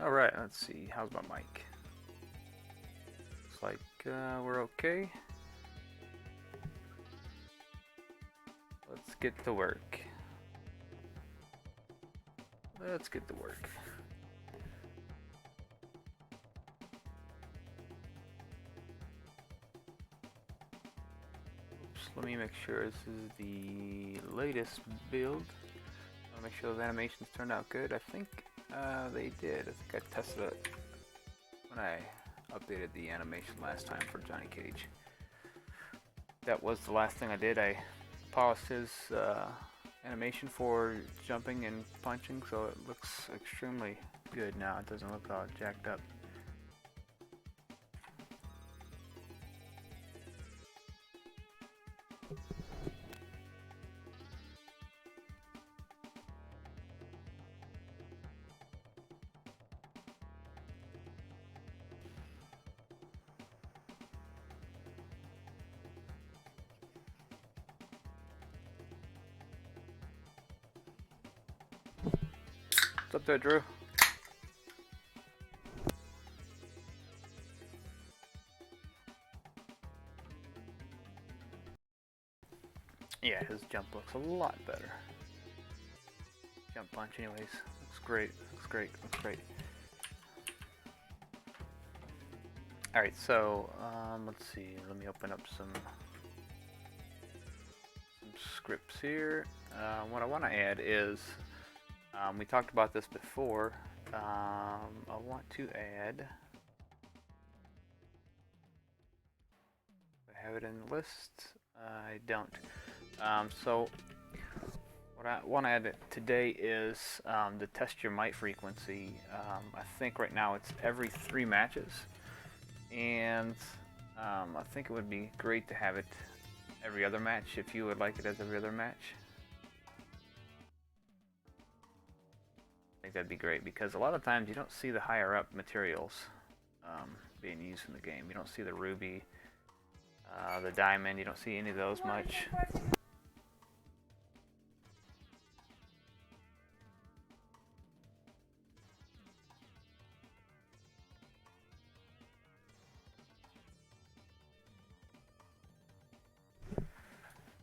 Alright, let's see. How's my mic? Looks like we're okay. Let's get to work. Let's get to work. Oops, let me make sure this is the latest build. I want to make sure those animations turned out good. I think they did. I think I tested it when I updated the animation last time for Johnny Cage. That was the last thing I did. I polished his animation for jumping and punching, so it looks extremely good now. It doesn't look all jacked up. What's up there, Drew? Yeah, his jump looks a lot better. Jump punch anyways. Looks great. Looks great. Looks great. Alright, so let's see. Let me open up some scripts here. What I want to add is we talked about this before. I want to add. I have it in the list. I don't. So what I want to add today is the test your might frequency. I think right now it's every 3 matches, and I think it would be great to have it every other match if you would like it as every other match. I think that'd be great because a lot of times you don't see the higher up materials being used in the game. You don't see the ruby, the diamond. You don't see any of those much.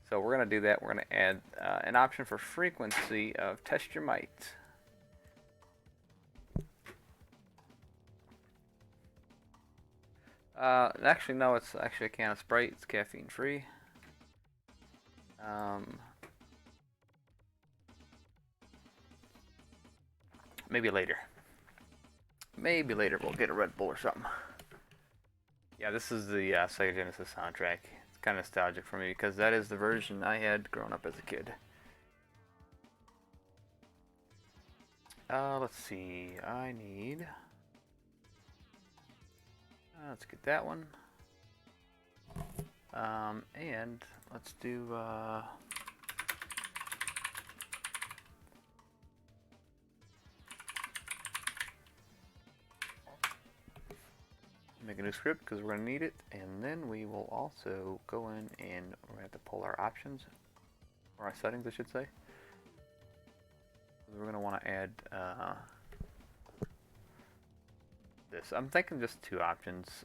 So we're going to do that. We're going to add an option for frequency of test your might. Actually, no, it's actually a can of Sprite. It's caffeine free. Maybe later. Maybe later we'll get a Red Bull or something. Yeah, this is the Sega Genesis soundtrack. It's kind of nostalgic for me because that is the version I had growing up as a kid. Let's see. I need. Let's get that one. And let's do. Make a new script because we're going to need it, and then we will also go in and we're going to have to pull our options, or our settings I should say. We're going to want to add this. I'm thinking just 2 options.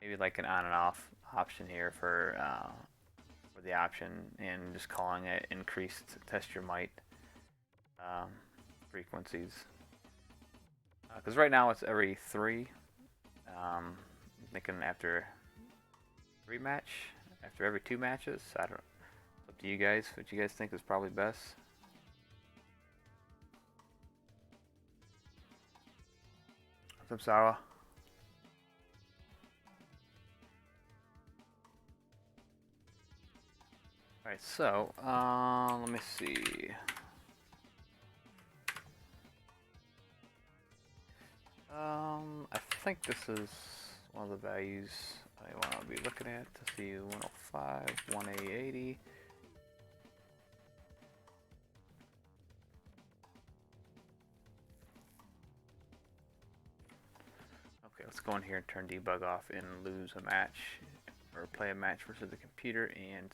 Maybe like an on and off option here for the option, and just calling it increased test your might frequencies. Because right now it's every 3. I'm thinking after 3 match, after every 2 matches. I don't know. It's up to you guys. What you guys think is probably best. What's up, Sarah? Alright, so let me see. I think this is one of the values I want to be looking at to see 105, 180. Okay, let's go in here and turn debug off and lose a match, or play a match versus the computer, and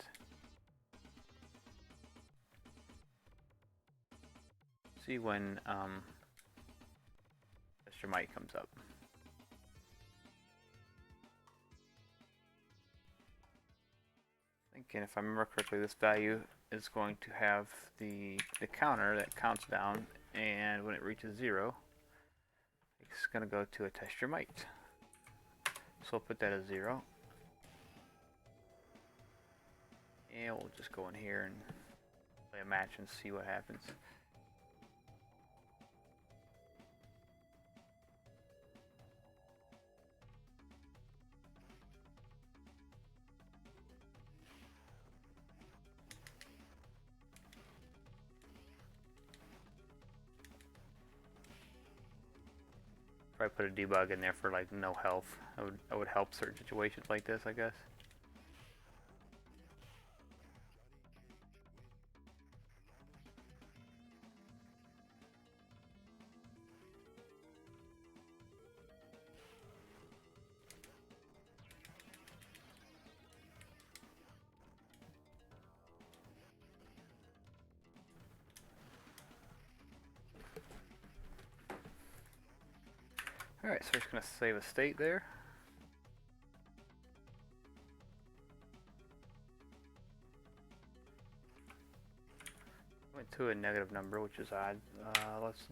see when test your mic comes up. And if I remember correctly, this value is going to have the counter that counts down, and when it reaches 0, it's going to go to a test your mic. So we'll put that as 0. And we'll just go in here and play a match and see what happens. Probably put a debug in there for like no health. I would help certain situations like this, I guess. Alright, so we're just going to save a state there. Went to a negative number, which is odd. Let's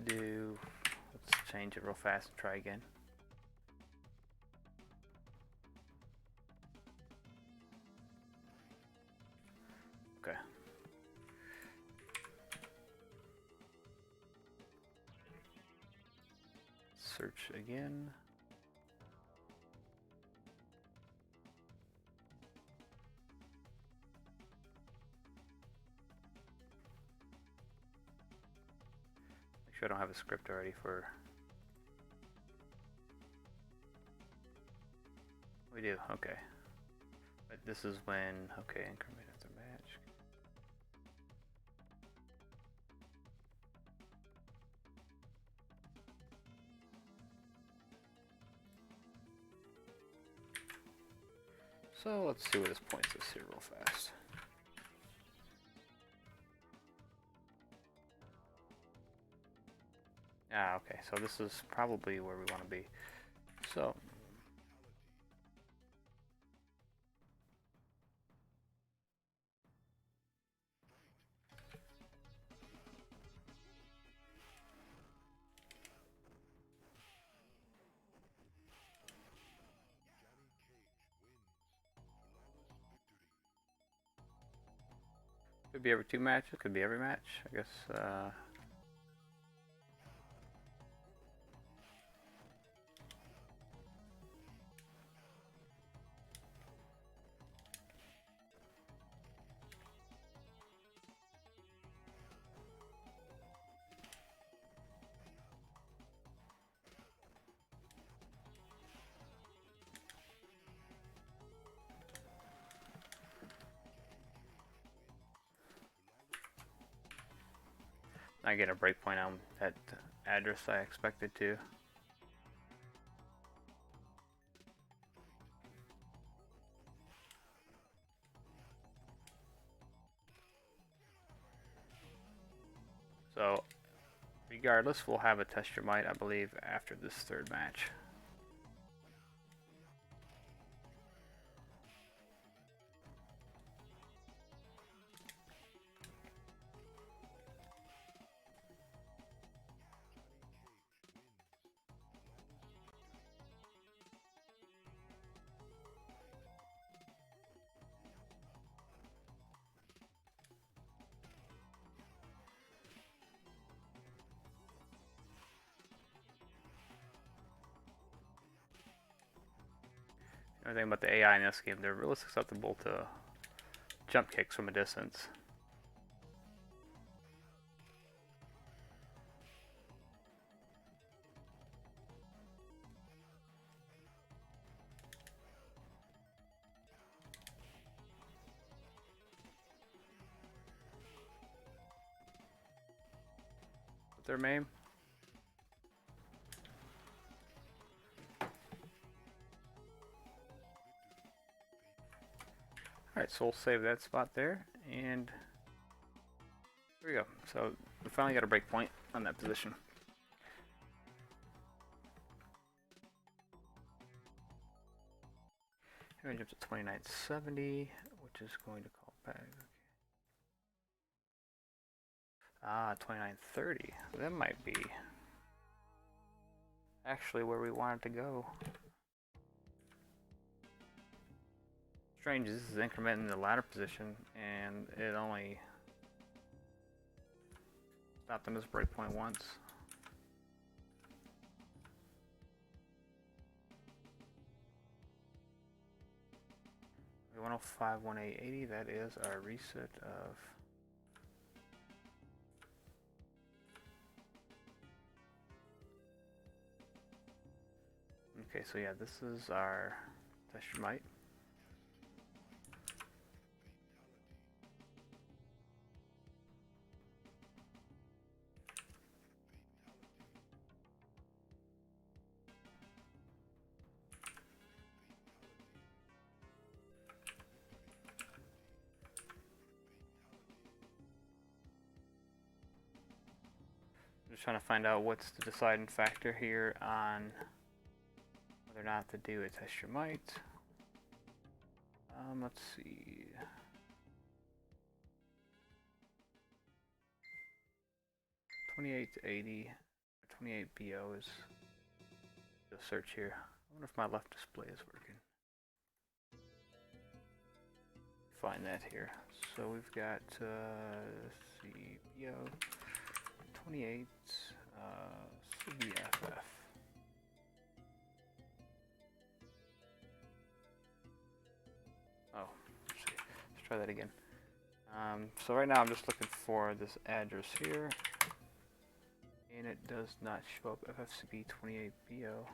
change it real fast and try again. Okay. Search again. Make sure I don't have a script already for. We do, okay. But this is when, okay, increment after match. So let's see where this points us here real fast. Ah, okay, so this is probably where we want to be. So could be every 2 matches, could be every match, I guess. I get a breakpoint on that address I expected to. So, regardless, we'll have a test your might, I believe, after this 3rd match. Another thing about the AI in this game, they're really susceptible to jump kicks from a distance. With their maim. Alright, so we'll save that spot there, and here we go. So we finally got a breakpoint on that position. Going to jump to 2970, which is going to call back. Ah, 2930. That might be actually where we wanted to go. Strange, this is incrementing the ladder position, and it only stopped on this breakpoint once. 105, 1880, that is our reset of okay, so yeah, this is our TehDrewsus. Just trying to find out what's the deciding factor here on whether or not to do a TehDrewsus. Let's see. $28 to $80, 28 BO is the search here. I wonder if my left display is working. Find that here. So we've got let's see, BO 28 CBFF. Oh, let's see. Let's try that again. So right now I'm just looking for this address here, and it does not show up. FFCB 28BO.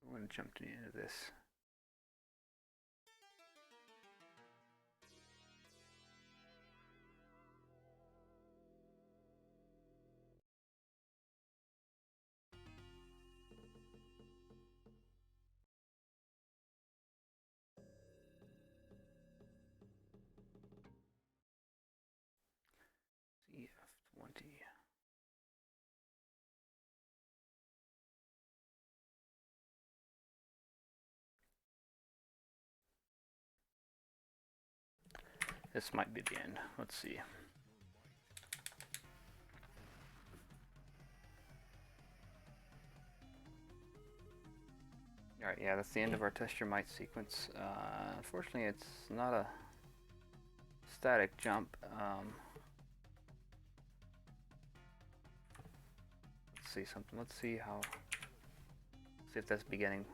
I'm going to jump to the end of this. CF20. This might be the end. Let's see. Alright, yeah, that's the end of our TehDrewsus sequence. Unfortunately, it's not a static jump. Let's see something. Let's see how. See if that's beginning.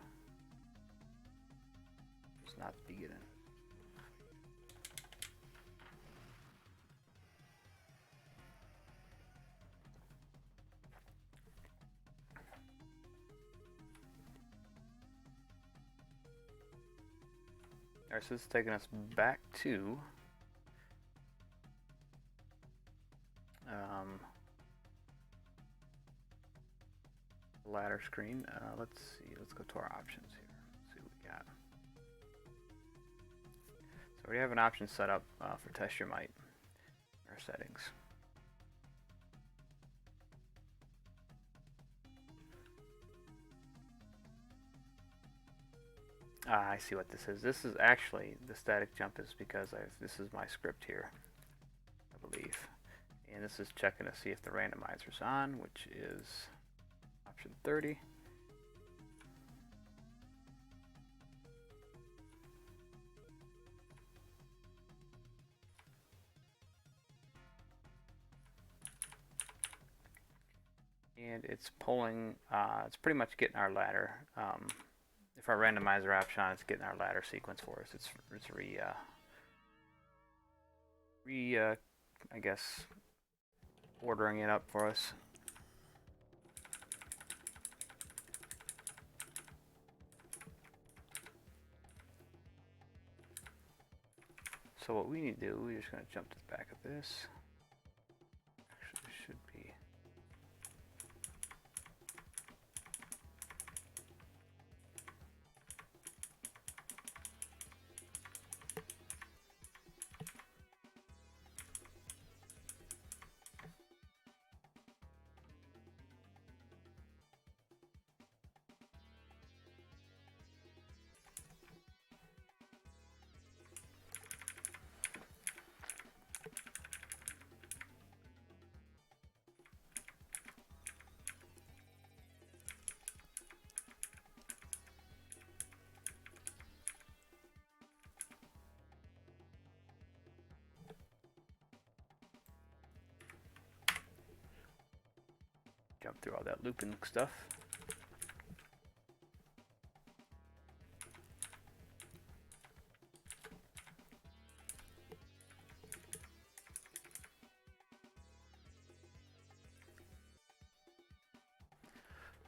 It's not beginning. Alright, so this is taking us back to ladder screen. Let's see, let's go to our options here. Let's see what we got. So we have an option set up for TehDrewsus, our settings. I see what this is. This is actually, the static jump is because this is my script here, I believe. And this is checking to see if the randomizer's on, which is option 30. And it's pulling, it's pretty much getting our ladder. If our randomizer option on, it's getting our ladder sequence for us. It's I guess, ordering it up for us. So what we need to do, we're just going to jump to the back of this. Actually, it should be. Jump through all that looping stuff.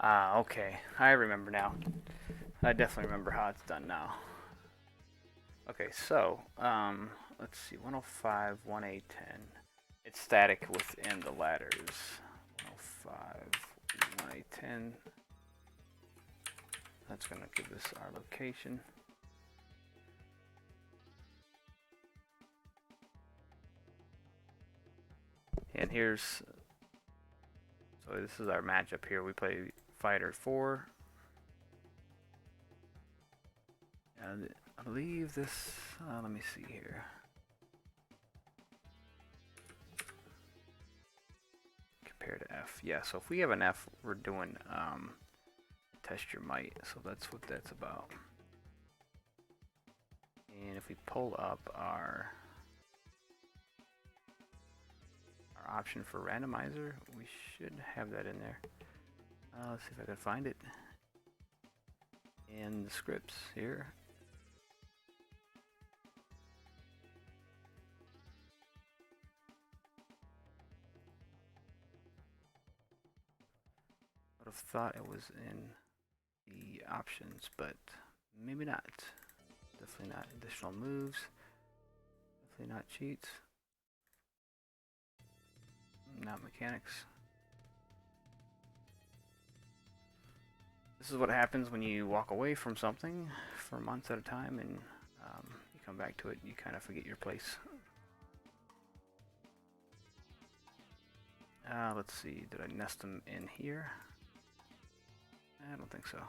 Ah, okay. I remember now. I definitely remember how it's done now. Okay, so, let's see, 105, 1A10. It's static within the ladders. 105, 1A10. That's going to give us our location. And here's, so this is our matchup here. We play Fighter 4. And I believe this, let me see here. Compare to F. Yeah, so if we have an F, we're doing test your might. So that's what that's about. And if we pull up our option for randomizer, we should have that in there. Let's see if I can find it. In the scripts here. Would have thought it was in the options, but maybe not. Definitely not additional moves. Definitely not cheats. Not mechanics. This is what happens when you walk away from something for months at a time and you come back to it, you kind of forget your place. Let's see, did I nest them in here? I don't think so.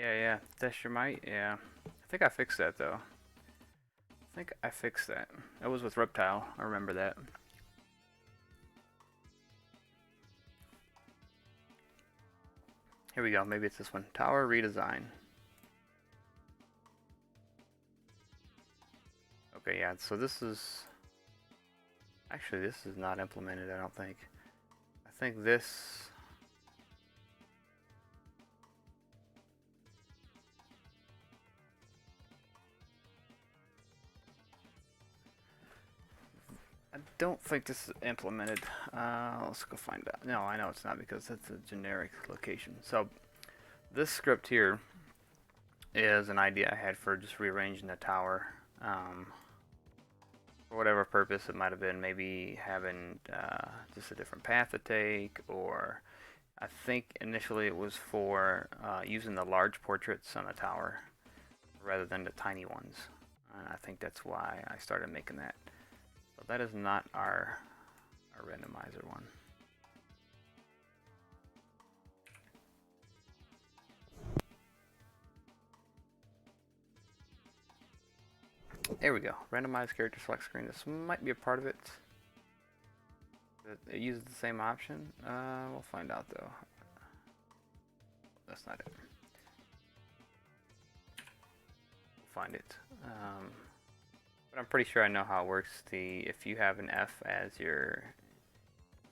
Yeah, test your might, yeah. I think I fixed that though. I think I fixed that. That was with Reptile, I remember that. Here we go, maybe it's this one. Tower redesign. Okay, yeah, so this is... Actually, this is not implemented, I don't think. I think this... I don't think this is implemented. Let's go find out. No, I know it's not because it's a generic location. So this script here is an idea I had for just rearranging the tower. For whatever purpose it might have been, maybe having just a different path to take, or I think initially it was for using the large portraits on the tower rather than the tiny ones. And I think that's why I started making that. So that is not our randomizer one. There we go. Randomized character select screen. This might be a part of it. It uses the same option. We'll find out though. That's not it. We'll find it. But I'm pretty sure I know how it works. If you have an F as your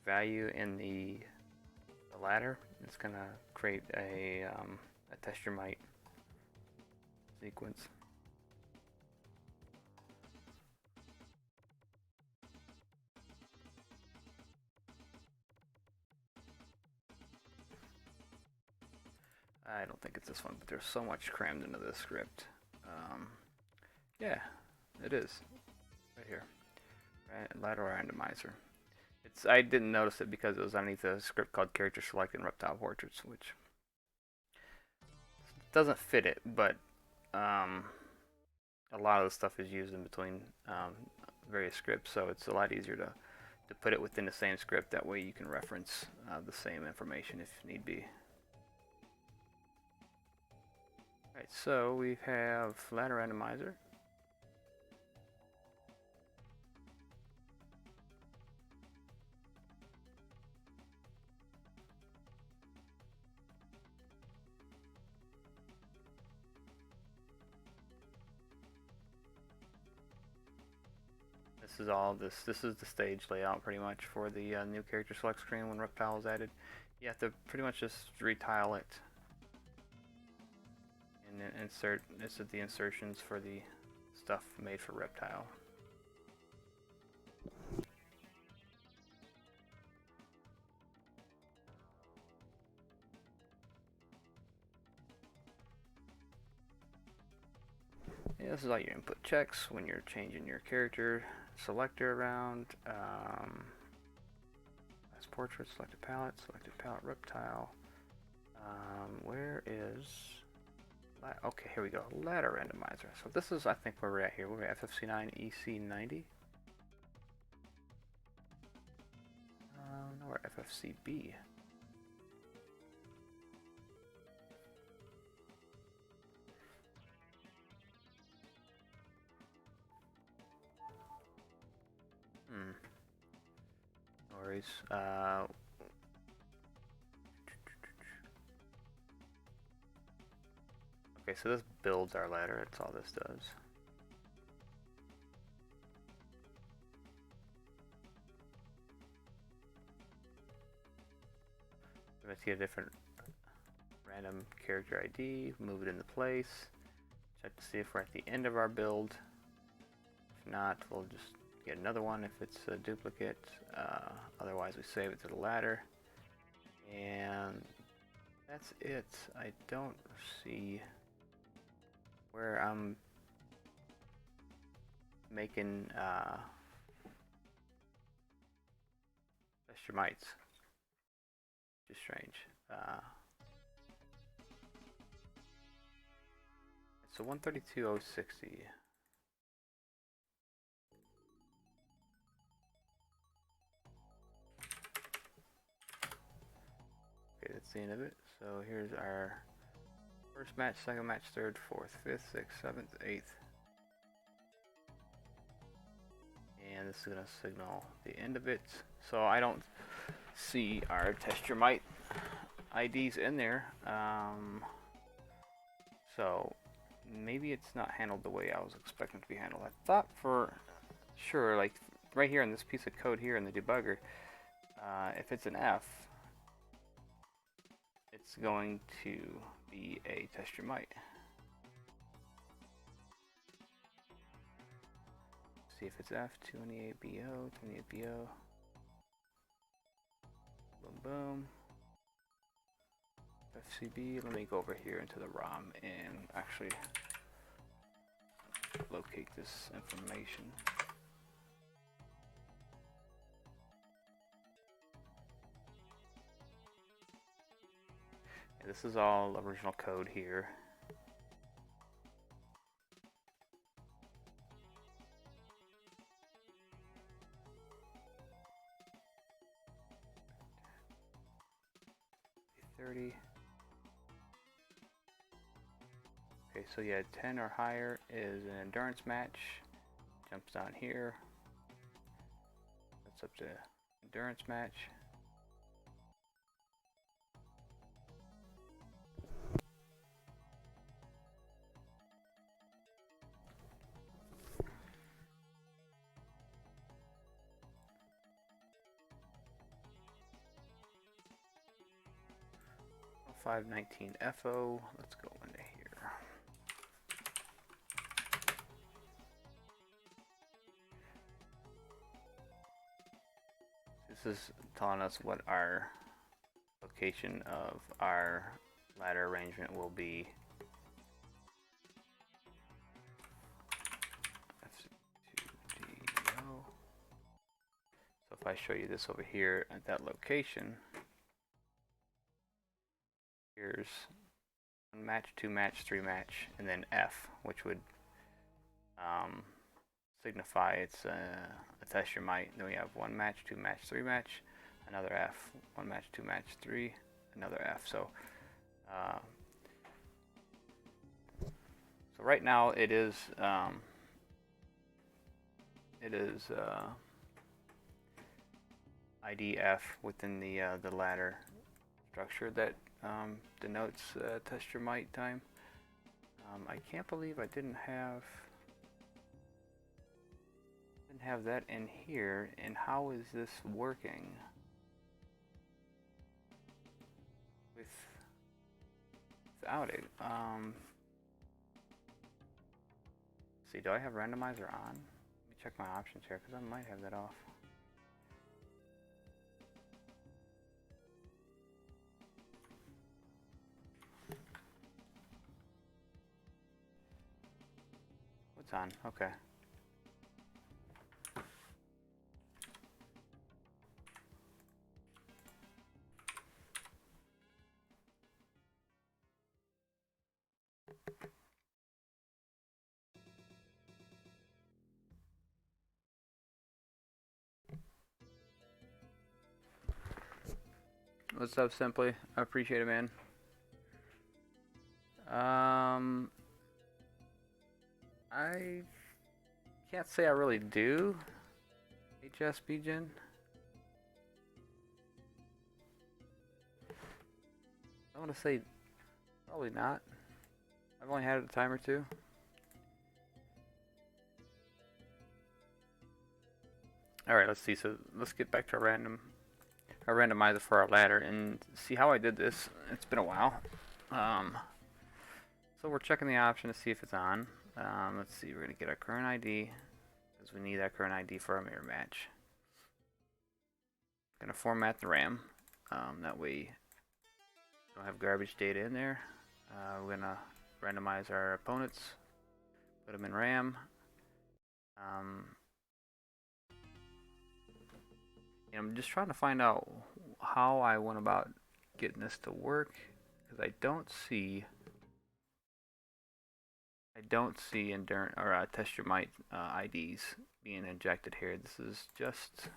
value in the ladder, it's gonna create a test your might sequence. I don't think it's this one, but there's so much crammed into this script. Yeah, it is. Right here. Ladder randomizer. I didn't notice it because it was underneath a script called character select and reptile portraits, which doesn't fit it, but a lot of the stuff is used in between various scripts, so it's a lot easier to put it within the same script. That way you can reference the same information if need be. Alright, so we have ladder randomizer. This is the stage layout pretty much for the new character select screen when Reptile is added. You have to pretty much just retile it and then insert. This is the insertions for the stuff made for Reptile. Yeah, this is all your input checks when you're changing your character selector around. Last portrait, selected palette Reptile. Where is... Okay, here we go. Ladder randomizer. So this is, I think, where we're at here. We're at FFC9 EC90. No, we're FFCB. No worries. Okay, so this builds our ladder. That's all this does. Let's get a different random character ID, move it into place, check to see if we're at the end of our build. If not, we'll just get another one if it's a duplicate. Otherwise, we save it to the ladder. And that's it. I don't see where I'm making extra mites. Just strange. So 132,060. Okay, that's the end of it. So here's our first match, second match, third, fourth, fifth, sixth, seventh, eighth. And this is going to signal the end of it. So I don't see our test your might IDs in there. So maybe it's not handled the way I was expecting to be handled. I thought for sure, like right here in this piece of code here in the debugger, if it's an F, it's going to be a test your might. See if it's F, 28BO, 28BO. Boom, boom. FCB, let me go over here into the ROM and actually locate this information. Yeah, this is all original code here. Okay, so yeah, 10 or higher is an endurance match. Jumps down here. That's up to endurance match. Oh, 519 FO. Let's go into here. This is telling us what our location of our ladder arrangement will be. F2DO. So if I show you this over here at that location, here's 1 match, 2 match, 3 match, and then F, which would signify it's a test your might. Then we have 1 match, 2 match, 3 match, another F, 1 match, 2 match, 3, another F. So right now it is IDF within the ladder structure that denotes test your might time. I can't believe I didn't have that in here. And how is this working without it? See, do I have randomizer on? Let me check my options here because I might have that off. What's on? Okay. What's up, Simply? I appreciate it, man. I can't say I really do HSP Gen. I want to say probably not. I've only had it a time or two. Alright, let's see. So let's get back to our randomizer for our ladder and see how I did this. It's been a while. So we're checking the option to see if it's on. Let's see, we're going to get our current ID because we need that current ID for our mirror match. Going to format the RAM. That way we don't have garbage data in there. We're going to randomize our opponents, put them in RAM. I'm just trying to find out how I went about getting this to work because I don't see endurance or test your might IDs being injected here. This is just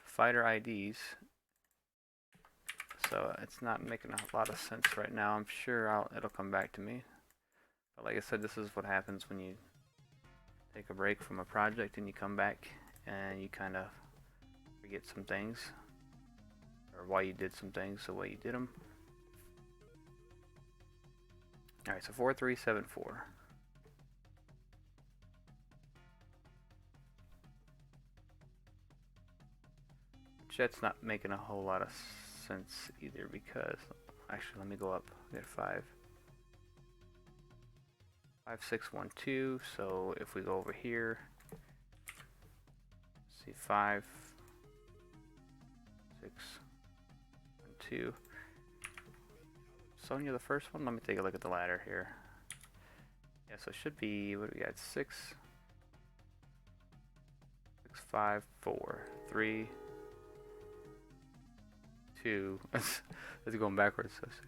fighter IDs, so it's not making a lot of sense right now. I'm sure it'll come back to me. But like I said, this is what happens when you take a break from a project and you come back and you kind of forget some things, or why you did some things the way you did them. Alright, so 4374. That's not making a whole lot of sense either because, actually, let me go up. We got 5612. So if we go over here, see 5612. Sonya, the first one. Let me take a look at the ladder here. Yeah, so it should be, what do we got? 6 5 4 3 2. That's going backwards. So 6.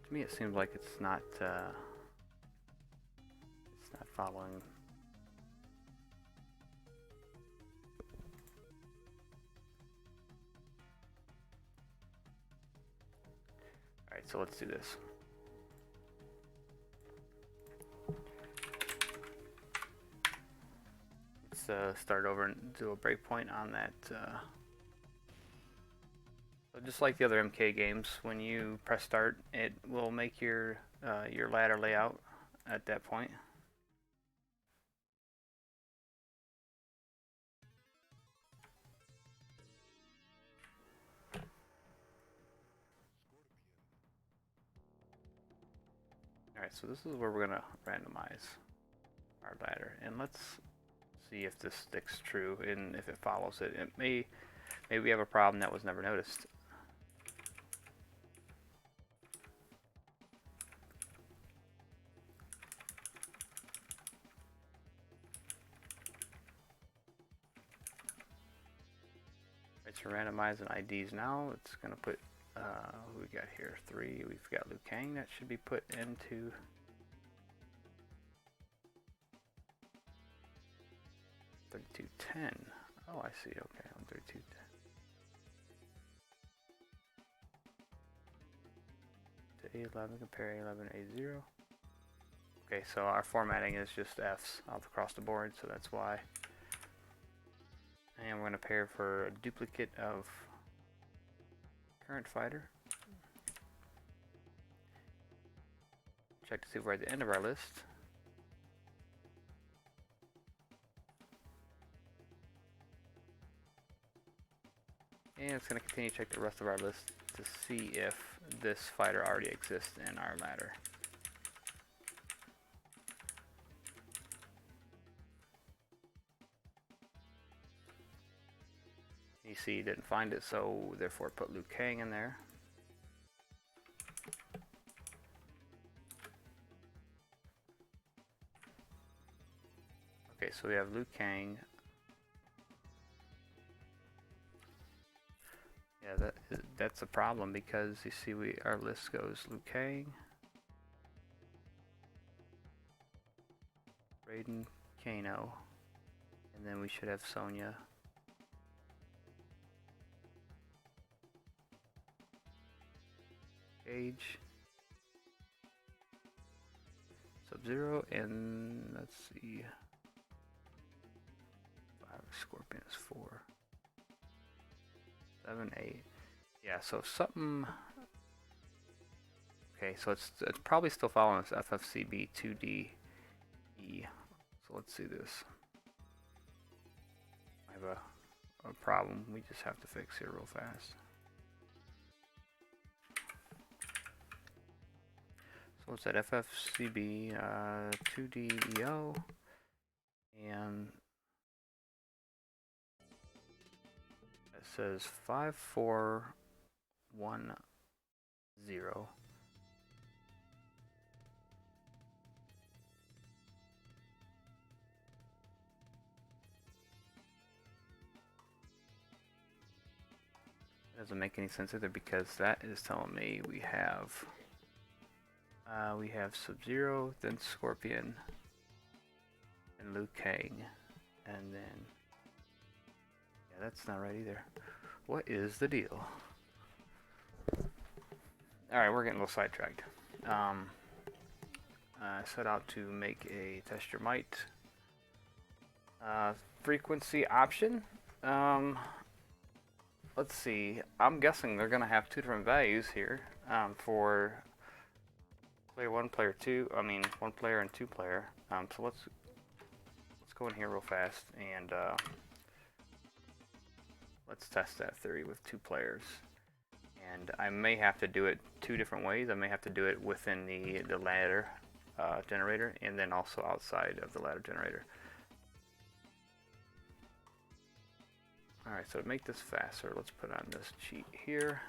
To me, it seems like it's not following. All right, so let's do this. Let's start over and do a breakpoint on that. So just like the other MK games, when you press start, it will make your ladder layout at that point. Alright, so this is where we're going to randomize our ladder. And let's see if this sticks true and if it follows it. Maybe we have a problem that was never noticed. Alright, so randomizing IDs now. It's going to put Who we got here? 3. We've got Liu Kang. That should be put into 3210. Oh, I see. Okay, on 3210. To A11, compare A11 A0. Okay, so our formatting is just F's all across the board, so that's why. And we're going to pair for a duplicate of current fighter. Check to see if we're at the end of our list. And it's going to continue to check the rest of our list to see if this fighter already exists in our ladder. You see, he didn't find it, so therefore put Liu Kang in there. Okay, so we have Liu Kang. Yeah, that's a problem because you see our list goes Liu Kang, Raiden, Kano, and then we should have Sonya. Age, Sub-Zero, and let's see, 5 Scorpion is 4, 7, 8. Yeah, so something. Okay, so it's probably still following this FFCB 2DE. So let's see this. I have a problem we just have to fix here real fast. So it's at FFCB 2DEO, and it says 5410. Doesn't make any sense either because that is telling me we have Sub-Zero, then Scorpion, and Liu Kang, and then yeah, that's not right either. What is the deal? All right, we're getting a little sidetracked. I set out to make a test your might frequency option. Let's see. I'm guessing they're gonna have 2 different values here for player 1, player 2. I mean, 1 player and 2 player. So let's go in here real fast and let's test that theory with 2 players. And I may have to do it 2 different ways. I may have to do it within the ladder generator and then also outside of the ladder generator. Alright, so to make this faster, let's put on this cheat here.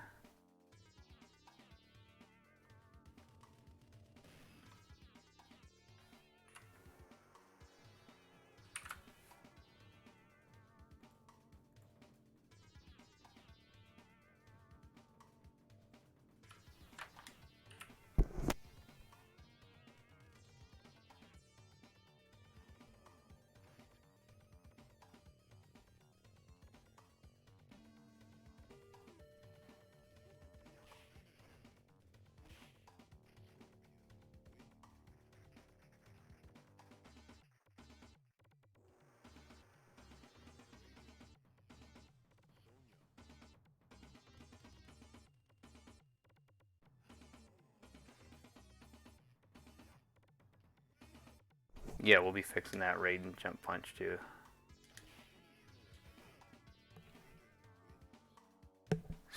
Yeah, we'll be fixing that Raiden jump punch too.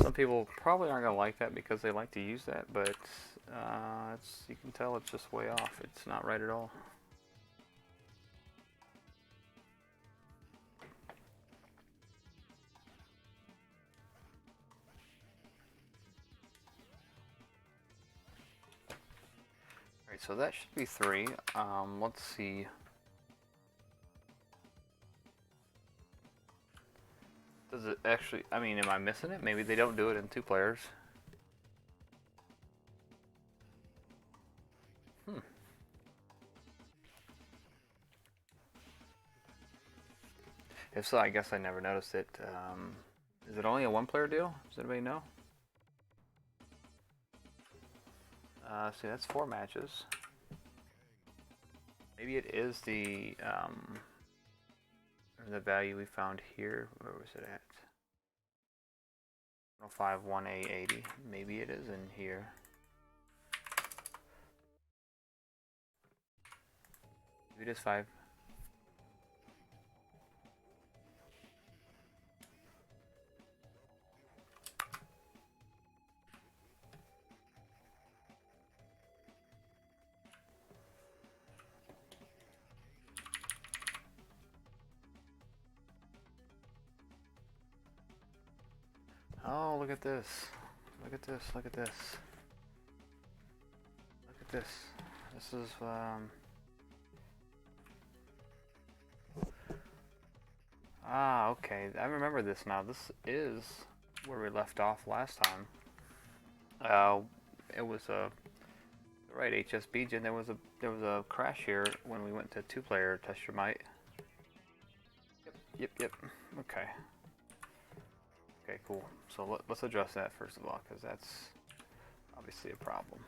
Some people probably aren't gonna like that because they like to use that, but you can tell it's just way off. It's not right at all. Alright, so that should be 3. Let's see. Does it actually, I mean, am I missing it? Maybe they don't do it in 2 players. If so, I guess I never noticed it. Is it only a one-player deal? Does anybody know? See, that's 4 matches. Maybe it is the value we found here. Where was it at? 105.1A80. Maybe it is in here. Maybe it is 5. Oh, look at this. Look at this. Look at this. Look at this. This is, okay. I remember this now. This is where we left off last time. It was a right HSB, and there was a crash here when we went to 2-player test your might. Yep. Okay. Okay, cool. So let's address that first of all, because that's obviously a problem.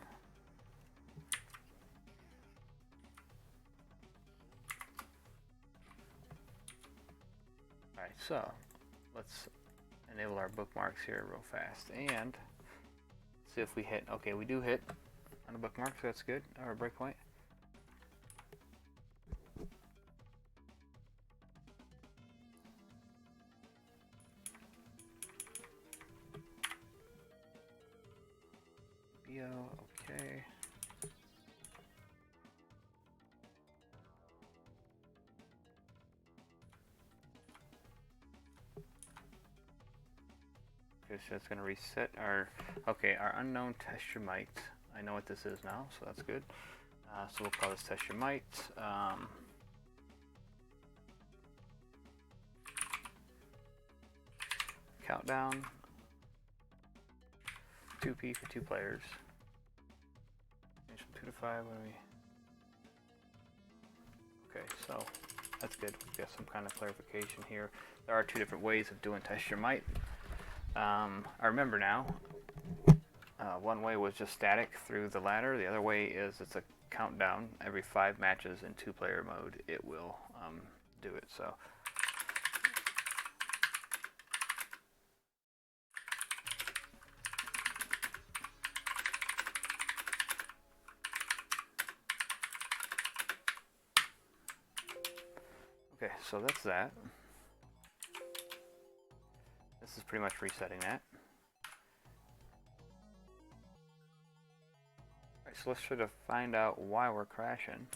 Alright, so let's enable our bookmarks here real fast and see if we hit. Okay, we do hit on a bookmark, so that's good. Our breakpoint. Okay. Okay, so that's going to reset our, our unknown test your might. I know what this is now, so that's good. So we'll call this test your might. Countdown. 2P for 2 players. Change from 2 to 5 when we... Okay, so that's good. We got some kind of clarification here. There are 2 different ways of doing test your might. I remember now. One way was just static through the ladder. The other way is it's a countdown. Every 5 matches in 2-player mode, it will do it. So. Okay, so that's that. This is pretty much resetting that. Alright, so let's try to find out why we're crashing.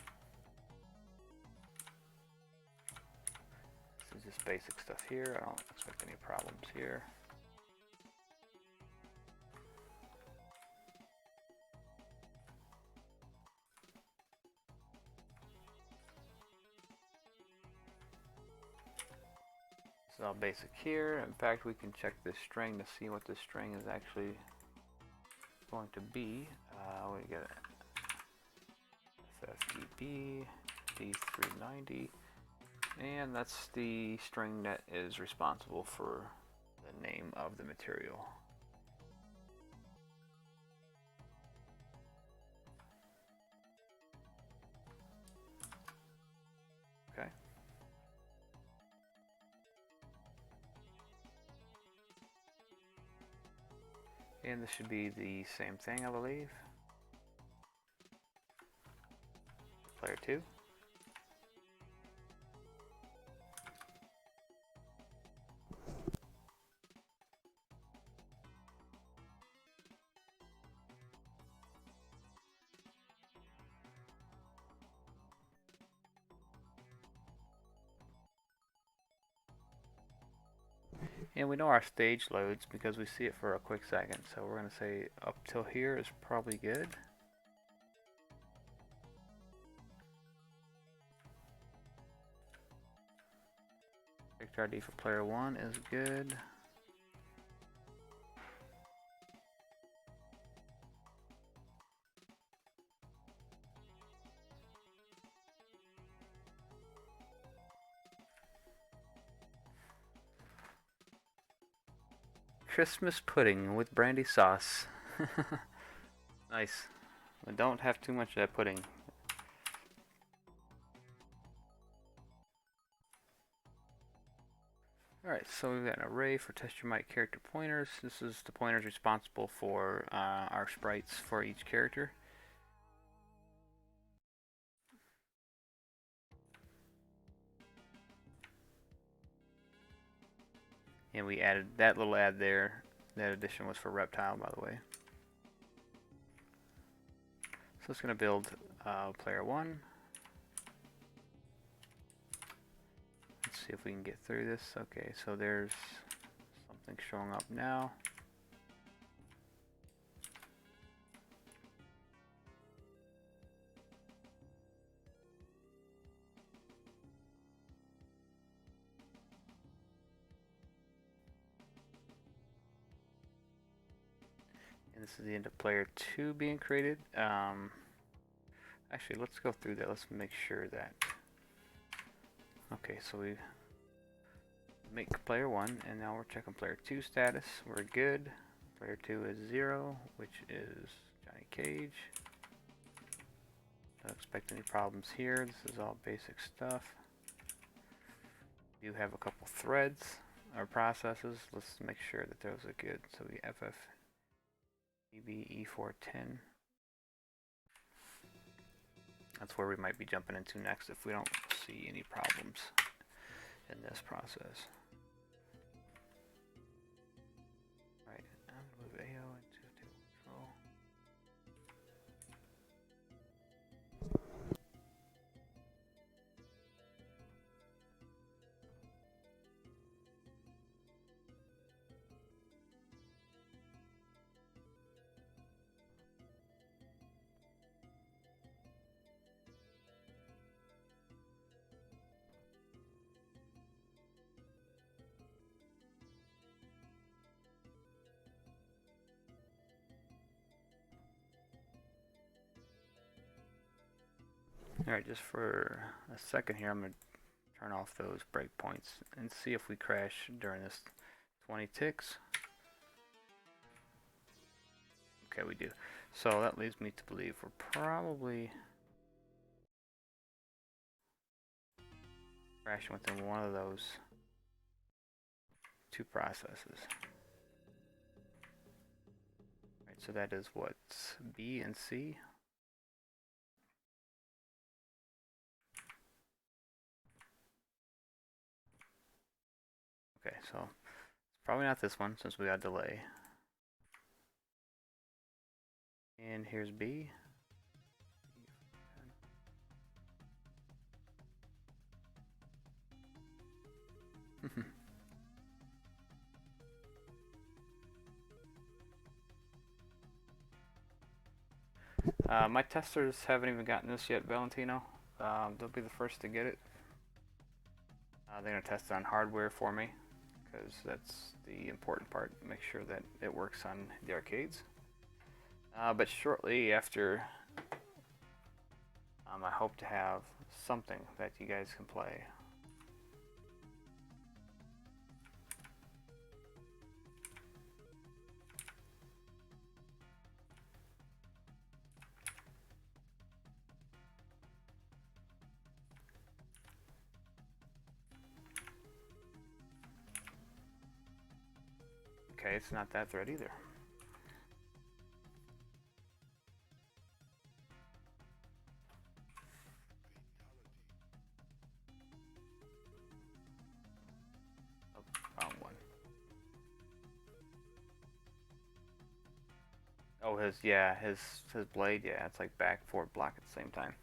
This is just basic stuff here. I don't expect any problems here. All basic here. In fact, we can check this string to see what this string is actually going to be. We get FFDB D390, and that's the string that is responsible for the name of the material. Okay. And this should be the same thing, I believe. Player 2. And we know our stage loads because we see it for a quick second. So we're going to say up till here is probably good. Victor ID for player 1 is good. Christmas pudding with brandy sauce. Nice. But don't have too much of that pudding. Alright, so we've got an array for test your mic character pointers. This is the pointers responsible for our sprites for each character. And we added that little ad there. That addition was for Reptile, by the way. So it's going to build player 1. Let's see if we can get through this. Okay, so there's something showing up now. And this is the end of player 2 being created. Actually, let's go through that. Let's make sure that... Okay, so we make player 1, and now we're checking player 2 status. We're good. Player 2 is 0, which is Johnny Cage. Don't expect any problems here. This is all basic stuff. We do have a couple threads or processes. Let's make sure that those are good. So we FFEB-E410. That's where we might be jumping into next if we don't see any problems in this process. Right, I'm going to move AO into table control. Alright, just for a second here, I'm going to turn off those breakpoints and see if we crash during this 20 ticks. Okay, we do. So that leads me to believe we're probably crashing within one of those two processes. Right, so that is what, B and C? Okay, so it's probably not this one since we got delay. And here's B. My testers haven't even gotten this yet, Valentino. They'll be the first to get it. They're going to test it on hardware for me, because that's the important part. Make sure that it works on the arcades. But shortly after, I hope to have something that you guys can play. Okay, it's not that thread either. Oh, wrong one. Oh, his blade, yeah, it's like back, forward, block at the same time.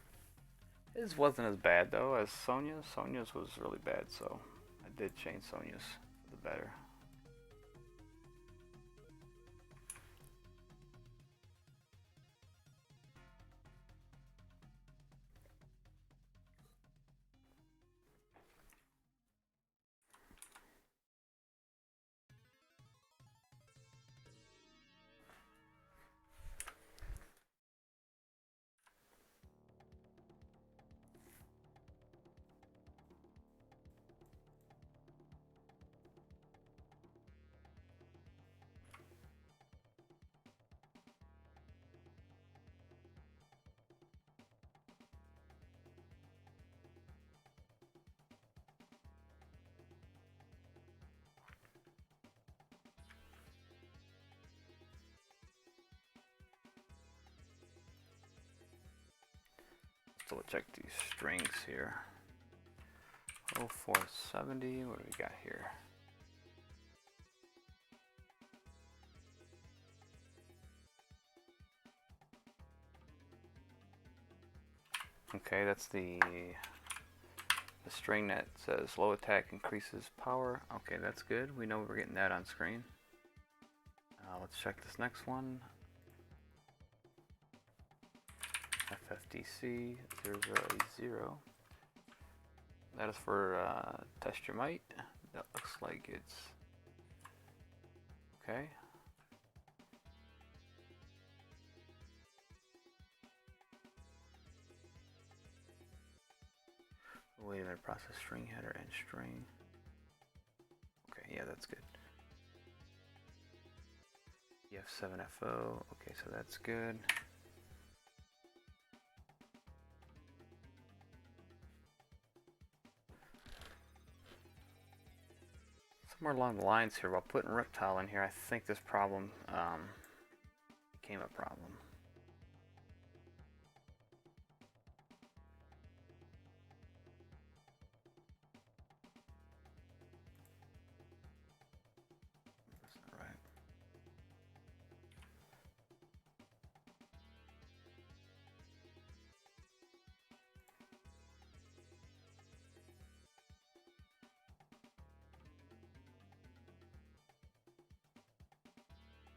His wasn't as bad though as Sonya's. Sonya's was really bad, so I did change Sonya's for the better. still check these strings here. 0470, what do we got here? Okay, that's the string that says low attack increases power. Okay, that's good. We know we're getting that on screen. Let's check this next one. FFDC 0080. That is for test your might. That looks like it's okay. Wait a minute, process string header and string. Okay, yeah, that's good. EF7FO, okay, so that's good. Somewhere along the lines here, while putting Reptile in here, I think this problem became a problem.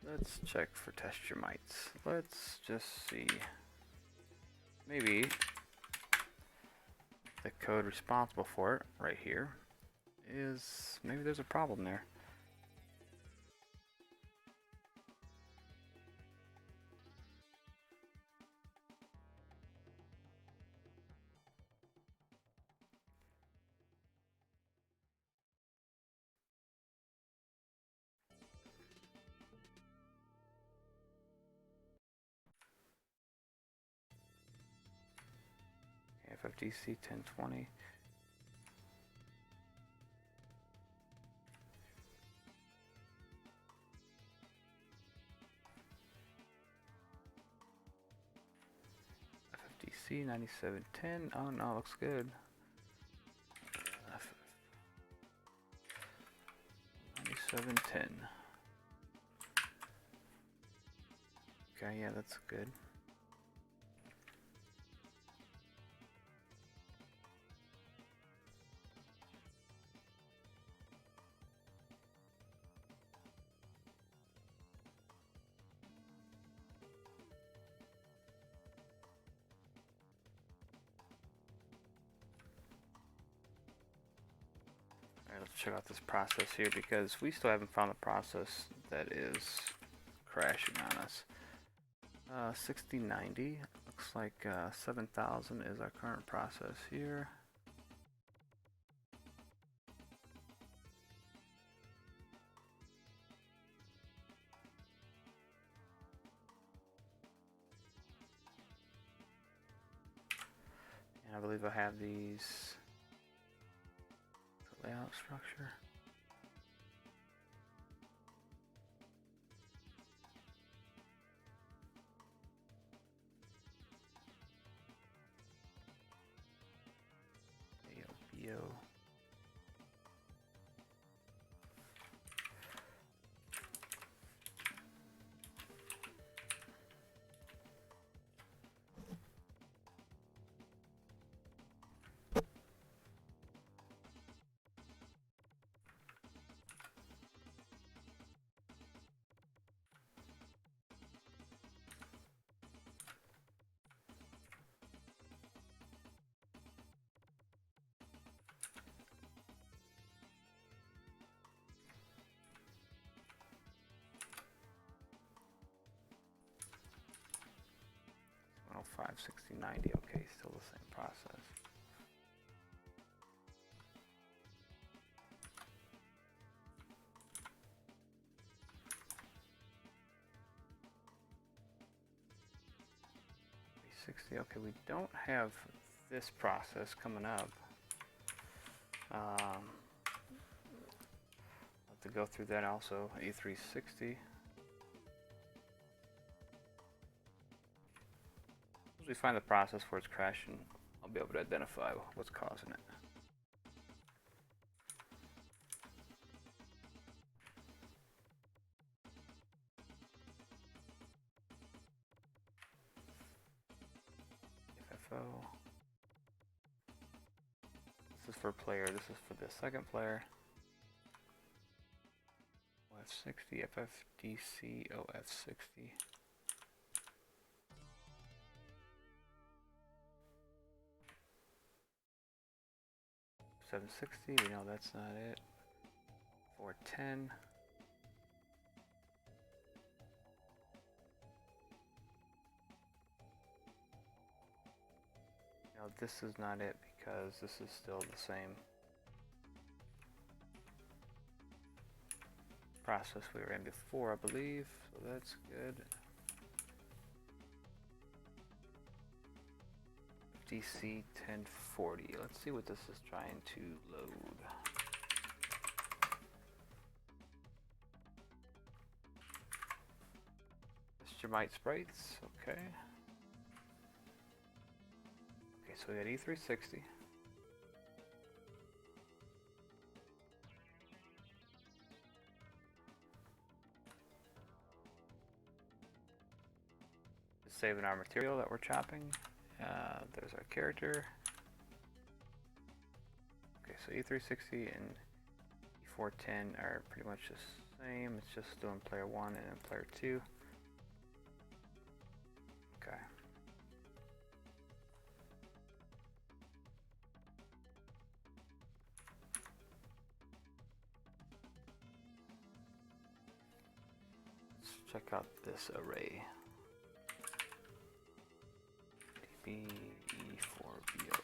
Let's check for test your mites. Let's just see. Maybe the code responsible for it right here is, maybe there's a problem there. FFDC 1020. FFDC 9710. Oh no, looks good. 9710. Okay, yeah, that's good. Alright, let's check out this process here because we still haven't found the process that is crashing on us. 6090, looks like 7000 is our current process here. And I believe I have these layout structure. AOBO. Oh, 5, 60, 90, okay, still the same process. Okay, we don't have this process coming up. I'll have to go through that also. A360. As we find the process where it's crashing, be able to identify what's causing it. FFO. This is for player, this is for the second player. OF60, FFDC, OF60. $760, we know that's not it. 410. No, this is not it because this is still the same process we were in before, I believe, so that's good. DC 1040. Let's see what this is trying to load. Mr. Might sprites, okay. Okay, so we got E360. Saving our material that we're chopping. There's our character. Okay, so E360 and E410 are pretty much the same. It's just doing player 1 and then player 2. Okay. Let's check out this array. E4BO. 480.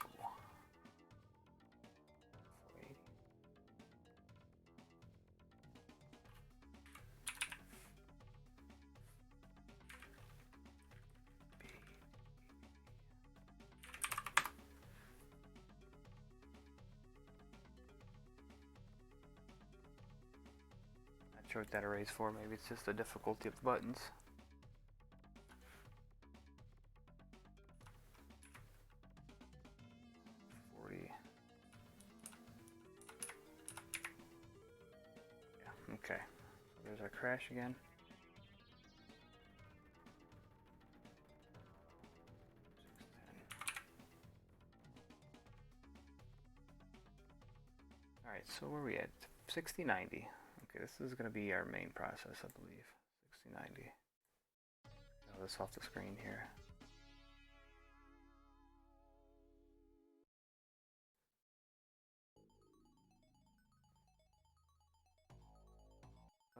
Not sure what that array is for. Maybe it's just the difficulty of the buttons. Okay, so there's our crash again. Alright, so where are we at? 6090. Okay, this is going to be our main process, I believe. 6090. Get this off the screen here.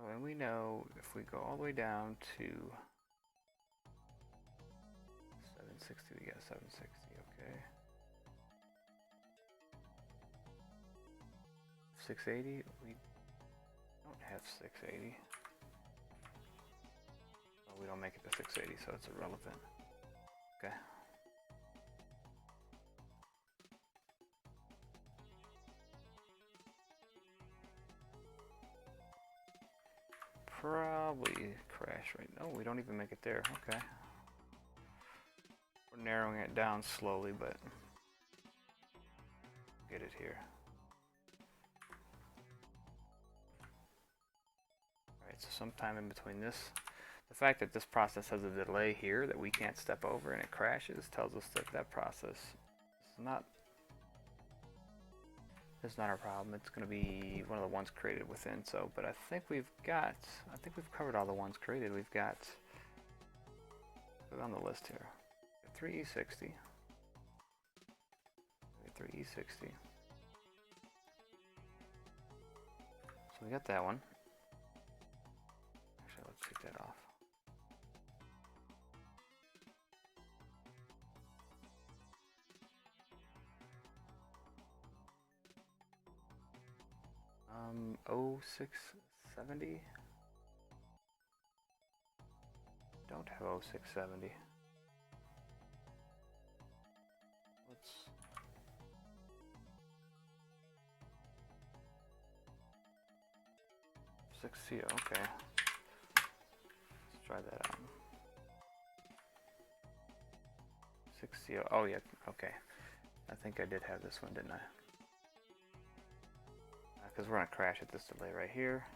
Oh, and we know if we go all the way down to 760, we got 760, okay. 680, we don't have 680. Well, we don't make it to 680, so it's irrelevant. Okay. Probably crash right now. We don't even make it there. Okay. We're narrowing it down slowly, but get it here. Alright, so sometime in between this, the fact that this process has a delay here that we can't step over and it crashes tells us that that process is not our problem. It's going to be one of the ones created within. So, but I think we've covered all the ones created. We've got, on the list here, 3E60, 3E60. So we got that one. Actually, let's take that off. O670. Don't have O670. Let's 6CO, okay. Let's try that out. 6CO, oh yeah, okay. I think I did have this one, didn't I? Because we're going to crash at this delay right here.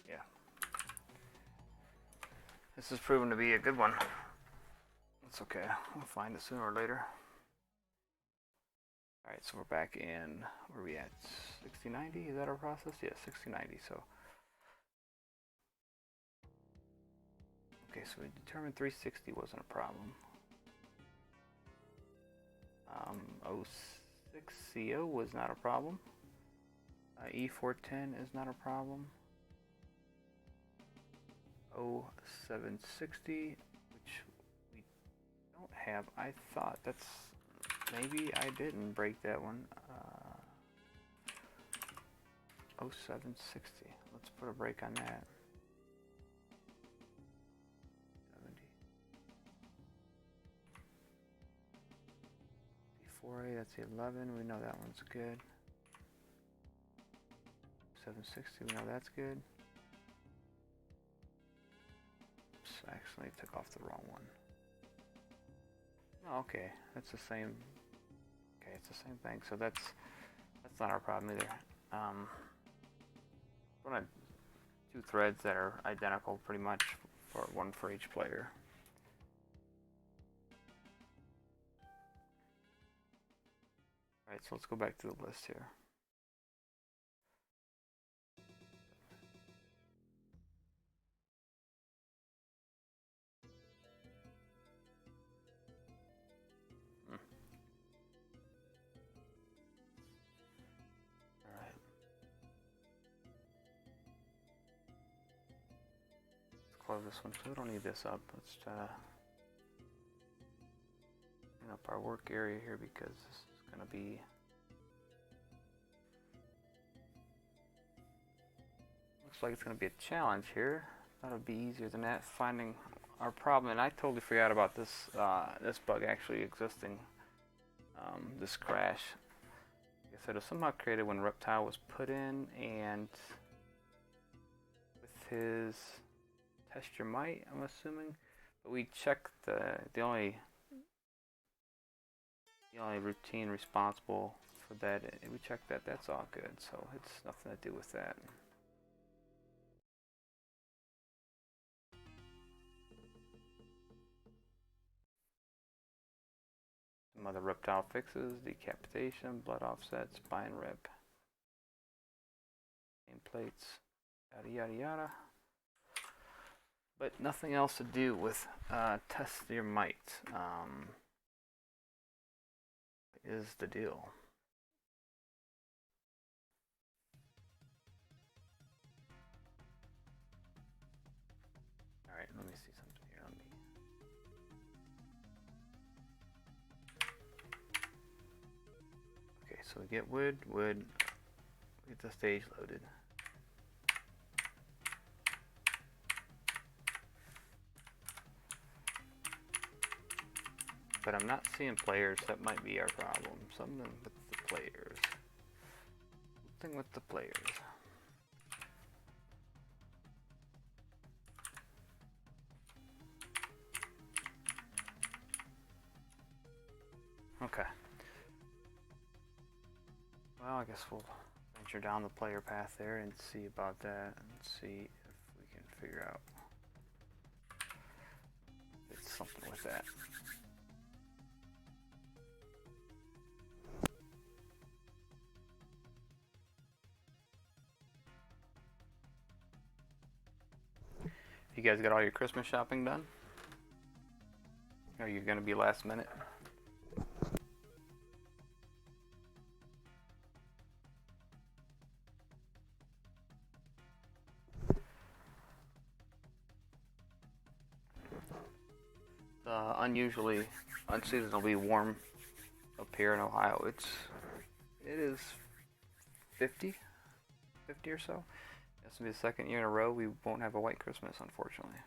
Yeah. This is proven to be a good one. It's okay. We'll find it sooner or later. Alright, so we're back in, where are we at? 6090? Is that our process? Yeah, 6090. So, okay, so we determined 360 wasn't a problem. 06CO was not a problem. E410 is not a problem. 0760, which we don't have. I thought that's, maybe I didn't break that one. 0760. Let's put a break on that. 70. D4A, that's the 11. We know that one's good. 760, we know that's good. Oops, I actually took off the wrong one. Oh, okay, that's the same. Okay, it's the same thing. So that's not our problem either. We're gonna two threads that are identical, pretty much, for one for each player. All right, so let's go back to the list here. Close this one, so we don't need this up. Let's try to clean up our work area here, because this is going to be, looks like it's going to be a challenge here. Thought it'd be easier than that, finding our problem. And I totally forgot about this this bug actually existing, this crash. Like I said, it was somehow created when Reptile was put in, and with his Test Your Might, I'm assuming, but we checked the only routine responsible for that. We checked that. That's all good. So it's nothing to do with that. Some other Reptile fixes: decapitation, blood offset, spine rip, nameplates, yada yada yada. But nothing else to do with Test Your Might. Is the deal. Alright, let me see something here. Okay, so we get wood, we get the stage loaded. But I'm not seeing players. That might be our problem. Something with the players. Something with the players. Okay. Well, I guess we'll venture down the player path there and see about that, and see if we can figure out if it's something with that. You guys got all your Christmas shopping done? Are you going to be last minute? Unusually, unseasonably warm up here in Ohio. It is 50 or so. This will be the second year in a row we won't have a white Christmas, unfortunately.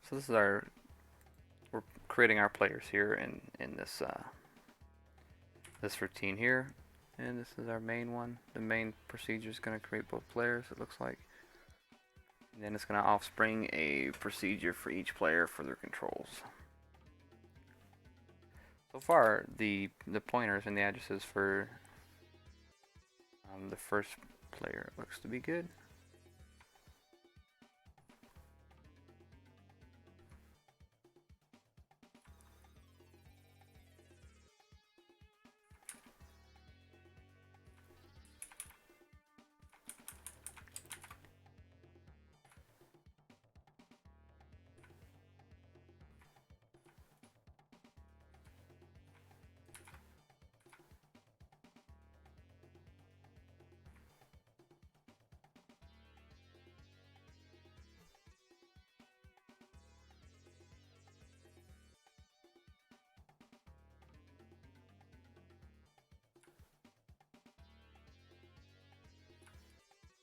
So this is we're creating our players here in this routine here, and this is our main one. The main procedure is going to create both players, it looks like. And then it's going to offspring a procedure for each player for their controls. So far, the pointers and the addresses for the first player looks to be good.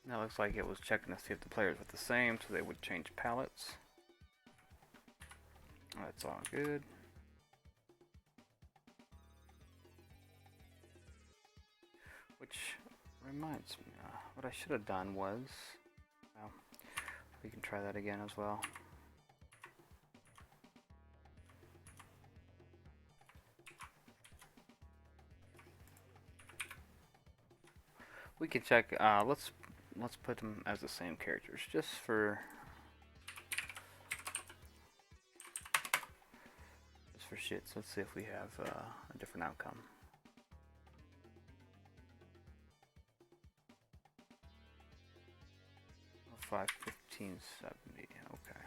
Now it looks like it was checking to see if the players were the same, so they would change palettes. That's all good. Which reminds me, what I should have done was, well, we can try that again as well. We can check. Let's put them as the same characters, just for shits. Let's see if we have a different outcome. Oh, 5, 15, 70. Okay.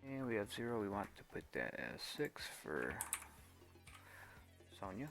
And we have 0. We want to put that as 6 for Sonia.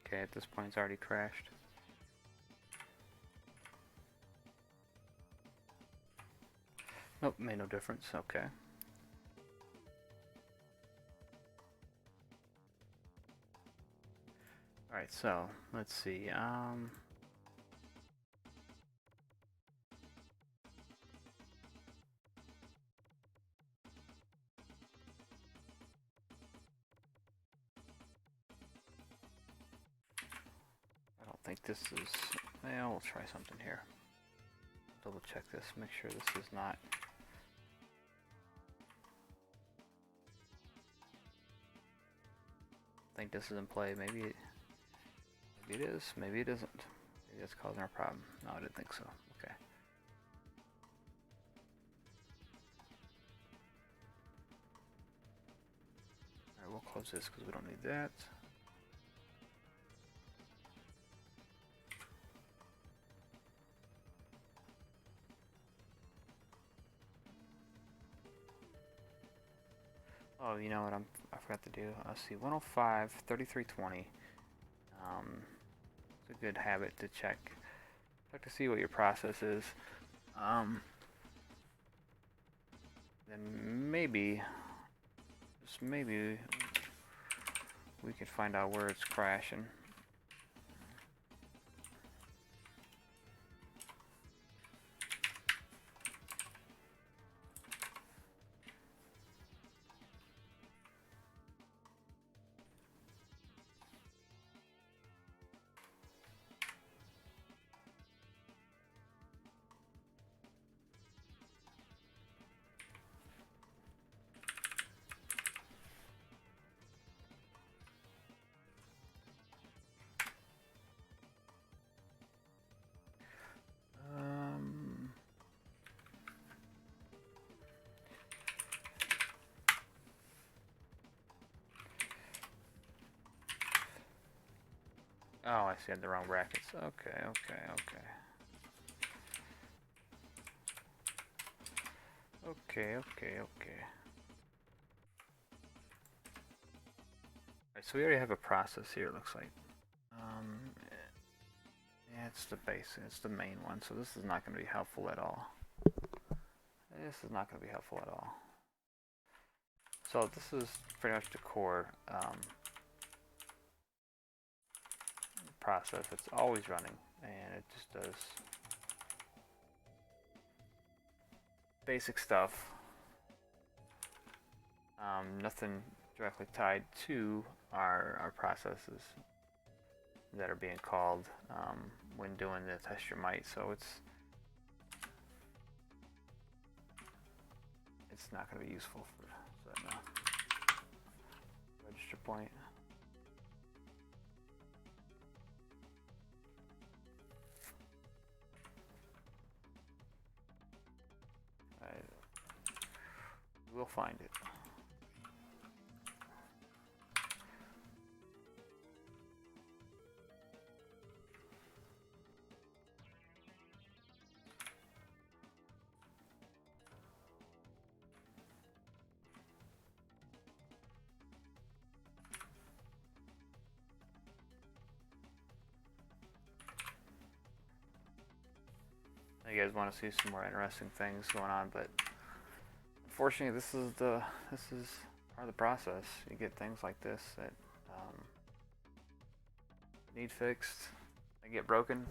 Okay, at this point it's already crashed. Nope, made no difference. Okay. Alright, so let's see. I don't think this is. Well, we'll try something here. Double check this, make sure this is not. I think this is in play. Maybe it is. Maybe it isn't. Maybe that's causing our problem. No, I didn't think so. Okay. Alright, we'll close this because we don't need that. Oh, you know what I forgot to do? Let's see, 105, 3320. It's a good habit to check to see what your process is. Then maybe, just maybe, we could find out where it's crashing. Oh, I see. I had the wrong brackets. Okay. Alright, so we already have a process here, it looks like. Yeah, it's the base, it's the main one, so this is not going to be helpful at all. So this is pretty much the core process. It's always running, and it just does basic stuff. Nothing directly tied to our processes that are being called when doing the test your might. So it's not going to be useful for that register point. We'll find it. You guys want to see some more interesting things going on, but unfortunately, this is part of the process. You get things like this that need fixed. They get broken.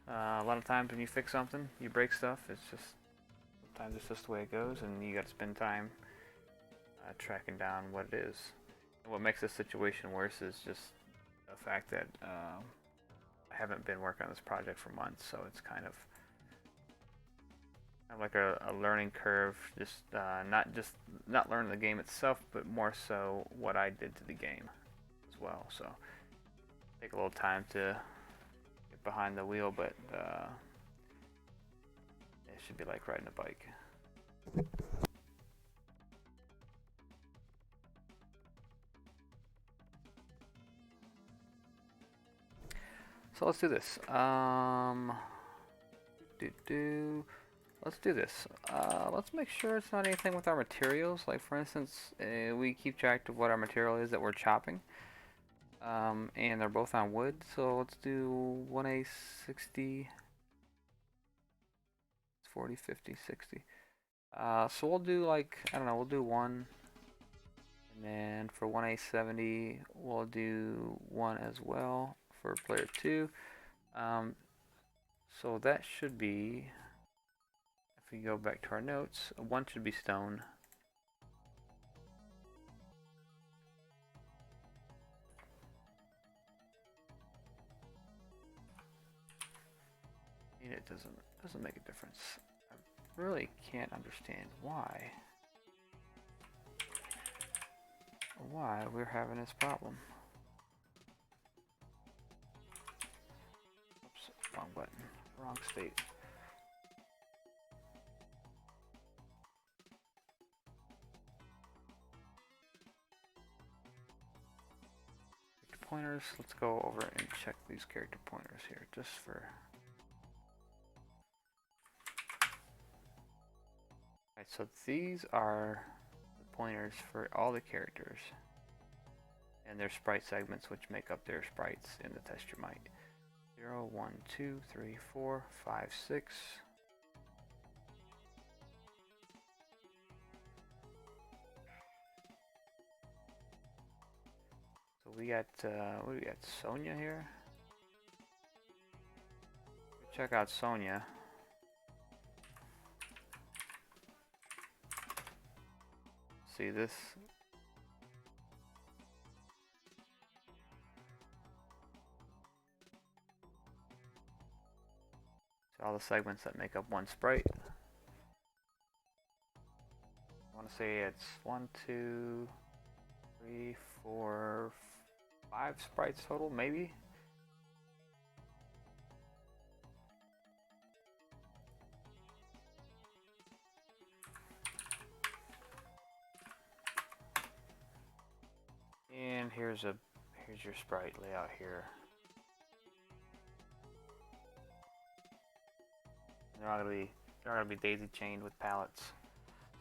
A lot of times when you fix something, you break stuff. It's just sometimes it's just the way it goes, and you got to spend time tracking down what it is. And what makes this situation worse is just the fact that I haven't been working on this project for months, so it's kind of like a learning curve, just not learning the game itself, but more so what I did to the game as well. So take a little time to get behind the wheel, but it should be like riding a bike. So let's do this. Let's do this. Let's make sure it's not anything with our materials. Like for instance, we keep track of what our material is that we're chopping. And they're both on wood. So let's do 1A 60. It's 40, 50, 60. So we'll do like, I don't know, we'll do 1. And then for 1A 70, we'll do 1 as well for player 2. So that should be, if we go back to our notes, 1 should be stone. And it doesn't make a difference. I really can't understand why we're having this problem. Oops, wrong button, wrong state. Character pointers, let's go over and check these character pointers here, just for... Alright, so these are the pointers for all the characters and their sprite segments, which make up their sprites in the test your might. 0, 1, 2, 3, 4, 5, 6. So we got, what do we got? Sonya here. Check out Sonya. See this? So all the segments that make up one sprite. I want to say it's 1, 2, 3, 4, 5 sprites total, maybe. And here's your sprite layout here. they're gonna be daisy chained with pallets.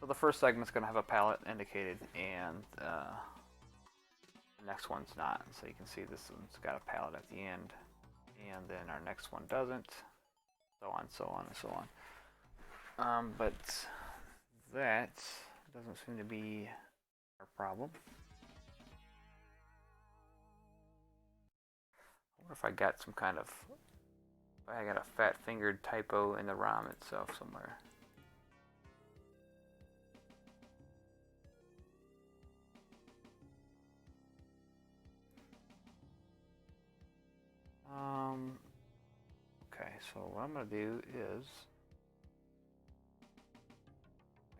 So the first segment's gonna have a pallet indicated, and the next one's not. So you can see this one's got a pallet at the end, and then our next one doesn't. So on, so on, and so on. But that doesn't seem to be our problem. I wonder if I got some kind of, I got a fat fingered typo in the ROM itself somewhere. Okay, so what I'm gonna do is,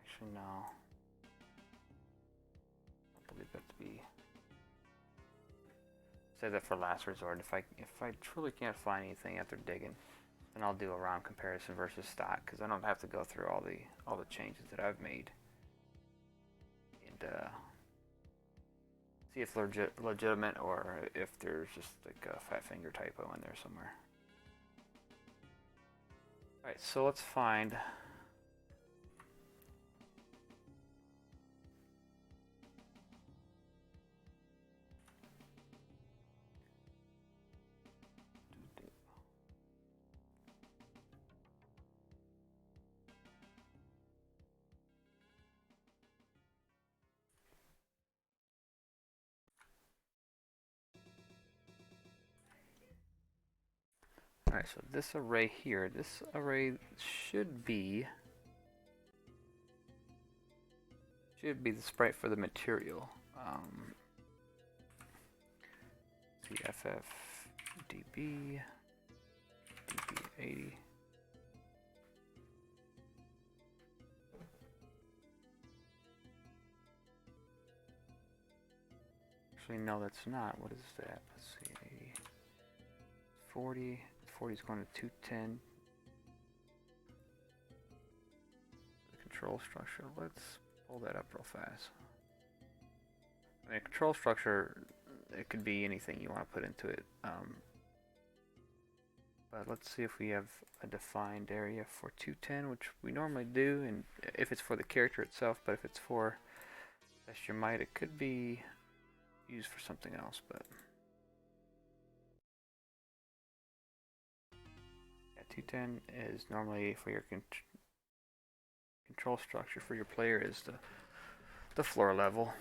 actually no, I believe that to be, say that for last resort. If I truly can't find anything after digging, then I'll do a ROM comparison versus stock, because I don't have to go through all the changes that I've made, and see if they're legitimate or if there's just like a fat finger typo in there somewhere. Alright, so let's find Alright, so this array here, this array should be the sprite for the material. CFF DB80. Actually, no, that's not. What is that? Let's see. 40. 40 is going to 210. The control structure. Let's pull that up real fast. I mean, a control structure, it could be anything you want to put into it. But let's see if we have a defined area for 210, which we normally do, and if it's for the character itself. But if it's for your might, it could be used for something else. But 210 is normally for your control structure for your player is the floor level.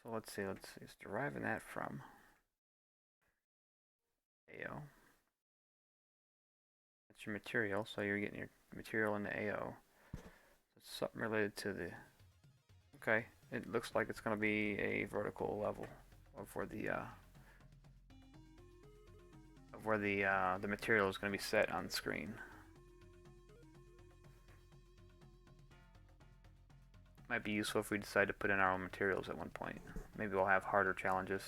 So let's see, it's deriving that from AO. That's your material, so you're getting your material in the AO. So it's something related to the, okay, it looks like it's going to be a vertical level for the where the material is going to be set on the screen. Might be useful if we decide to put in our own materials at one point. Maybe we'll have harder challenges.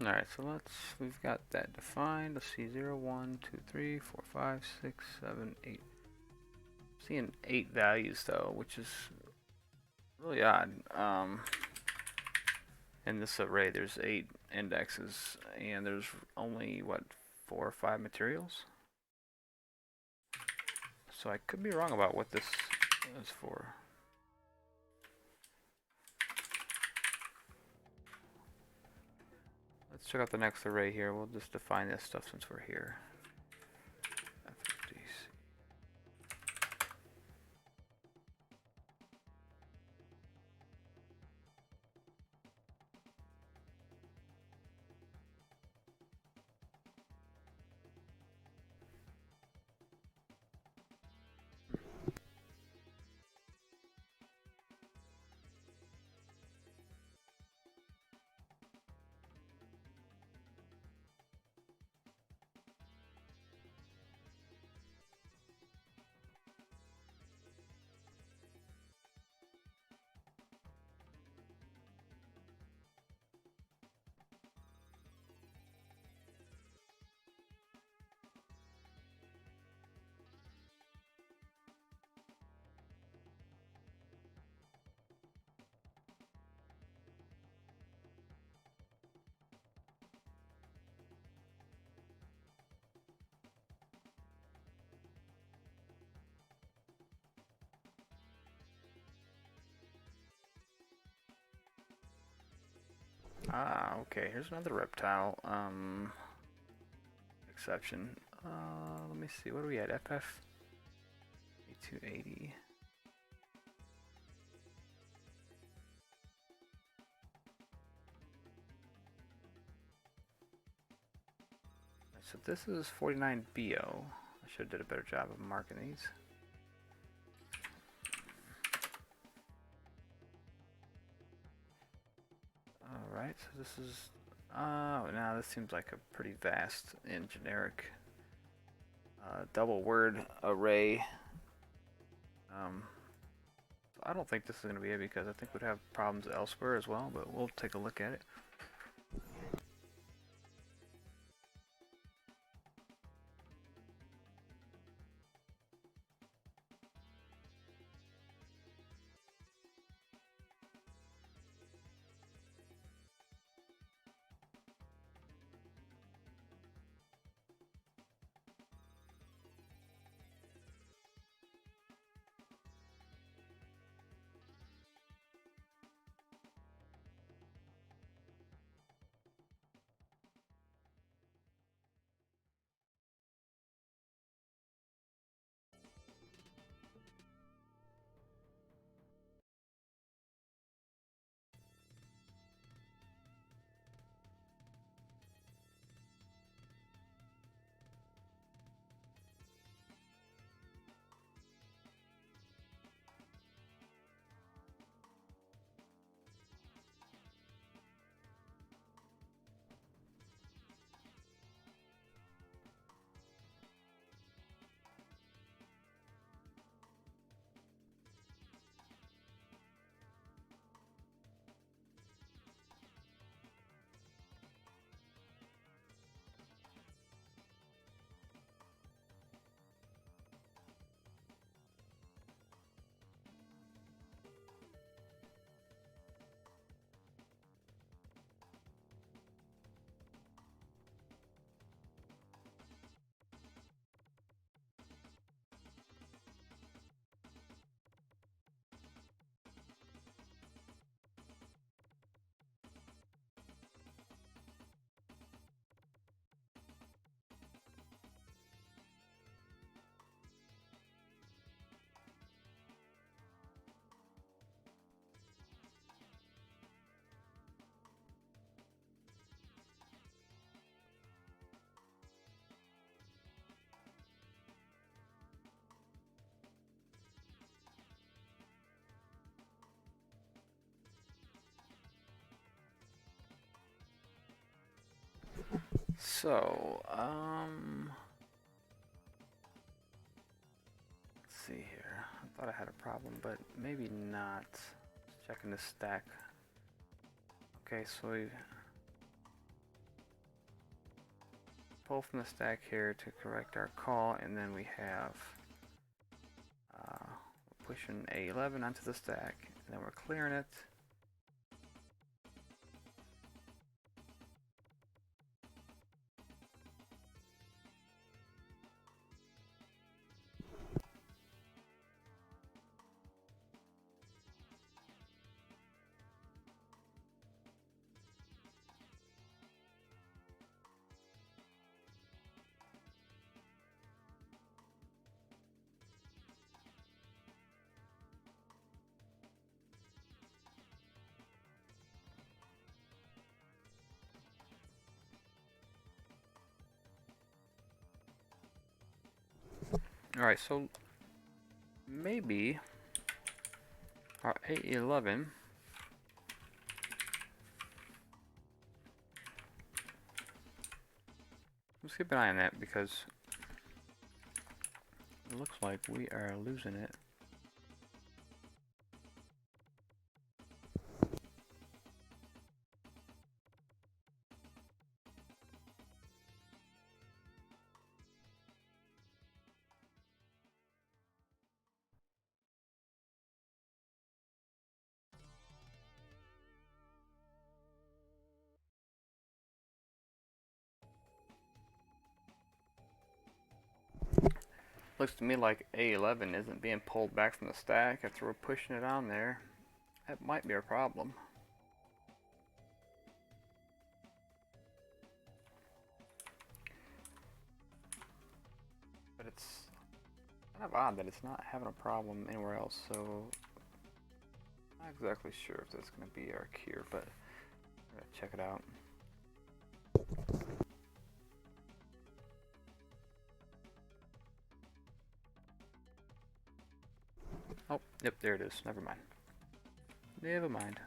Alright, so we've got that defined. Let's see, 0, 1, 2, 3, 4, 5, 6, 7, 8. I'm seeing 8 values though, which is really odd. In this array, there's 8 indexes, and there's only, what, 4 or 5 materials? So I could be wrong about what this is for. Let's check out the next array here. We'll just define this stuff since we're here. Ah, okay, here's another reptile, exception. Let me see, what are we at, FF? 280. So this is 49 BO. I should have did a better job of marking these. Alright, so this is... now this seems like a pretty vast and generic double word array. So I don't think this is going to be it because I think we'd have problems elsewhere as well, but we'll take a look at it. So, let's see here. I thought I had a problem, but maybe not. Just checking the stack. Okay, so we pull from the stack here to correct our call, and then we have pushing A11 onto the stack, and then we're clearing it. Alright, so maybe our A11 let's keep an eye on that because it looks like we are losing it. Looks to me like A11 isn't being pulled back from the stack after we're pushing it on there. That might be a problem. it's kind of odd that it's not having a problem anywhere else, so not exactly sure if that's going to be our cure, but we're going to check it out. Oh, yep, there it is. Never mind. Never mind.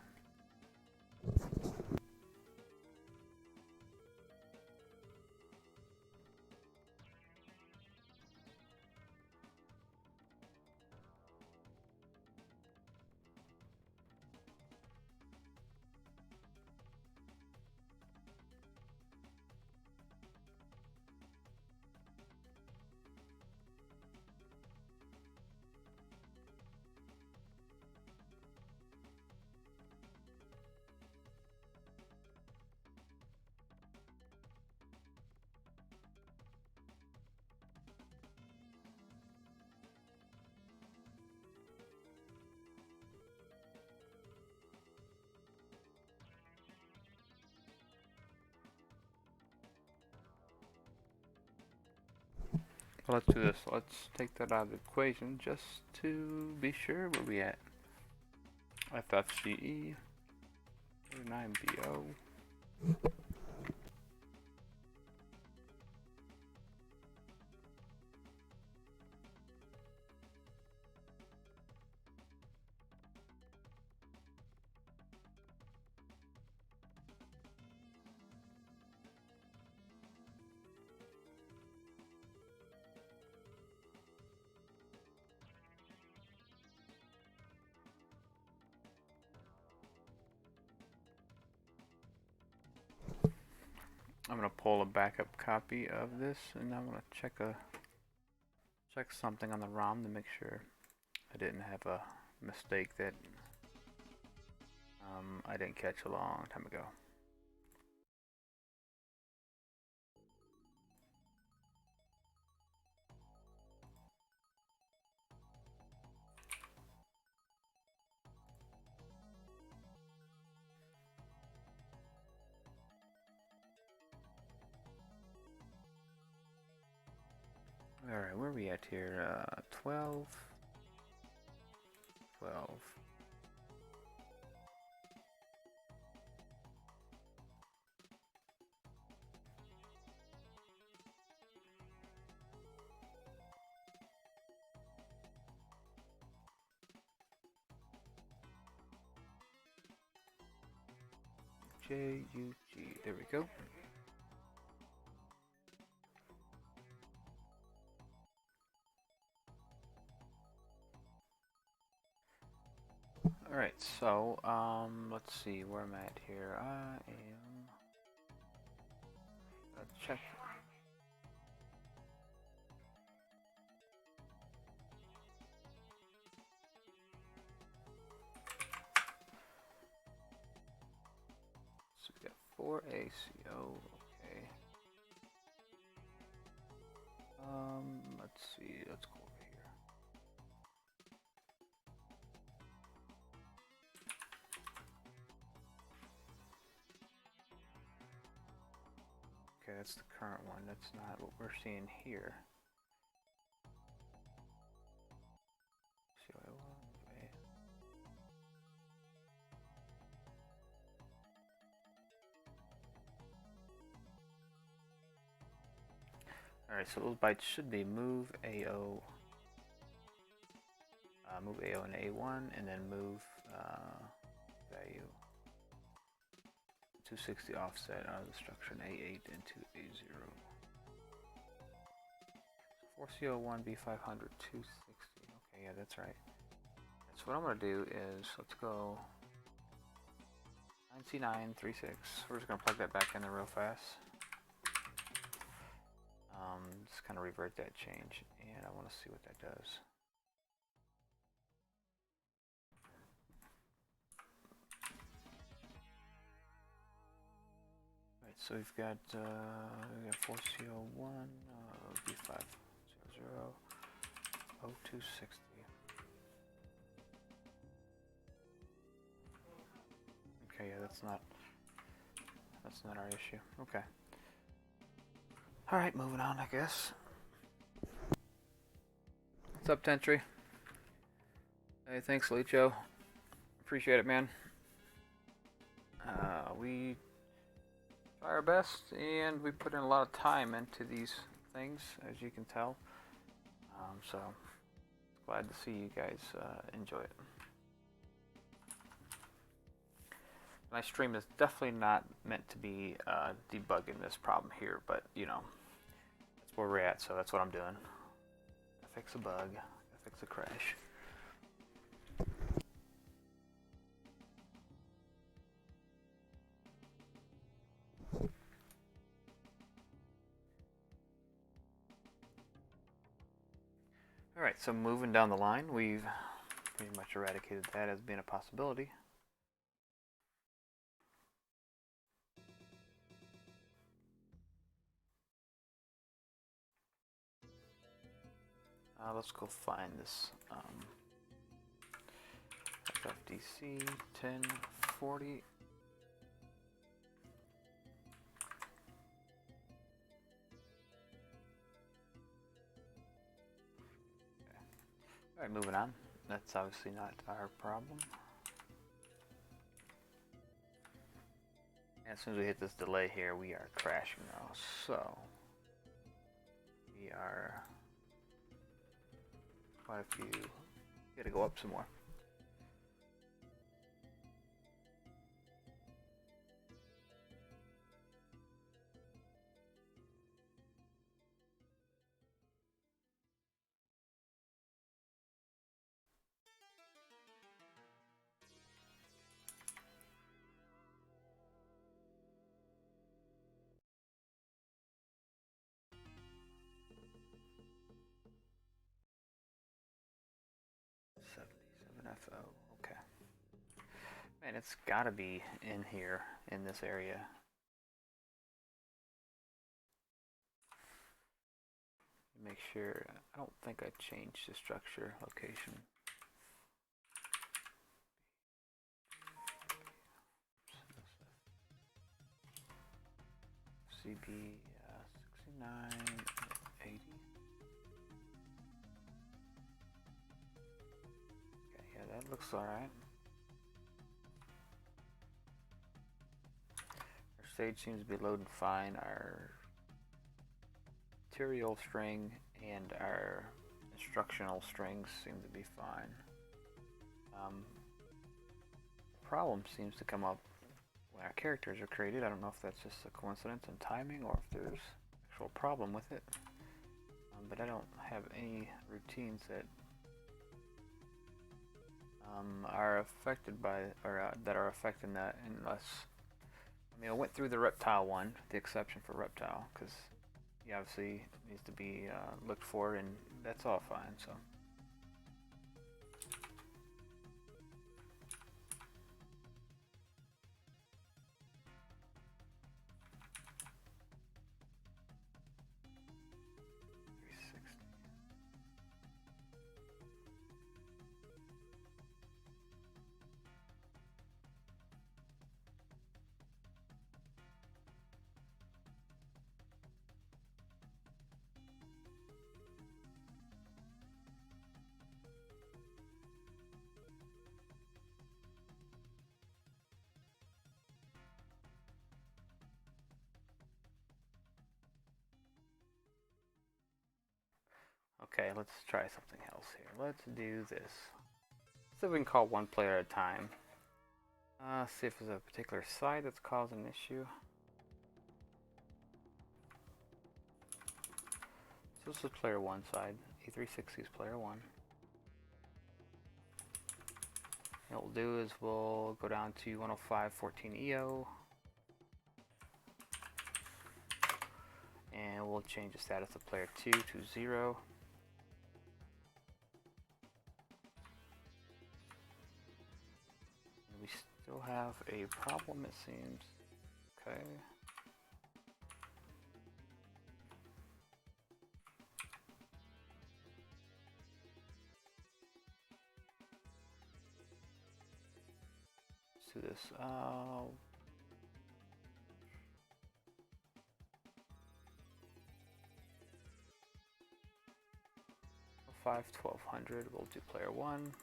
Well, let's do this. Let's take that out of the equation just to be sure where we at. FFCE 9BO. I'm gonna pull a backup copy of this, and I'm gonna check something on the ROM to make sure I didn't have a mistake that I didn't catch a long time ago. Alright, where are we at here? 12. JUG, there we go. Alright, so, let's see where I'm at here. I am... Let's check. So we got 4 ACO, okay. Let's see, let's go over here. Okay, that's the current one. That's not what we're seeing here. Alright, so those bytes should be move AO and A1, and then move value 260 offset out of the structure in A8 into A0. So 4CO1 B500 260. Okay, yeah, that's right. So what I'm gonna do is let's go 9C936. We're just gonna plug that back in there real fast. Just kind of revert that change, and I want to see what that does. Right, so we've got 4CO1 B500 0260. Okay, yeah, that's not our issue. Okay. All right, moving on, I guess. What's up, Tentry? Hey, thanks, Licho. Appreciate it, man. We try our best, and we put in a lot of time into these things, as you can tell. So, glad to see you guys enjoy it. My stream is definitely not meant to be debugging this problem here, but, you know, that's where we're at, so that's what I'm doing. I fix a bug, I fix a crash. Alright, so moving down the line, we've pretty much eradicated that as being a possibility. Let's go find this FFDC 1040. Alright, moving on. That's obviously not our problem. As soon as we hit this delay here, we are crashing now. So, we are quite a few. Gotta go up some more. FO, okay. Man, it's gotta be in here, in this area. Make sure, I don't think I changed the structure location. CB 6980. That looks alright. Our stage seems to be loading fine. Our material string and our instructional strings seem to be fine. Problem seems to come up when our characters are created. I don't know if that's just a coincidence in timing or if there's actual problem with it. But I don't have any routines that are affected by, or that are affecting that, unless, I mean, I went through the reptile one, the exception for reptile, because he obviously needs to be looked for, and that's all fine, so. Okay, let's try something else here. Let's do this. See if we can call one player at a time. See if there's a particular side that's causing an issue. So this is player 1 side. E360 is player 1. What we'll do is we'll go down to 105.14 EO. And we'll change the status of player 2 to 0. We still have a problem, it seems. Okay. Let's do this. 105, 1200. We'll do player 1.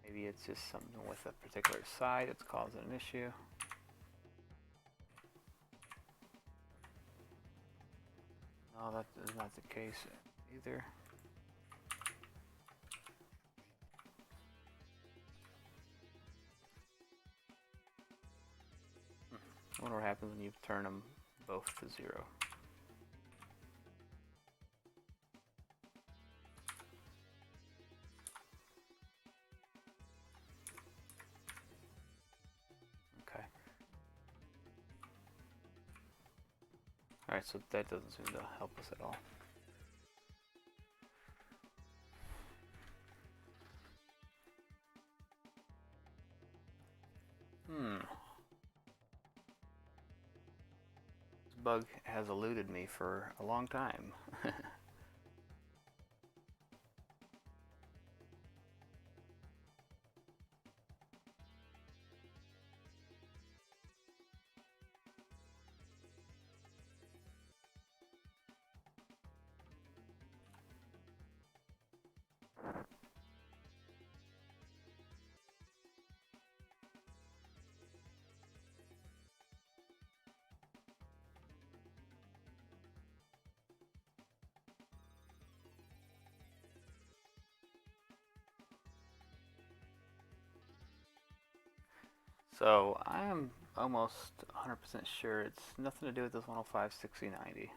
Maybe it's just something with a particular side that's causing an issue. No, that is not the case either. I wonder what happens when you turn them both to 0. Okay. Alright, so that doesn't seem to help us at all. This bug has eluded me for a long time. So I am almost 100% sure it's nothing to do with this 105, 60, 90.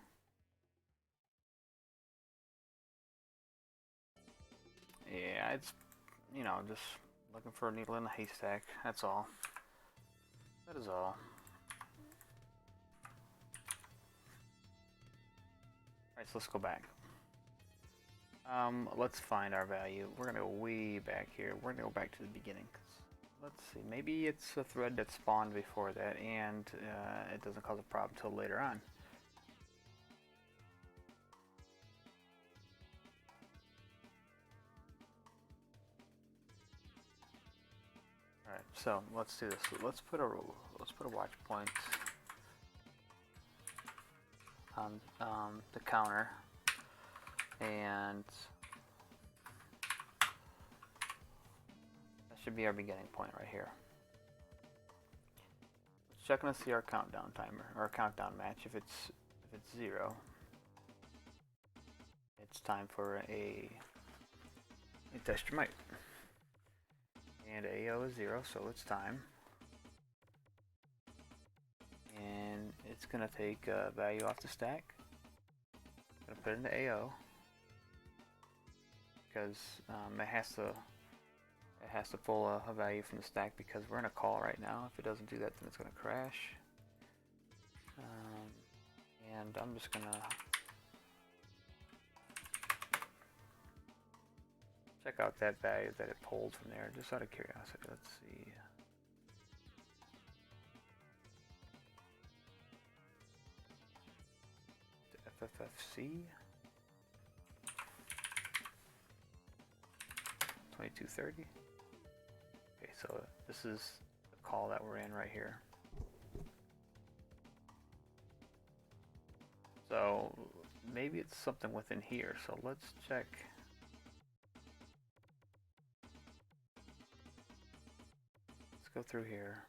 Yeah, it's, you know, just looking for a needle in a haystack, that's all. That is all. Alright, so let's go back. Let's find our value. We're gonna go way back here. We're gonna go back to the beginning. Let's see, maybe it's a thread that spawned before that and it doesn't cause a problem until later on. Alright, so let's do this. Let's put a watch point on the counter, and that should be our beginning point right here. Let's check and see our countdown timer, or countdown match. If it's 0, it's time for a test your might. And AO is 0, so it's time. And it's gonna take a value off the stack. Gonna put it into AO because it has to pull a value from the stack because we're in a call right now. If it doesn't do that, then it's gonna crash. And I'm just gonna check out that value that it pulled from there, just out of curiosity. Let's see. The FFFC 2230. Okay, so this is the call that we're in right here. So maybe it's something within here. So let's check. Go through here.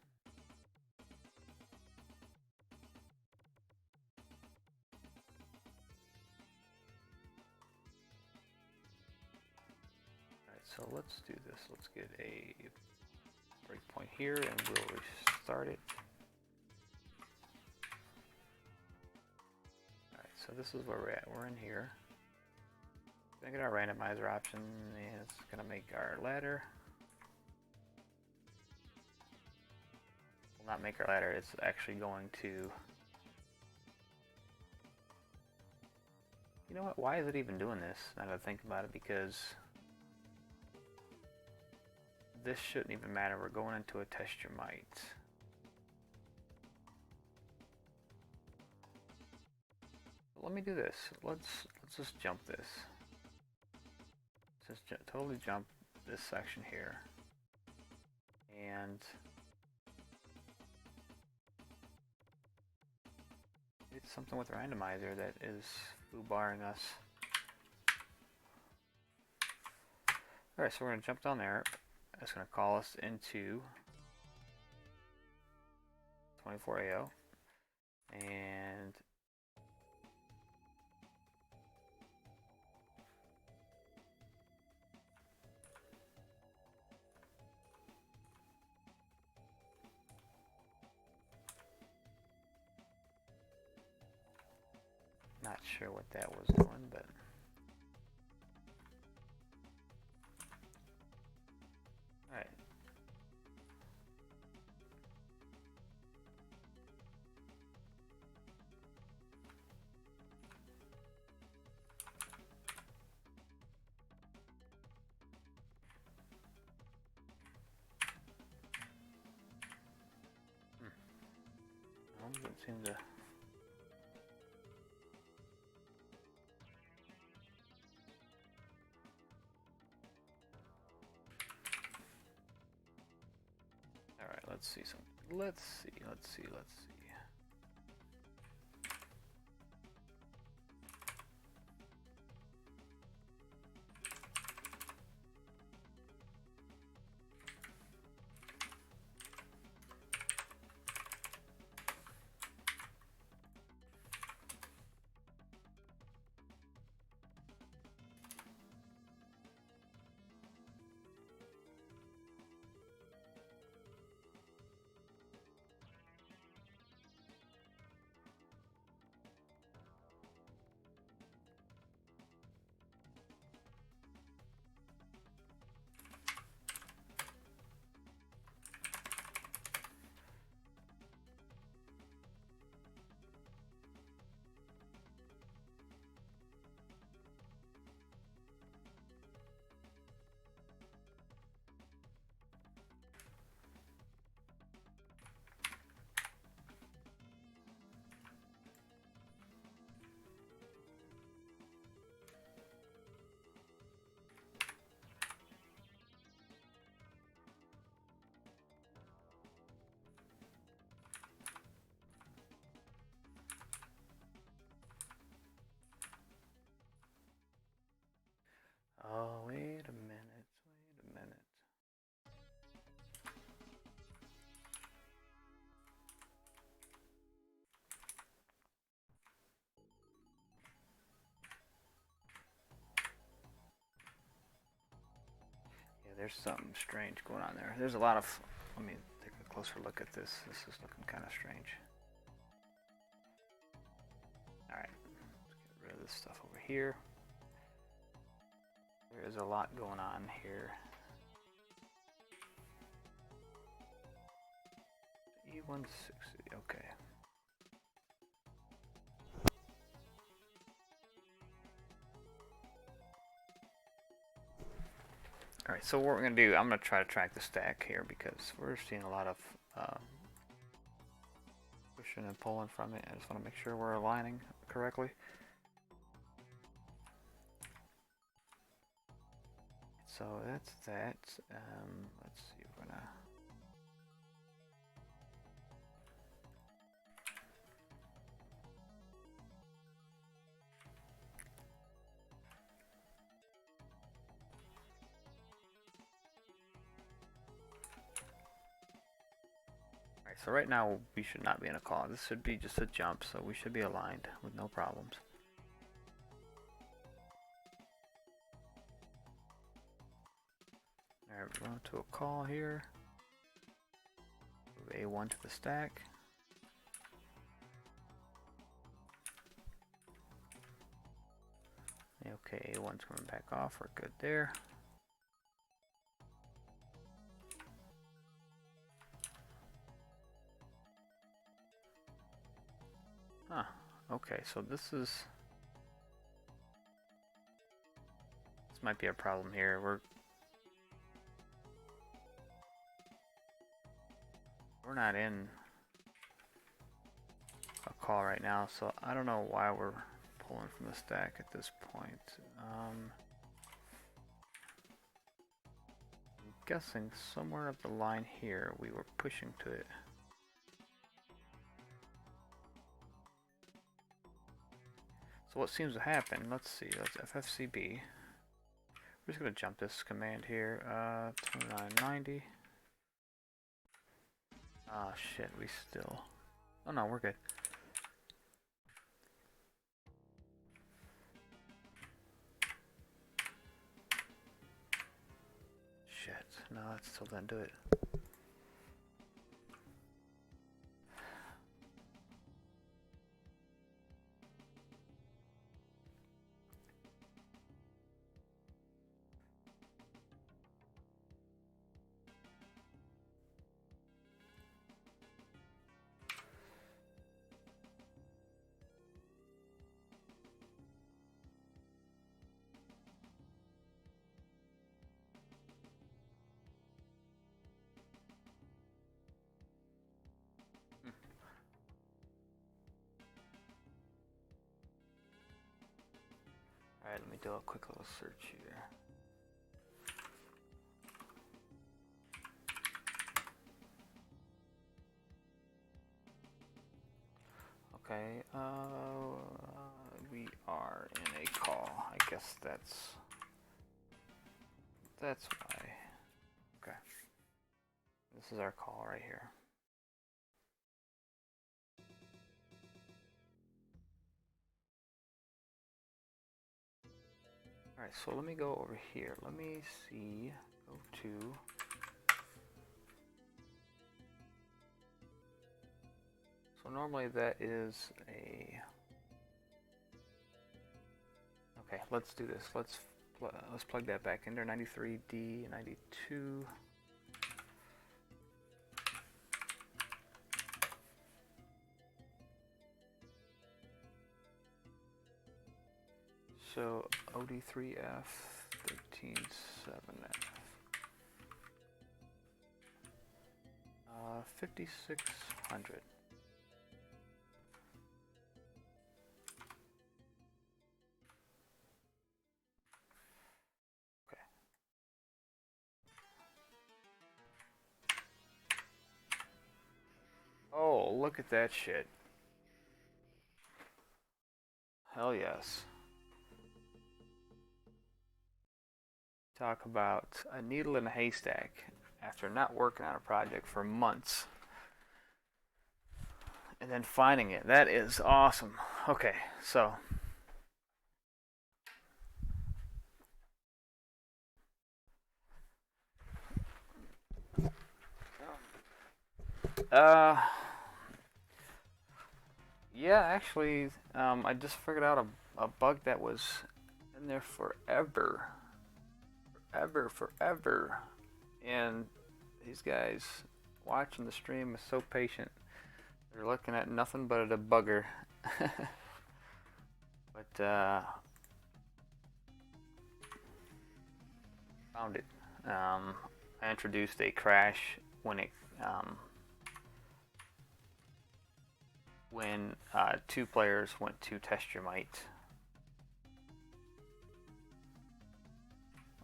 Alright, so let's do this. Let's get a breakpoint here and we'll restart it. Alright, so this is where we're at. We're in here. We're gonna get our randomizer option and it's gonna make our ladder. Not make our ladder, it's actually going to, you know what, why is it even doing this now that I think about it, because this shouldn't even matter. We're going into a test your might. But let me do this. Let's just jump this. Let's just totally jump this section here. And it's something with randomizer that is foo-barring us. Alright, so we're going to jump down there. That's going to call us into 24AO. And not sure what that was doing, but alright. Doesn't seem to. All right, let's see some. Let's see. Oh, wait a minute. Yeah, there's something strange going on there. There's a lot of. Let me take a closer look at this. This is looking kind of strange. Alright, let's get rid of this stuff over here. There's a lot going on here. E160, okay. Alright, so what we're going to do, I'm going to try to track the stack here because we're seeing a lot of pushing and pulling from it. I just want to make sure we're aligning correctly. So that's that. Let's see, we're going to... Alright, so right now we should not be in a call. This should be just a jump, so we should be aligned with no problems. Alright, we're going to a call here. Move A1 to the stack. Okay, A1's coming back off. We're good there. Huh. Okay, so this might be a problem here. We're not in a call right now, so I don't know why we're pulling from the stack at this point. I'm guessing somewhere up the line here we were pushing to it. So what seems to happen, let's see, let's FFCB. We're just gonna jump this command here. 2990. Ah, shit, we still... Oh no, we're good. Shit, no, that still didn't do it. Alright, let me do a quick little search here. Okay, we are in a call. I guess that's why. Okay. This is our call right here. Alright, so let me go over here. Let me see. Go to... So normally that is a... Okay, let's do this. Let's plug that back in there. 93D, 92. So OD3F 137F 5600. Okay. Oh, look at that shit. Hell yes. Talk about a needle in a haystack after not working on a project for months and then finding it. That is awesome. Okay, so yeah, actually, I just figured out a bug that was in there forever. Forever. And these guys watching the stream is so patient. They're looking at nothing but a debugger. But found it. I introduced a crash when it when two players went to test your might.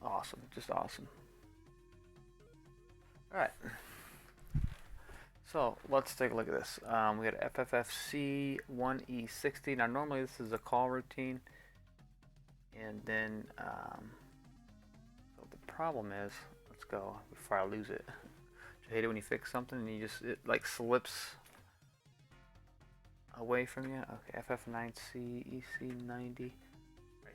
Awesome, just awesome. Alright. So let's take a look at this. We got FFFC 1E60. Now normally this is a call routine. And then so the problem is, let's go before I lose it. I hate it when you fix something and it like slips away from you. Okay, FF9C, EC90.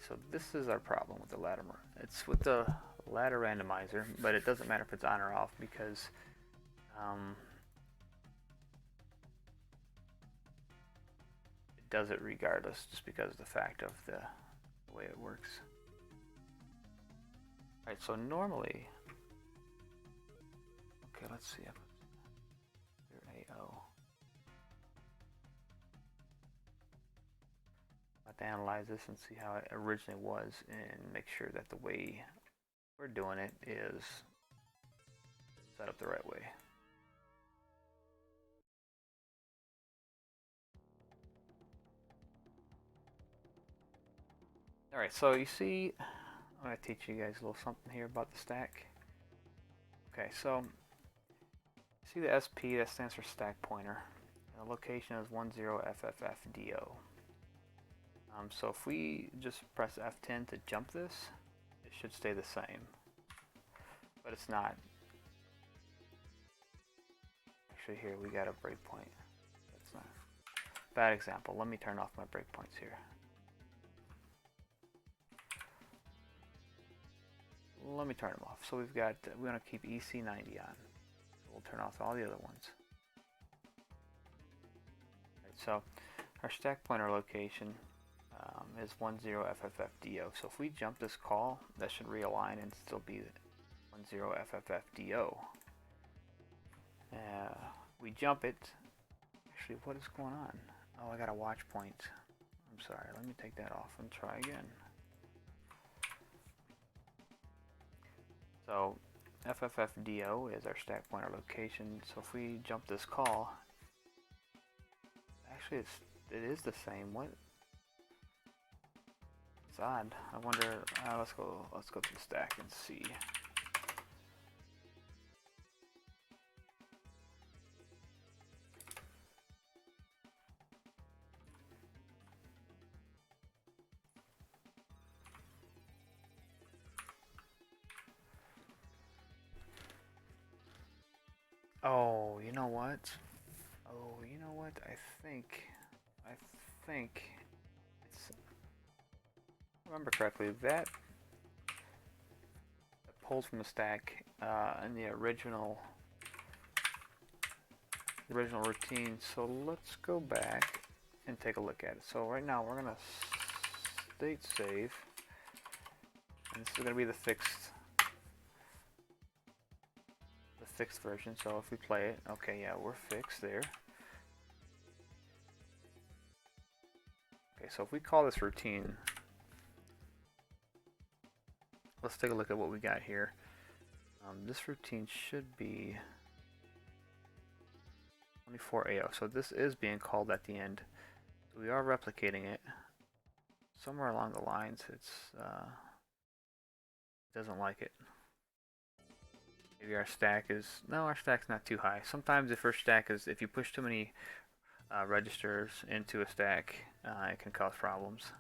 So this is our problem with the ladder. It's with the ladder randomizer, but it doesn't matter if it's on or off because it does it regardless, just because of the fact of the way it works. Alright, so normally, okay, let's see. AO. To analyze this and see how it originally was and make sure that the way we're doing it is set up the right way. Alright, so you see, I'm going to teach you guys a little something here about the stack. Okay, so see the SP, that stands for stack pointer, and the location is 10FFFDO. So if we just press F10 to jump this, it should stay the same, but it's not. Actually, here we got a breakpoint. That's not bad example. Let me turn off my breakpoints here. Let me turn them off. So we've got, we want to keep EC90 on. So we'll turn off all the other ones. Right, so our stack pointer location is 10FFFDO. So if we jump this call, that should realign and still be 10FFFDO. We jump it. Actually, what is going on? Oh, I got a watch point. I'm sorry. Let me take that off and try again. So FFFDO is our stack pointer location. So if we jump this call, actually it is the same. What? It's odd. I wonder. Let's go to the stack and see. Oh, you know what? Oh, you know what? I think it's, if I remember correctly, that pulled from the stack in the original routine. So let's go back and take a look at it. So right now we're gonna state save, and this is gonna be the fixed version. So if we play it, okay, yeah, we're fixed there. Okay, so if we call this routine, let's take a look at what we got here. This routine should be 24 AO. So this is being called at the end. So we are replicating it. Somewhere along the lines, it doesn't like it. Maybe our stack is, no, our stack's not too high. Sometimes if our stack is, if you push too many registers into a stack, it can cause problems.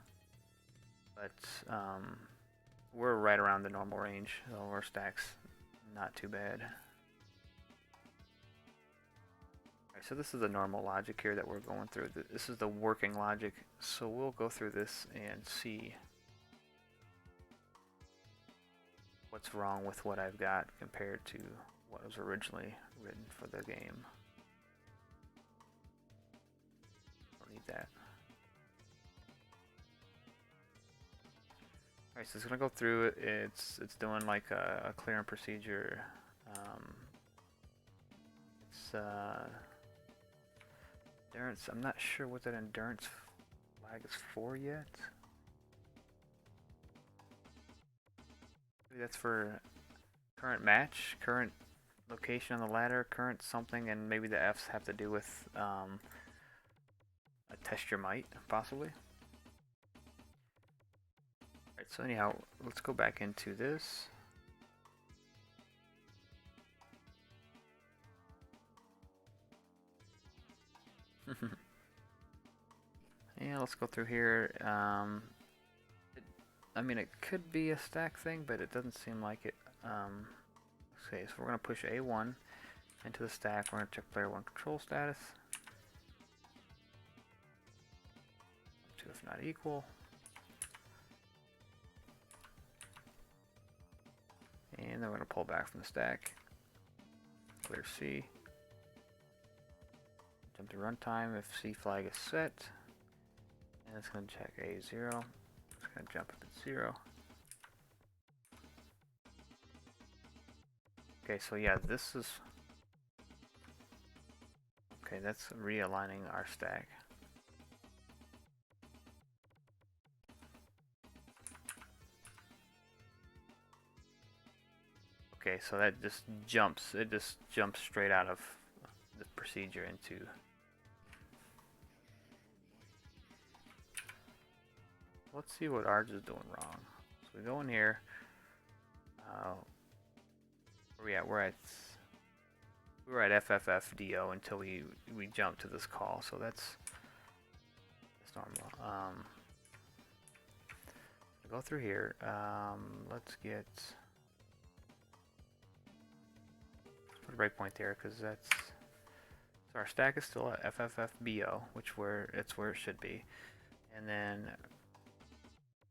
But we're right around the normal range, so our stack's not too bad. Alright, so this is the normal logic here that we're going through. This is the working logic, so we'll go through this and see what's wrong with what I've got compared to what was originally written for the game. Don't need that. Alright, so it's gonna go through it. It's doing like a clearing procedure. Endurance. I'm not sure what that endurance flag is for yet. Maybe that's for current match, current location on the ladder, current something, and maybe the F's have to do with a test your might, possibly. Alright, so anyhow, let's go back into this. Yeah, let's go through here. I mean, it could be a stack thing, but it doesn't seem like it. Okay, so we're going to push A1 into the stack. We're going to check player 1 control status. 2 if not equal. And then we're going to pull back from the stack. Clear C. Jump to runtime if C flag is set. And it's going to check A0. It's going to jump if it's 0. Okay, so yeah, this is... Okay, that's realigning our stack. Okay, so that just jumps. It just jumps straight out of the procedure into... Let's see what ours is doing wrong. So we go in here. Where we at? We were at FFFDO until we jumped to this call. So that's normal. Go through here. Let's get put a breakpoint there because that's so our stack is still at FFFBO, it's where it should be. And then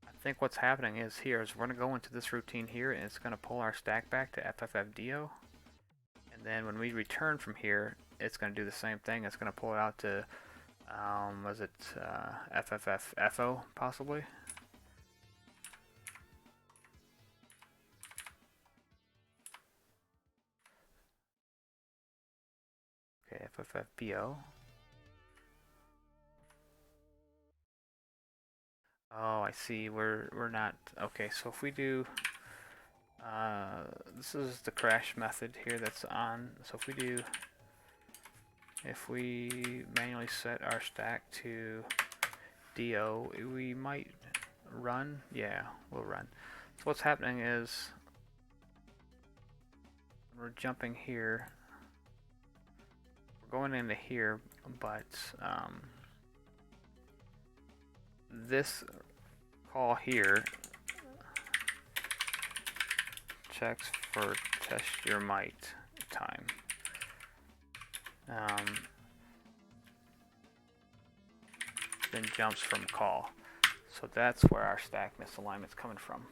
I think what's happening is we're gonna go into this routine here, and it's gonna pull our stack back to FFFDO. And then when we return from here, it's gonna do the same thing. It's gonna pull it out to was it FFFFO possibly? Okay, FFFBO. Oh, I see. We're not okay. So if we do, this is the crash method here that's on. So if we manually set our stack to DO, we might run. Yeah, we'll run. So what's happening is we're jumping here. We're going into here, but this call here checks for test your might time. Then jumps from call. So that's where our stack misalignment's coming from.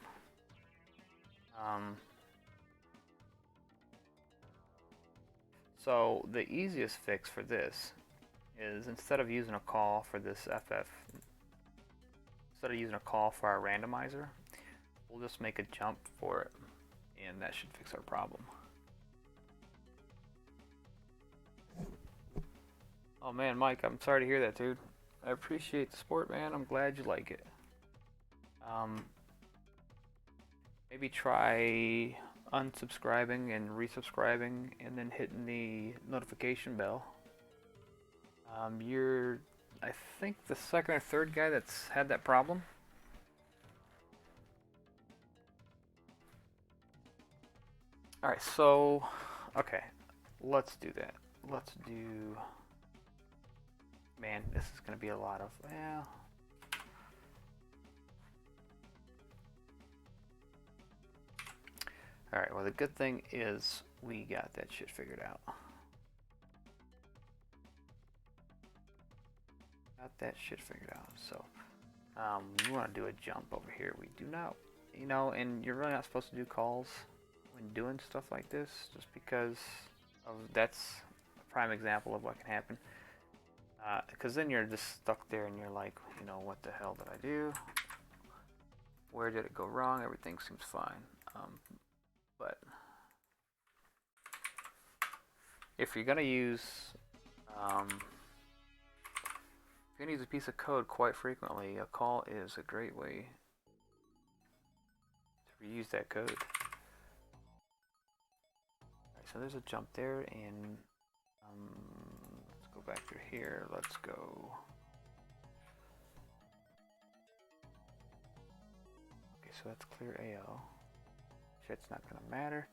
So the easiest fix for this is instead of using a call for this instead of using a call for our randomizer, we'll just make a jump for it, and that should fix our problem. Oh man, Mike, I'm sorry to hear that, dude. I appreciate the support, man. I'm glad you like it. Maybe try unsubscribing and resubscribing and then hitting the notification bell. You're, I think, the second or third guy that's had that problem. Alright, so, okay, let's do that. Let's do, man, this is going to be a lot of, well, alright, well the good thing is we got that shit figured out. So we want to do a jump over here. We do not, you know, and you're really not supposed to do calls when doing stuff like this, just because of that's a prime example of what can happen. Because then you're just stuck there and you're like, you know, what the hell did I do? Where did it go wrong? Everything seems fine. But if you're gonna use a piece of code quite frequently, a call is a great way to reuse that code. Alright, so there's a jump there, and let's go back through here. Let's go. Okay, so that's clear AO. Shit's not gonna matter.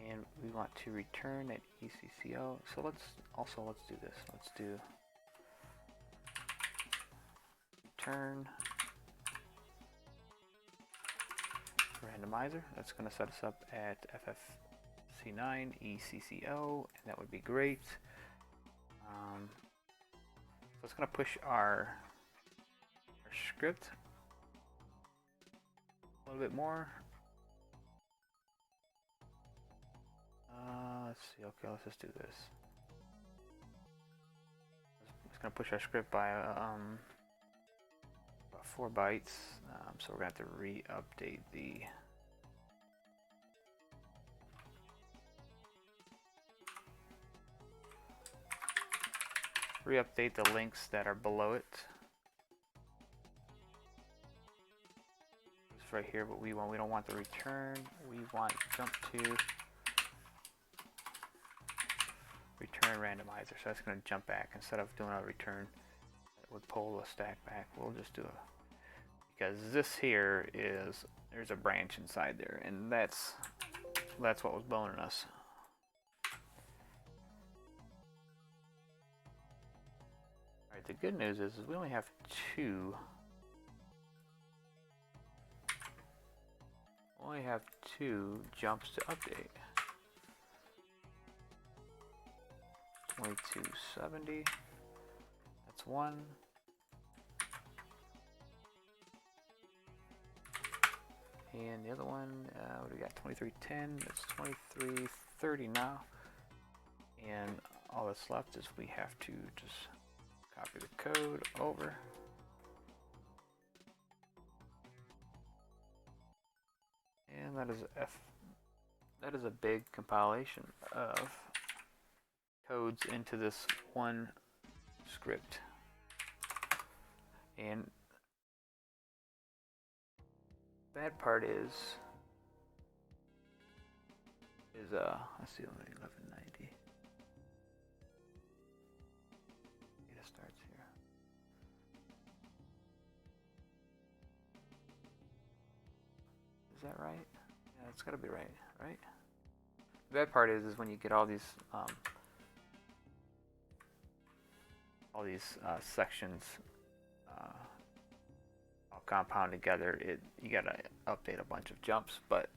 And we want to return at ECCO. So let's do this. Let's do return randomizer. That's going to set us up at FFC9 ECCO, and that would be great. So it's going to push our script a little bit more. Let's see. Okay, let's just do this. It's going to push our script by about 4 bytes, so we're going to have to re-update the links that are below it. It's right here what we want. We don't want the return. We want jump to return randomizer. So that's going to jump back instead of doing a return. It would pull the stack back. We'll just do a, because this here is, there's a branch inside there, and that's what was boning us. Alright, the good news is we only have 2 only have 2 jumps to update. 2270. That's 1. And the other one, what do we got? 2310. That's 2330 now. And all that's left is we have to just copy the code over. And that is that is a big compilation of codes into this one script. And bad part is let's see, 1190. Data starts here. Is that right? Yeah, it's got to be right, right? The bad part is when you get all these sections all compounded together, you gotta update a bunch of jumps. But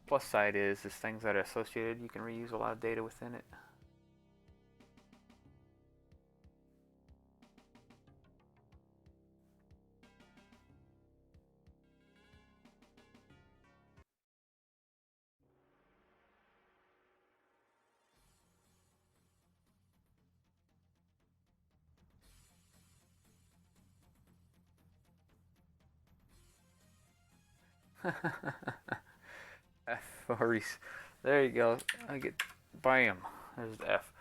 plus side is things that are associated, you can reuse a lot of data within it. F Maurice. There you go. I get bam. There's the F.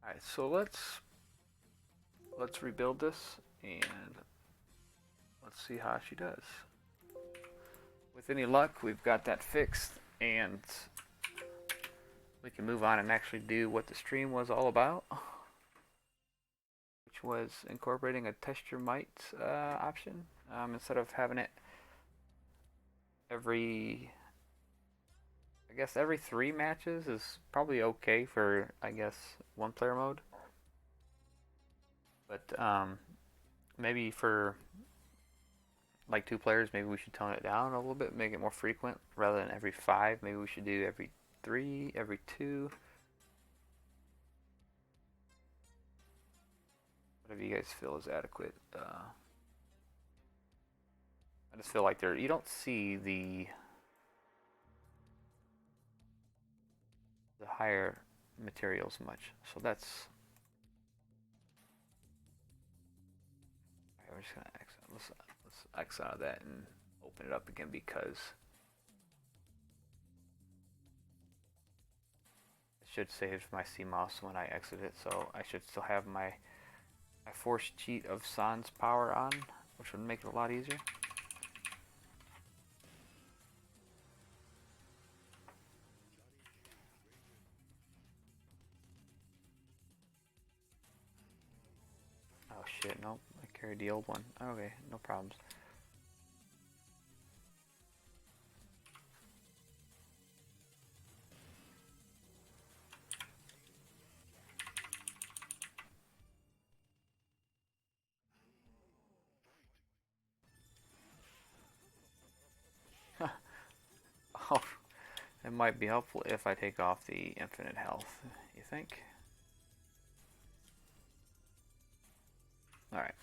Alright, so let's rebuild this and let's see how she does. With any luck, we've got that fixed and we can move on and actually do what the stream was all about, which was incorporating a test your might option instead of having it every 3 matches is probably okay for, I guess, 1-player mode. But maybe for like 2 players, maybe we should tone it down a little bit, make it more frequent rather than every 5. Maybe we should do every 3, every 2. Whatever you guys feel is adequate. I just feel like you don't see the higher materials much, so that's. We're just gonna X out. Let's X out of that and open it up again because it should save my CMOS when I exit it, so I should still have my force cheat of Sans power on, which would make it a lot easier. Oh shit, nope, I carried the old one. Okay, no problems. Oh, it might be helpful if I take off the infinite health, you think? Alright.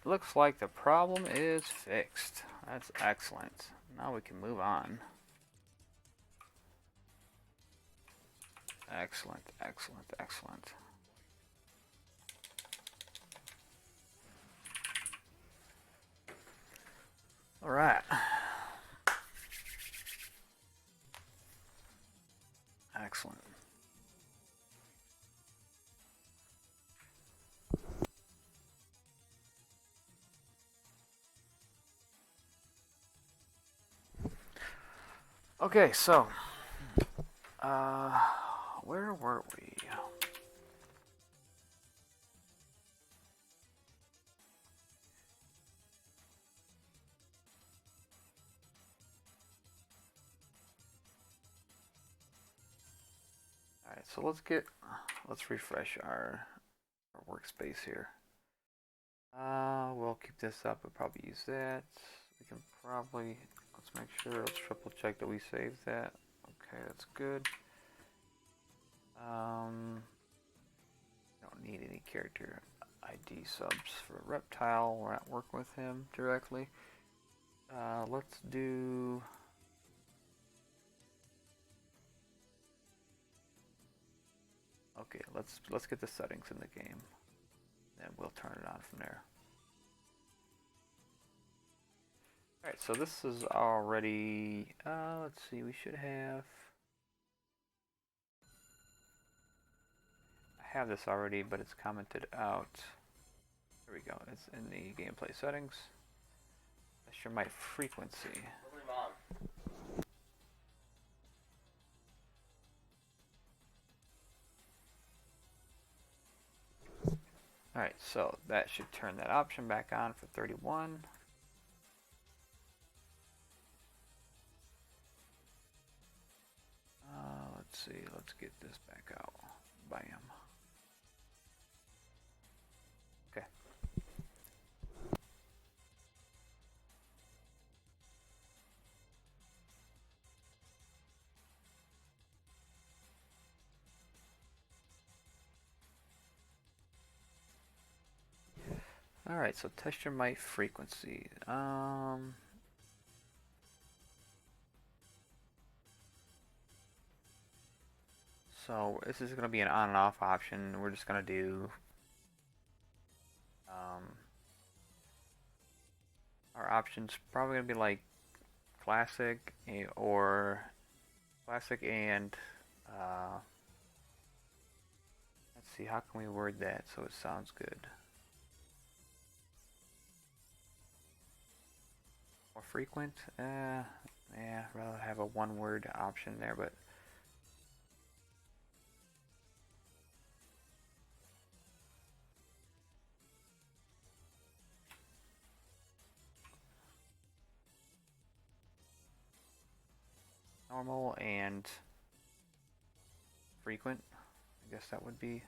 looks like the problem is fixed. That's excellent. Now we can move on. Excellent, excellent, excellent. All right. Excellent. Okay, so where were we? All right, so let's refresh our workspace here. We'll keep this up. We'll probably use that. We can probably, let's make sure, let's triple check that we saved that. Okay, that's good. Don't need any character ID subs for Reptile. We're not working with him directly. Let's do. Okay, let's get the settings in the game, and we'll turn it on from there. All right, so this is already. Let's see, we should have. I have this already, but it's commented out. There we go. It's in the gameplay settings. That's your mic frequency. Alright, so that should turn that option back on for 31. Let's see, let's get this back out. Bam. Okay. Alright, so test your mic frequency. So this is going to be an on and off option. We're just going to do our options probably going to be like classic or classic and let's see, how can we word that so it sounds good? More frequent? Yeah, rather have a one word option there, but normal and frequent, I guess that would be.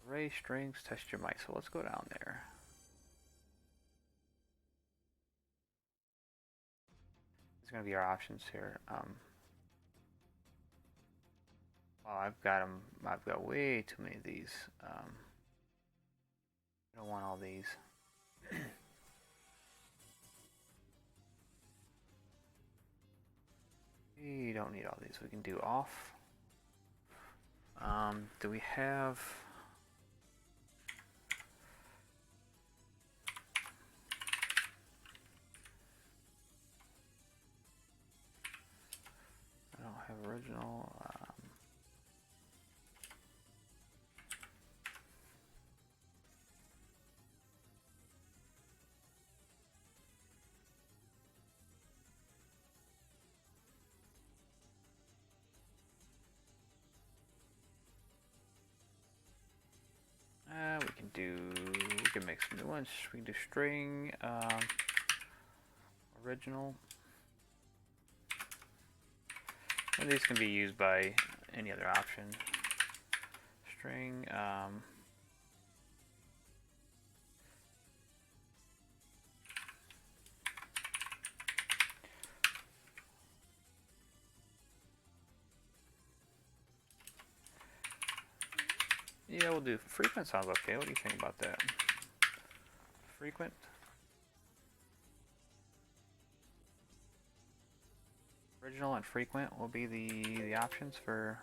Array strings, test your mic. So let's go down there. These are going to be our options here. Well, I've got way too many of these. I don't want all these. We don't need all these. We can do off. Do we have... I don't have original. We can make some new ones. We can do string, original. And these can be used by any other option. String, Yeah, we'll do frequent. Sounds okay. What do you think about that? Frequent. Original and frequent will be the options for.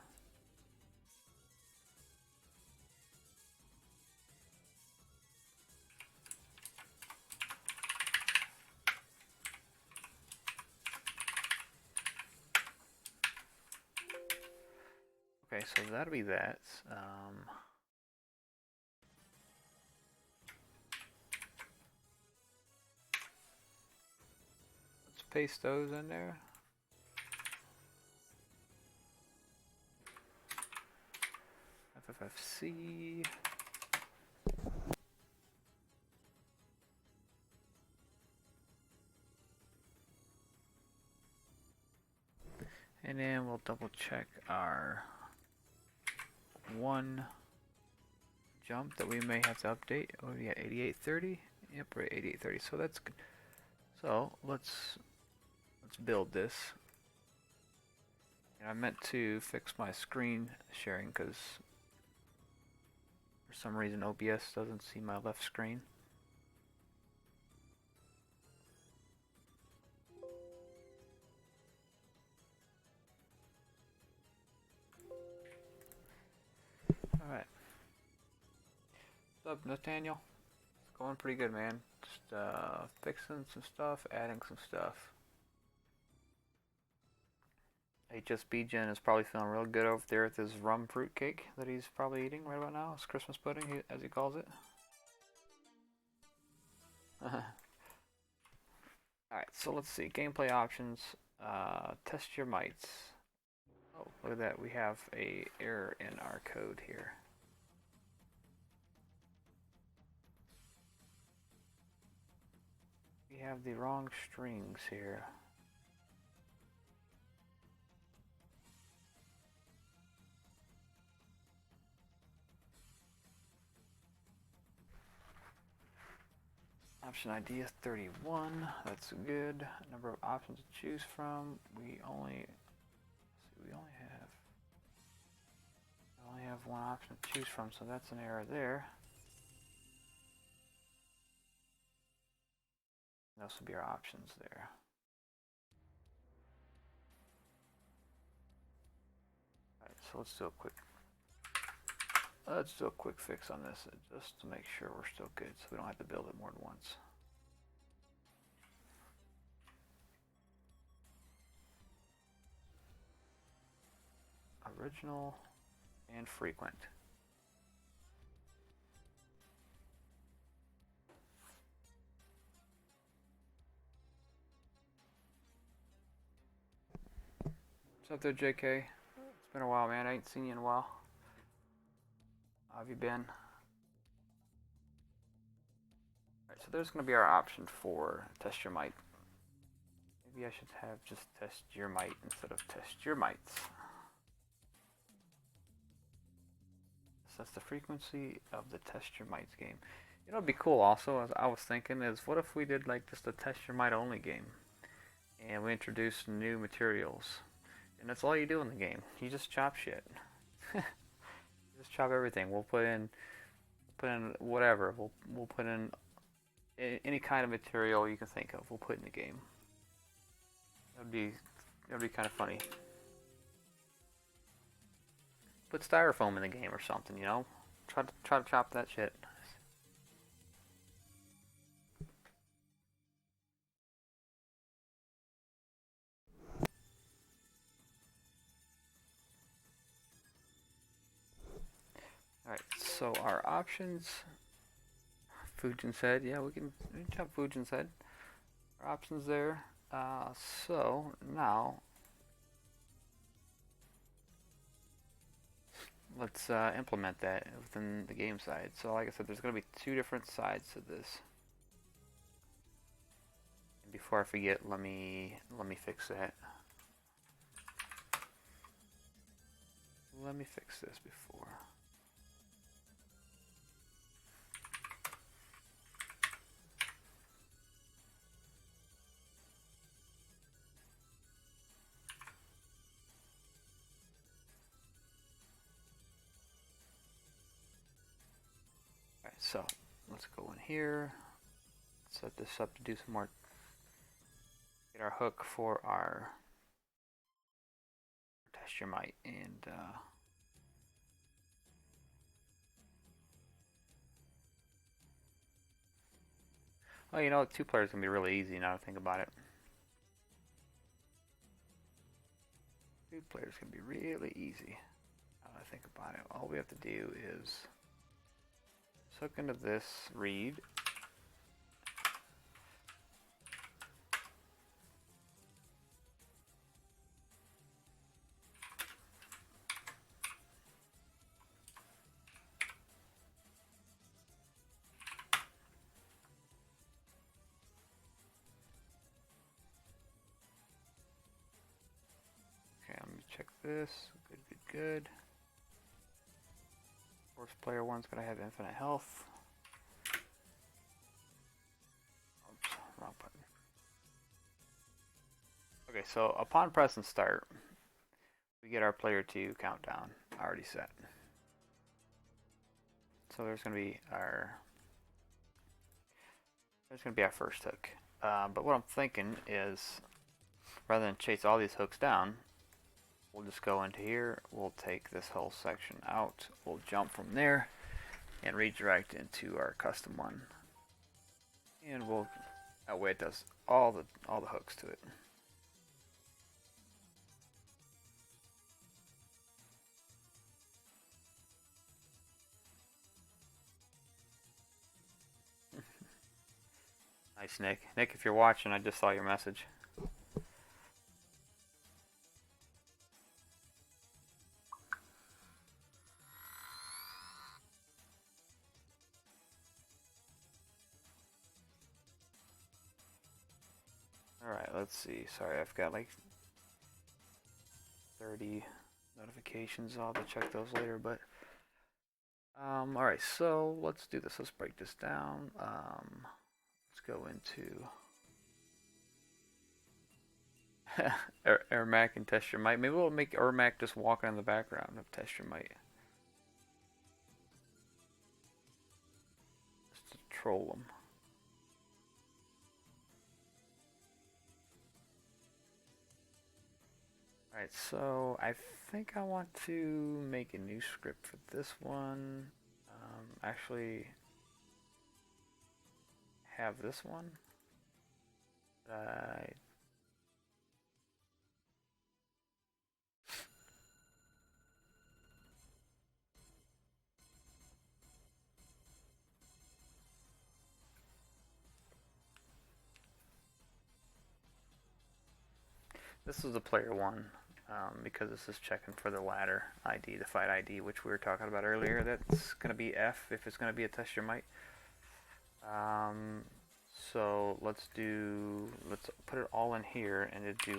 Okay, so that'll be that. Let's paste those in there. FFFC. And then we'll double check our one jump that we may have to update. Oh, yeah, 8830. Yep, we're at 8830. So that's good. So let's build this. And I meant to fix my screen sharing because for some reason OBS doesn't see my left screen. Alright. What's up, Nathaniel? It's going pretty good, man. Just fixing some stuff, adding some stuff. HSB Jen is probably feeling real good over there with his rum fruit cake that he's probably eating right about now. It's Christmas pudding, as he calls it. Alright, so let's see. Gameplay options. Test your mites. Oh, look at that. We have a error in our code here. We have the wrong strings here. Option ID is 31. That's good. Number of options to choose from. We only have one option to choose from, so that's an error there. Those will be our options there. Alright, so let's do a quick fix on this just to make sure we're still good so we don't have to build it more than once. Original and frequent. What's up there, JK? It's been a while, man. I ain't seen you in a while. How have you been? Alright, so there's going to be our option for test your might. Maybe I should have just test your might instead of test your mites. So that's the frequency of the test your mites game. You know, it'd be cool also, as I was thinking, is what if we did like just a test your might only game? And we introduced new materials. And that's all you do in the game. You just chop shit. Just chop everything. We'll put in whatever. We'll put in any kind of material you can think of. We'll put in the game. That'd be kind of funny. Put styrofoam in the game or something, you know. Try to chop that shit. Alright, so our options, Fujin said, yeah, we can chop Fujin said. Our options there. So now let's implement that within the game side. So like I said, there's going to be two different sides to this. And before I forget, let me fix that. Let me fix this before. Alright, so let's go in here, set this up to do some more, get our hook for our test your might, and well, you know, 2 players can be really easy now to think about it. 2 players can be really easy now to think about it. All we have to do is hook into this reed. Okay, let me check this. Good, good, good. Of course, player 1's gonna have infinite health. Oops, wrong button. Okay, so upon pressing start, we get our player 2 countdown already set. So there's gonna be our first hook. But what I'm thinking is, rather than chase all these hooks down, we'll just go into here, we'll take this whole section out, we'll jump from there and redirect into our custom one. And we'll, that way it does all the hooks to it. Nice, Nick. Nick, if you're watching, I just saw your message. Alright, let's see. Sorry, I've got like 30 notifications. I'll have to check those later, but alright, so let's do this. Let's break this down. Let's go into Ermac and test your might. Maybe we'll make Ermac just walking in the background of test your might. Just to troll them. Alright, so I think I want to make a new script for this one. Actually have this one. This is the player 1. Because this is checking for the ladder ID, the fight ID, which we were talking about earlier. That's going to be F if it's going to be a test your might. So let's put it all in here and do,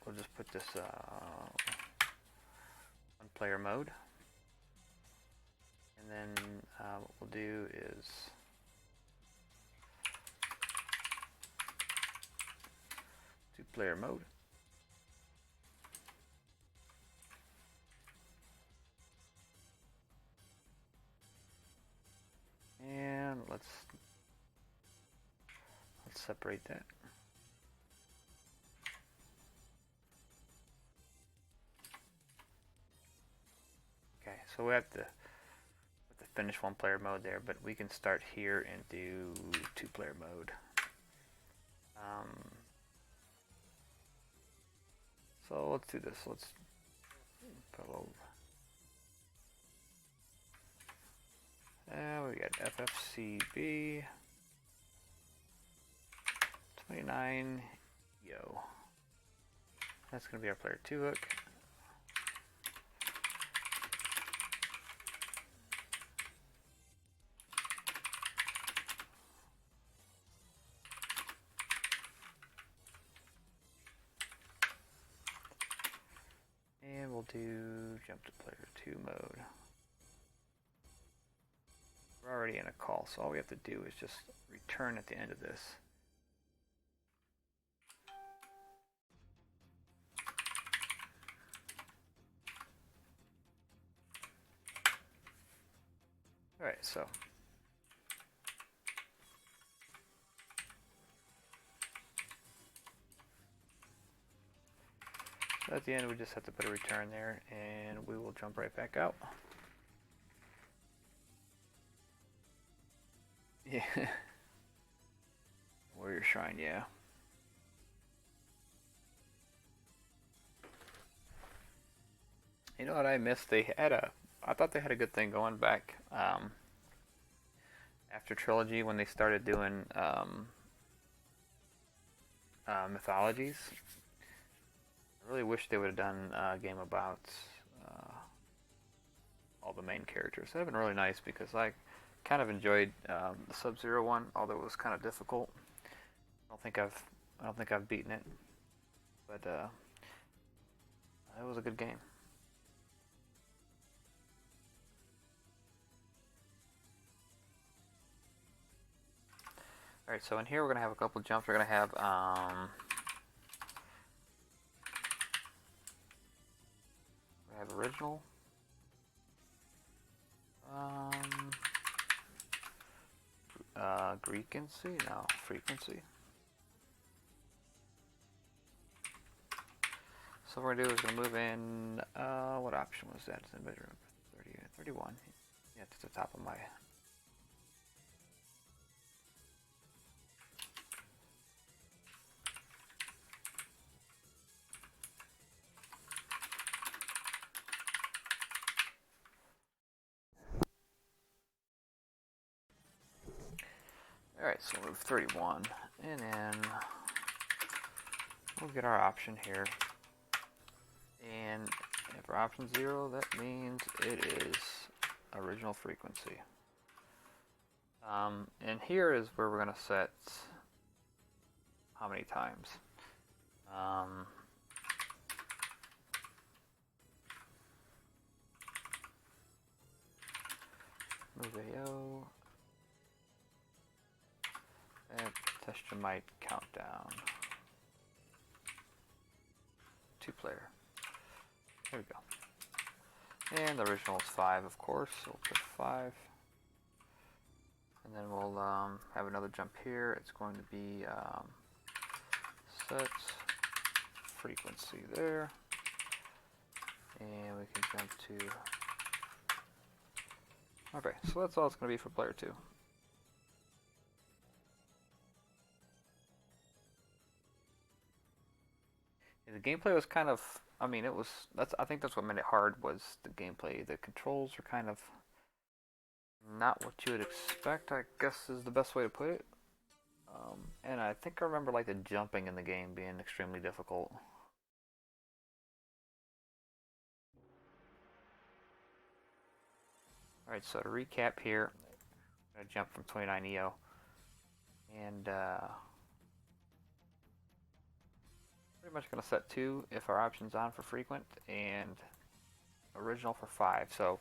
we'll just put this on player mode. And then what we'll do is player mode. And let's separate that. Okay, so we have to finish 1 player mode there, but we can start here and do 2 player mode. So let's do this. Let's put a little. We got FFCB 29. Yo, that's gonna be our player 2 hook. And we'll do jump to player 2 mode. We're already in a call, so all we have to do is just return at the end of this. Alright, so at the end we just have to put a return there, and we will jump right back out. Yeah. Warrior Shrine, yeah. You know what I missed? They had I thought they had a good thing going back after Trilogy when they started doing mythologies. I really wish they would have done a game about all the main characters. That would have been really nice because I kind of enjoyed the Sub-Zero one, although it was kind of difficult. I don't think I've beaten it, but it was a good game. Alright, so in here we're going to have a couple of jumps. We're going to have original, frequency. So what we're going to do is going to move in, what option was that? It's in bedroom 30, 31. Yeah, it's at the top of my... Alright, so we'll move 31, and then we'll get our option here. And if our option's 0, that means it is original frequency. And here is where we're going to set how many times. Move AO. And texture might countdown. 2-player. There we go. And the original is 5, of course, so we'll put 5. And then we'll have another jump here. It's going to be set frequency there. And we can jump to... Okay, so that's all it's going to be for player 2. The gameplay was kind of, I mean, it was, I think that's what made it hard, was the gameplay. The controls were kind of not what you would expect, I guess is the best way to put it. And I think I remember like the jumping in the game being extremely difficult. Alright, so to recap here, I'm going to jump from 29 EO. And pretty much going to set 2 if our option's on for frequent, and original for 5. So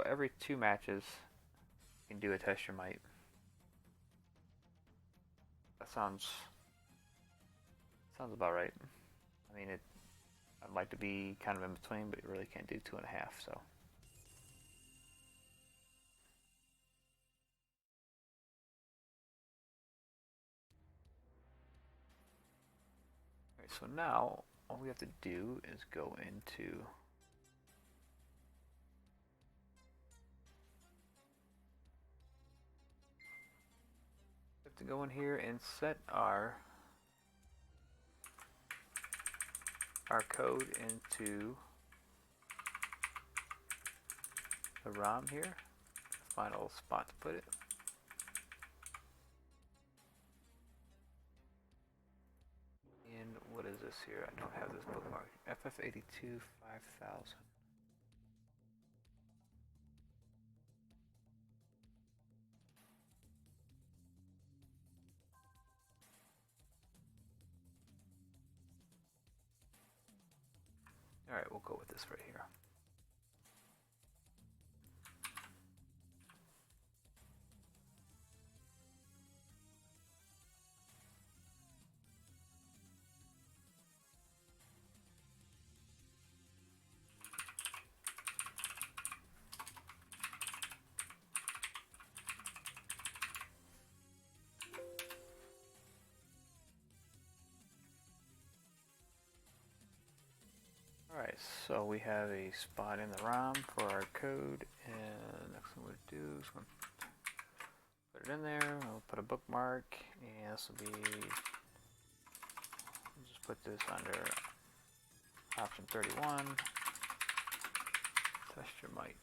every 2 matches, you can do a test your might. That sounds about right. I mean, I'd like to be kind of in between, but you really can't do 2.5. So. Alright, so now all we have to do is go into go in here and set our code into the ROM here. Find a little spot to put it. And what is this here? I don't have this bookmark. FF82 5000. Alright, we'll go with this right here. Alright, so we have a spot in the ROM for our code, and next thing we'll do is we'll put it in there, we'll put a bookmark, and this will be, we'll just put this under option 31, test your might.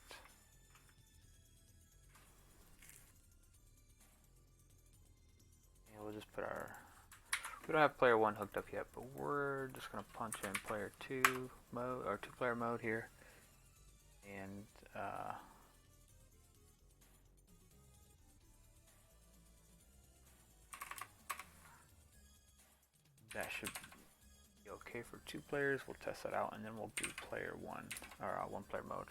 And we'll just put our, we don't have player 1 hooked up yet, but we're just going to punch in player 2 mode, or 2-player mode here, and that should be okay for 2 players. We'll test that out, and then we'll do player 1, or 1-player mode.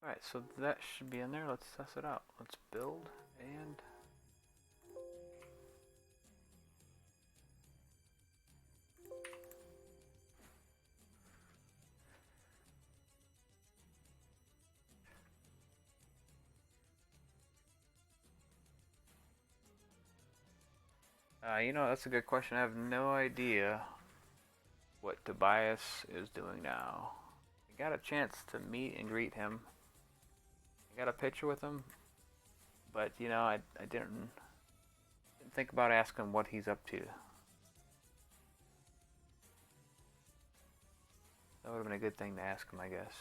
Alright, so that should be in there. Let's test it out. Let's build and you know, that's a good question. I have no idea what Tobias is doing now. I got a chance to meet and greet him. I got a picture with him, but you know, I didn't think about asking what he's up to. That would have been a good thing to ask him, I guess.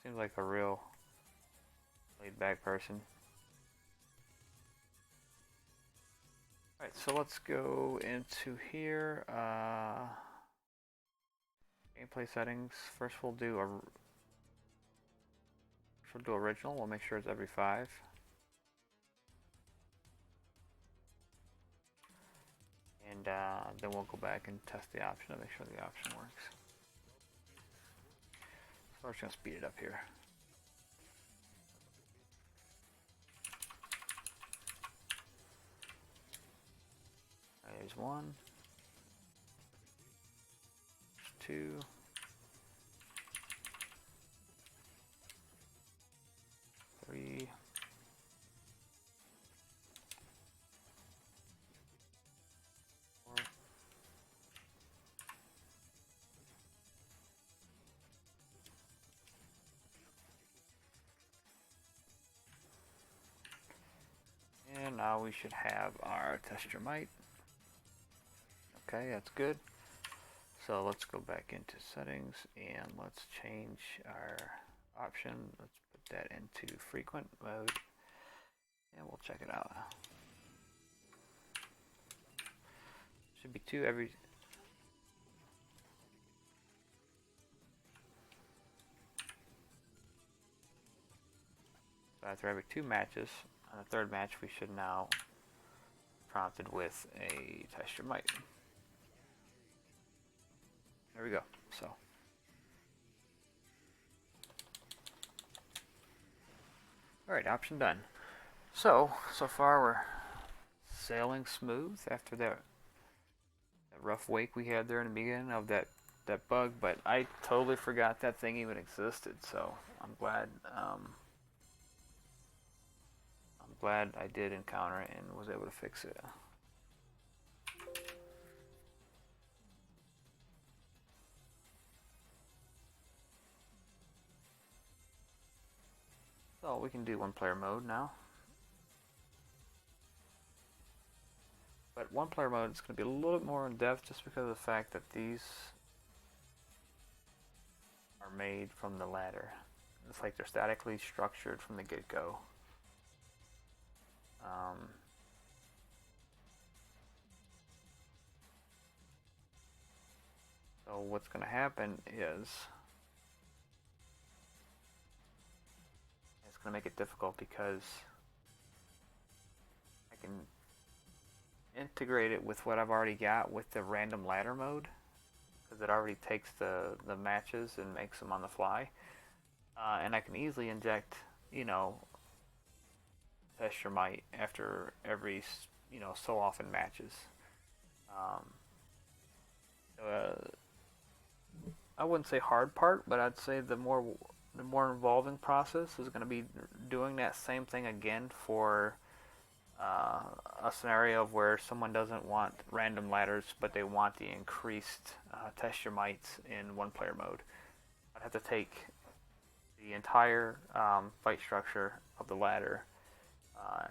Seems like a real laid-back person. Alright, so let's go into here. Gameplay settings. First we'll do original. We'll make sure it's every 5. And then we'll go back and test the option to make sure the option works. So we're just going to speed it up here. There's 1, 2, 3, 4, and now we should have our test your might. Okay, that's good. So let's go back into settings and let's change our option. Let's put that into frequent mode and we'll check it out. Should be 2 every. So after every 2 matches, on the 3rd match we should now be prompted with a test your might. There we go. So alright, option done. So far we're sailing smooth after that rough wake we had there in the beginning of that bug, but I totally forgot that thing even existed, so I'm glad I did encounter it and was able to fix it. So we can do 1-player mode now. But 1-player mode is going to be a little bit more in depth just because of the fact that these are made from the ladder. It's like they're statically structured from the get-go. So what's going to happen is it's going to make it difficult because I can integrate it with what I've already got with the random ladder mode. because it already takes the matches and makes them on the fly. And I can easily inject, you know, test your might after every, you know, so often matches. Um, I wouldn't say hard part, but I'd say the more involving process is going to be doing that same thing again for a scenario of where someone doesn't want random ladders, but they want the increased test your might in one player mode. I'd have to take the entire fight structure of the ladder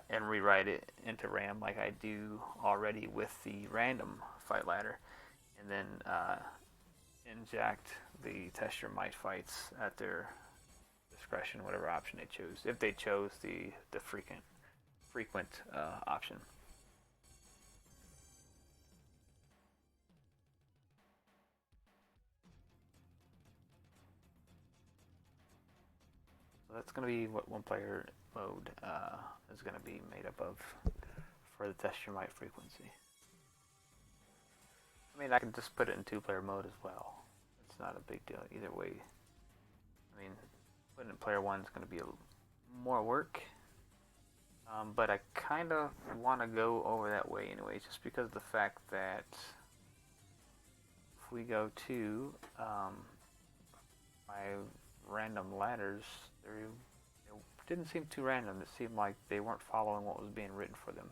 and rewrite it into RAM like I do already with the random fight ladder, and then inject the test your might fights at their discretion, whatever option they choose. If they chose the frequent option. So that's going to be what one player mode is going to be made up of for the test your might frequency. I mean, I can just put it in two-player mode as well. It's not a big deal either way. I mean, putting it in player one is going to be more work. But I kind of want to go over that way anyway, just because of the fact that if we go to my random ladders, they didn't seem too random. It seemed like they weren't following what was being written for them.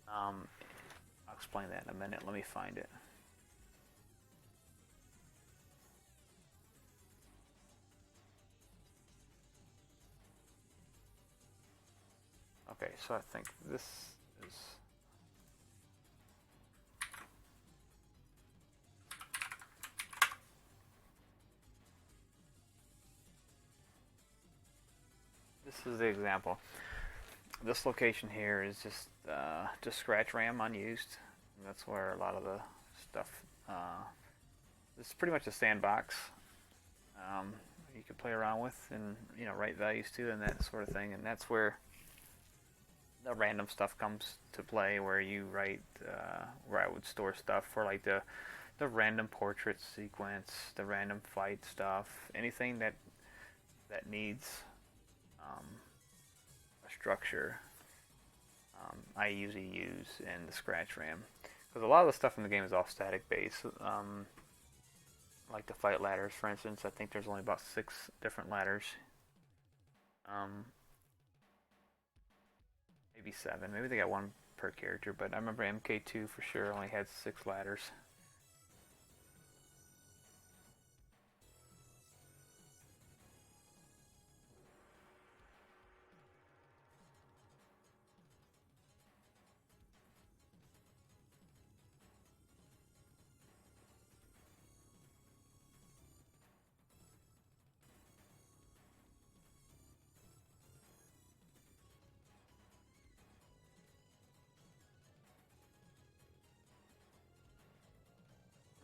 I'll explain that in a minute. Let me find it. Okay, so I think this is... This is the example. This location here is just scratch RAM unused. And that's where a lot of the stuff... this is pretty much a sandbox. You can play around with and, you know, write values to and that sort of thing. And that's where the random stuff comes to play, where you write where I would store stuff for like the random portrait sequence, the random fight stuff, anything that needs a structure. I usually use in the scratch RAM, because a lot of the stuff in the game is all static based. Like the fight ladders, for instance, I think there's only about 6 different ladders. Maybe 7. Maybe they got 1 per character, but I remember MK2 for sure only had 6 ladders.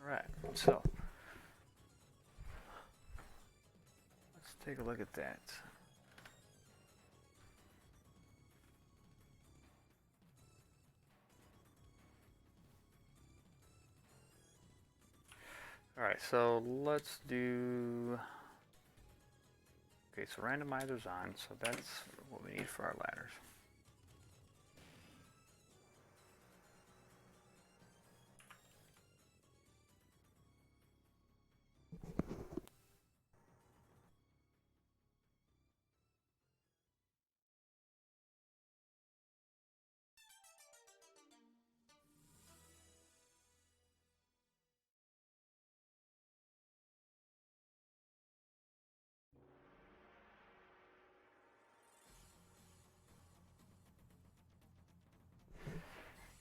Alright, so let's take a look at that. Alright, so let's do... Okay, so randomizer's on, so that's what we need for our ladders.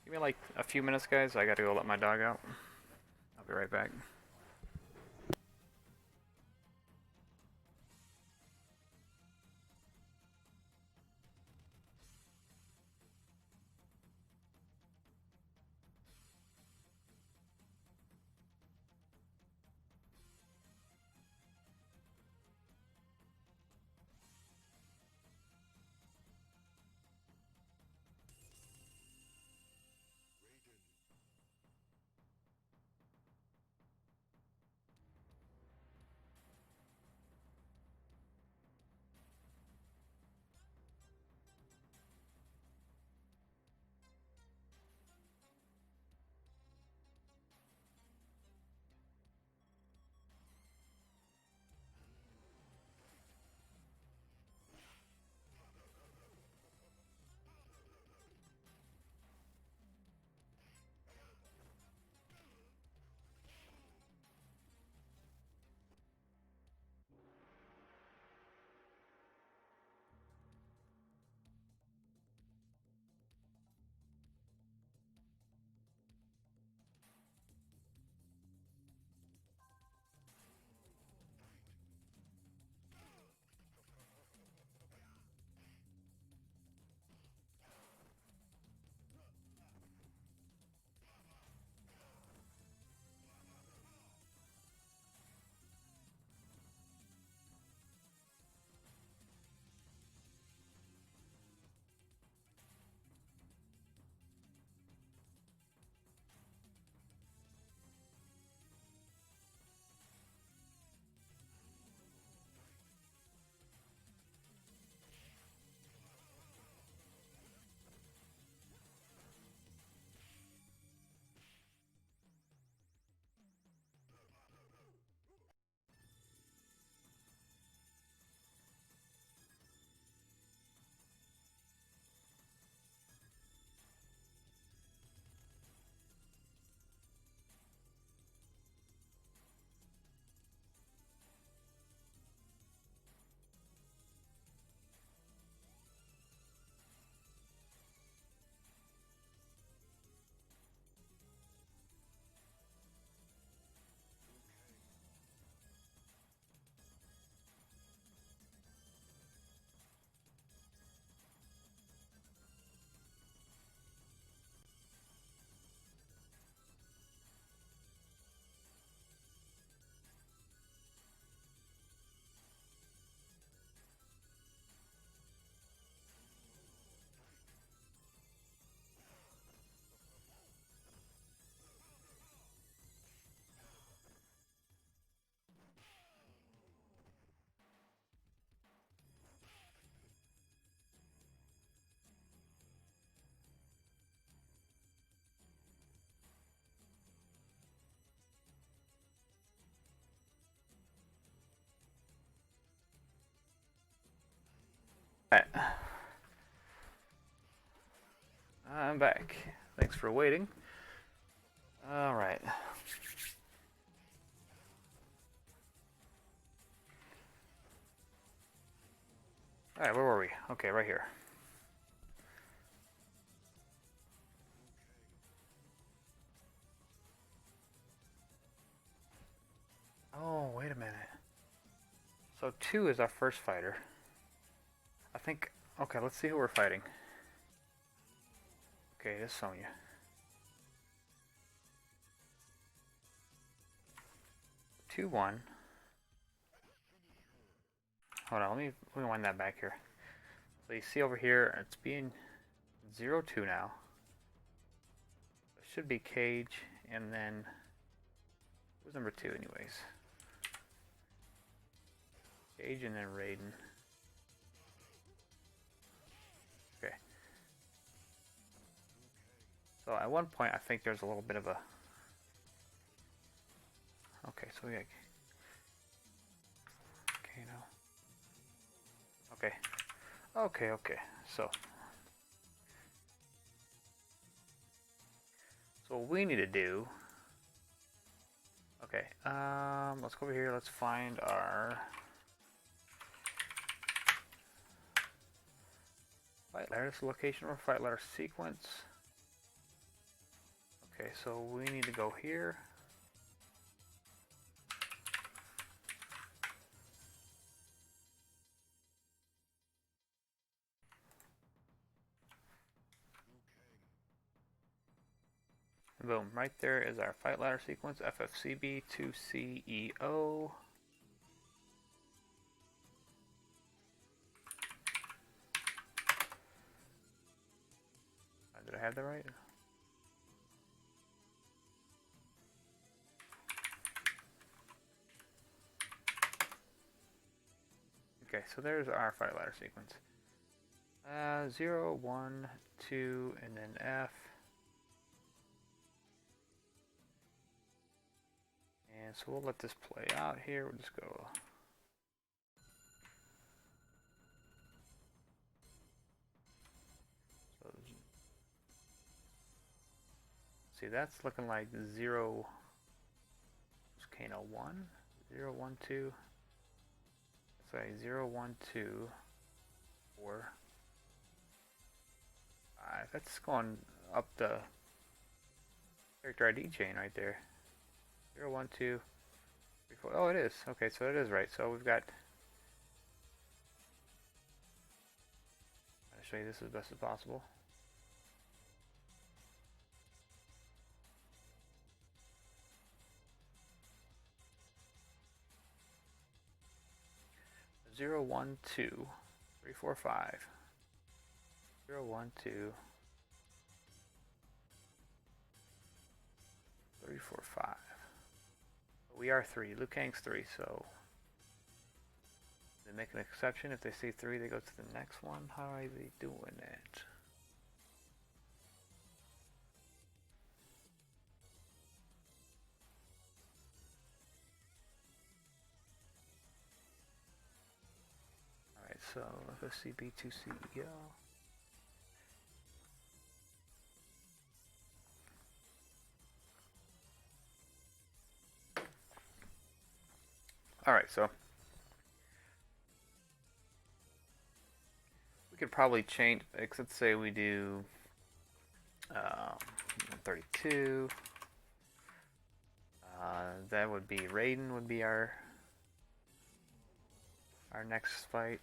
Give me like a few minutes, guys. I gotta go let my dog out. I'll be right back. I'm back. Thanks for waiting. Alright. Alright, where were we? Okay, right here. Oh, wait a minute. So 2 is our first fighter. I think... Okay, let's see who we're fighting. Okay, this is Sonya. Two, 1. Hold on, let me wind that back here. So you see over here, it's being 0-2 now. It should be Cage, and then... Who's number 2 anyways? Cage and then Raiden. Okay. So at one point, I think there's a little bit of a... Okay, so we got... Okay, now. Okay. Okay. So what we need to do... Okay, let's go over here, let's find our... Fight ladder, this location or fight ladder sequence. Okay, so we need to go here. Boom, right there is our fight ladder sequence, FFCB to CEO. Did I have that right? Okay, so there's our fight ladder sequence. 0, 1, 2, and then F. And so we'll let this play out here. We'll just go. So, see, that's looking like 0. Kano 1, 0, 1, 2. Sorry, 0, 1, 2, 4, 5. That's going up the character ID chain right there. 0, 1, 2, 3, 4. Oh, it is. Okay, so it is right. So we've got... I'll show you this as best as possible. Zero, 1, 2, 3, 4, 5. 0, 1, 2, 3, 4, 5. We are 3. Liu Kang's 3, so they make an exception. If they see 3, they go to the next one. How are they doing it? Alright, so FSCB to CEO. Alright, so we could probably change, like, let's say we do 32. That would be Raiden would be our next fight.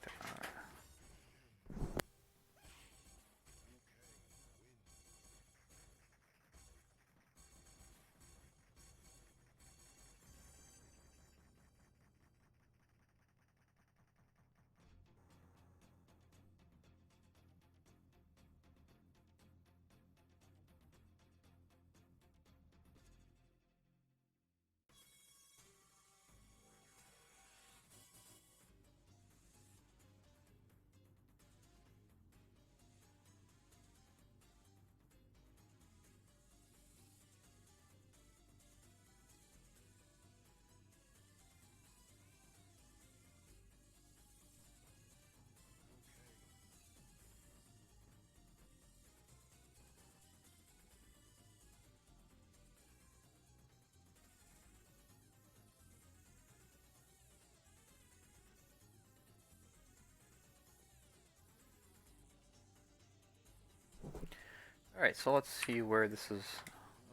Alright, so let's see where this is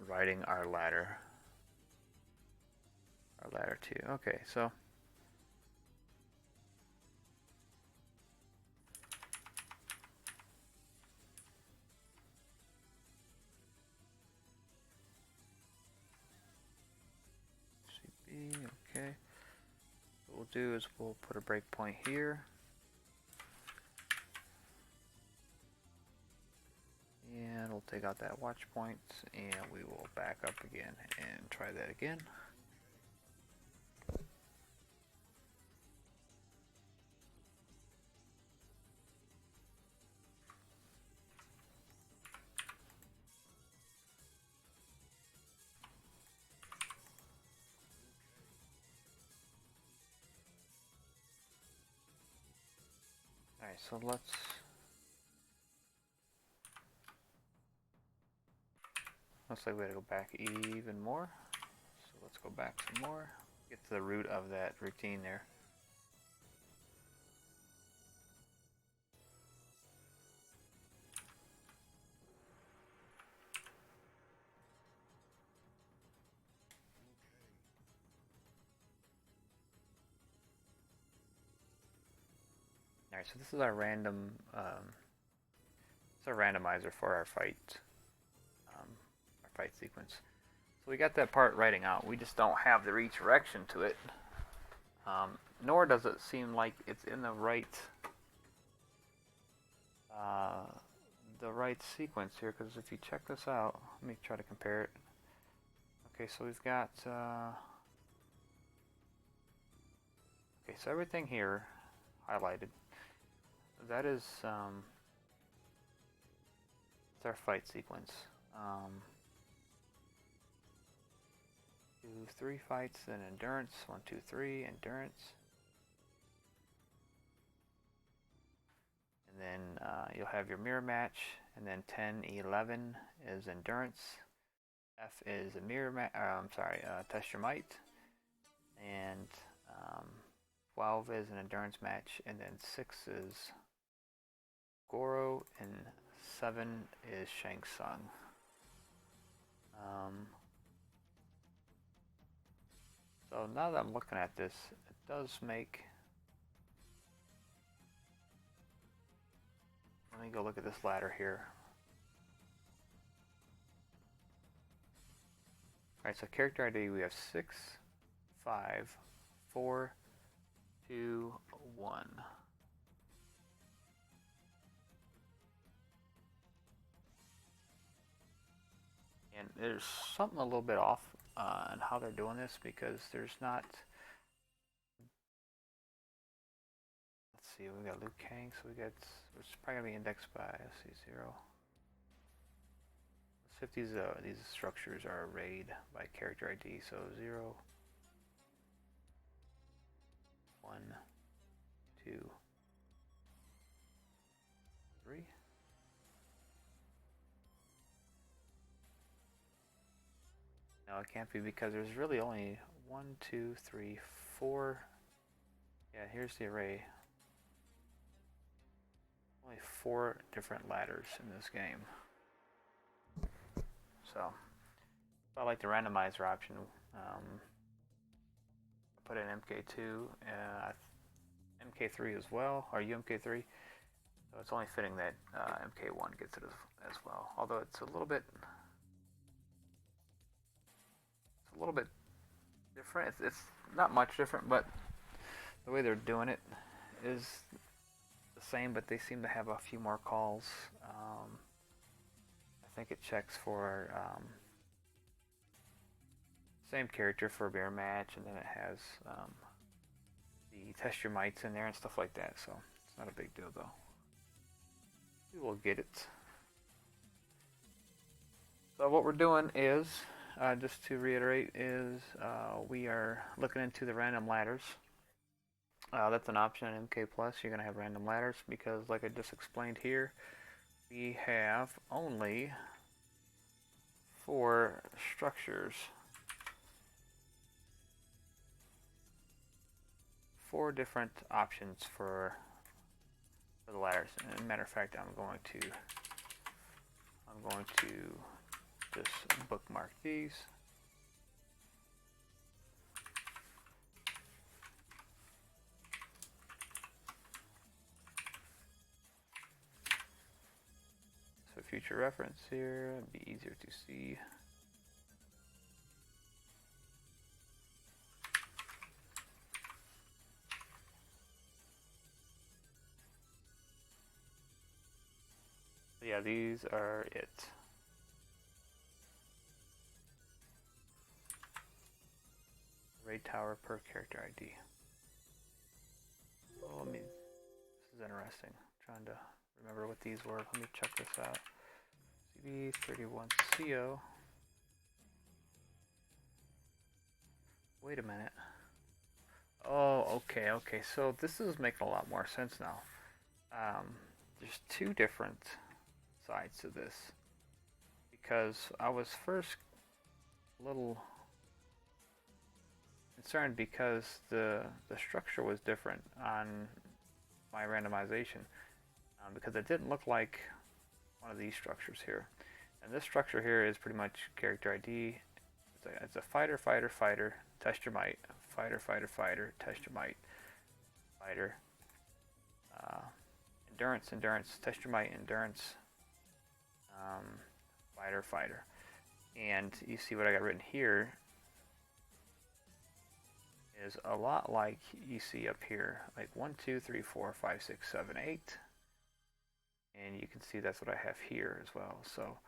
writing our ladder. Our ladder 2. Okay, so CB, okay. What we'll do is we'll put a breakpoint here. And we'll take out that watch point, and we will back up again and try that again. Alright, so let's looks like we gotta go back even more. So let's go back some more. Get to the root of that routine there. Alright, so this is our random it's a randomizer for our fight sequence. So we got that part writing out. We just don't have the redirection to it. Nor does it seem like it's in the right sequence here, because if you check this out, let me try to compare it. Okay, so we've got okay, so everything here highlighted, that is it's our fight sequence. 2, 3 fights, then endurance. 1, 2, 3, endurance. And then you'll have your mirror match, and then 10, 11 is endurance. F is a mirror match. Test your might. And 12 is an endurance match, and then 6 is Goro, and 7 is Shang Tsung. So now that I'm looking at this, it does make... Let me go look at this ladder here. Alright, so character ID, we have 6, 5, 4, 2, 1. And there's something a little bit off on how they're doing this, because there's not... Let's see, we got Liu Kang, so we got... It's probably going to be indexed by, let's see, 0. Let's see if these structures are arrayed by character ID, so 0, 1, 2, 3. No, it can't be, because there's really only 1, 2, 3, 4. Yeah, here's the array. Only 4 different ladders in this game. So, I like the randomizer option. Put in MK2, MK3 as well, or UMK3. So it's only fitting that MK1 gets it as well. Although it's a little bit different. It's not much different, but the way they're doing it is the same, but they seem to have a few more calls. I think it checks for same character for a bear match, and then it has the test your mights in there and stuff like that, so it's not a big deal though. We will get it. So what we're doing is, just to reiterate, is we are looking into the random ladders. That's an option in MK Plus. You're going to have random ladders because, like I just explained here, we have only 4 structures. 4 different options for the ladders. As a matter of fact, I'm going to I'm going to just bookmark these. So future reference here, it'd be easier to see. Yeah, these are it. Raid tower per character ID. Oh, this is interesting. I'm trying to remember what these were. Let me check this out. CB31CO. Wait a minute. Oh, okay. So this is making a lot more sense now. There's two different sides to this. Because I was first a little concerned because the structure was different on my randomization. Because it didn't look like one of these structures here. And this structure here is pretty much character ID. It's a fighter, test your might, fighter, test your might, fighter, endurance, test your might, endurance, fighter. And you see what I got written here is a lot like you see up here, like 1, 2, 3, 4, 5, 6, 7, 8. And you can see that's what I have here as well. So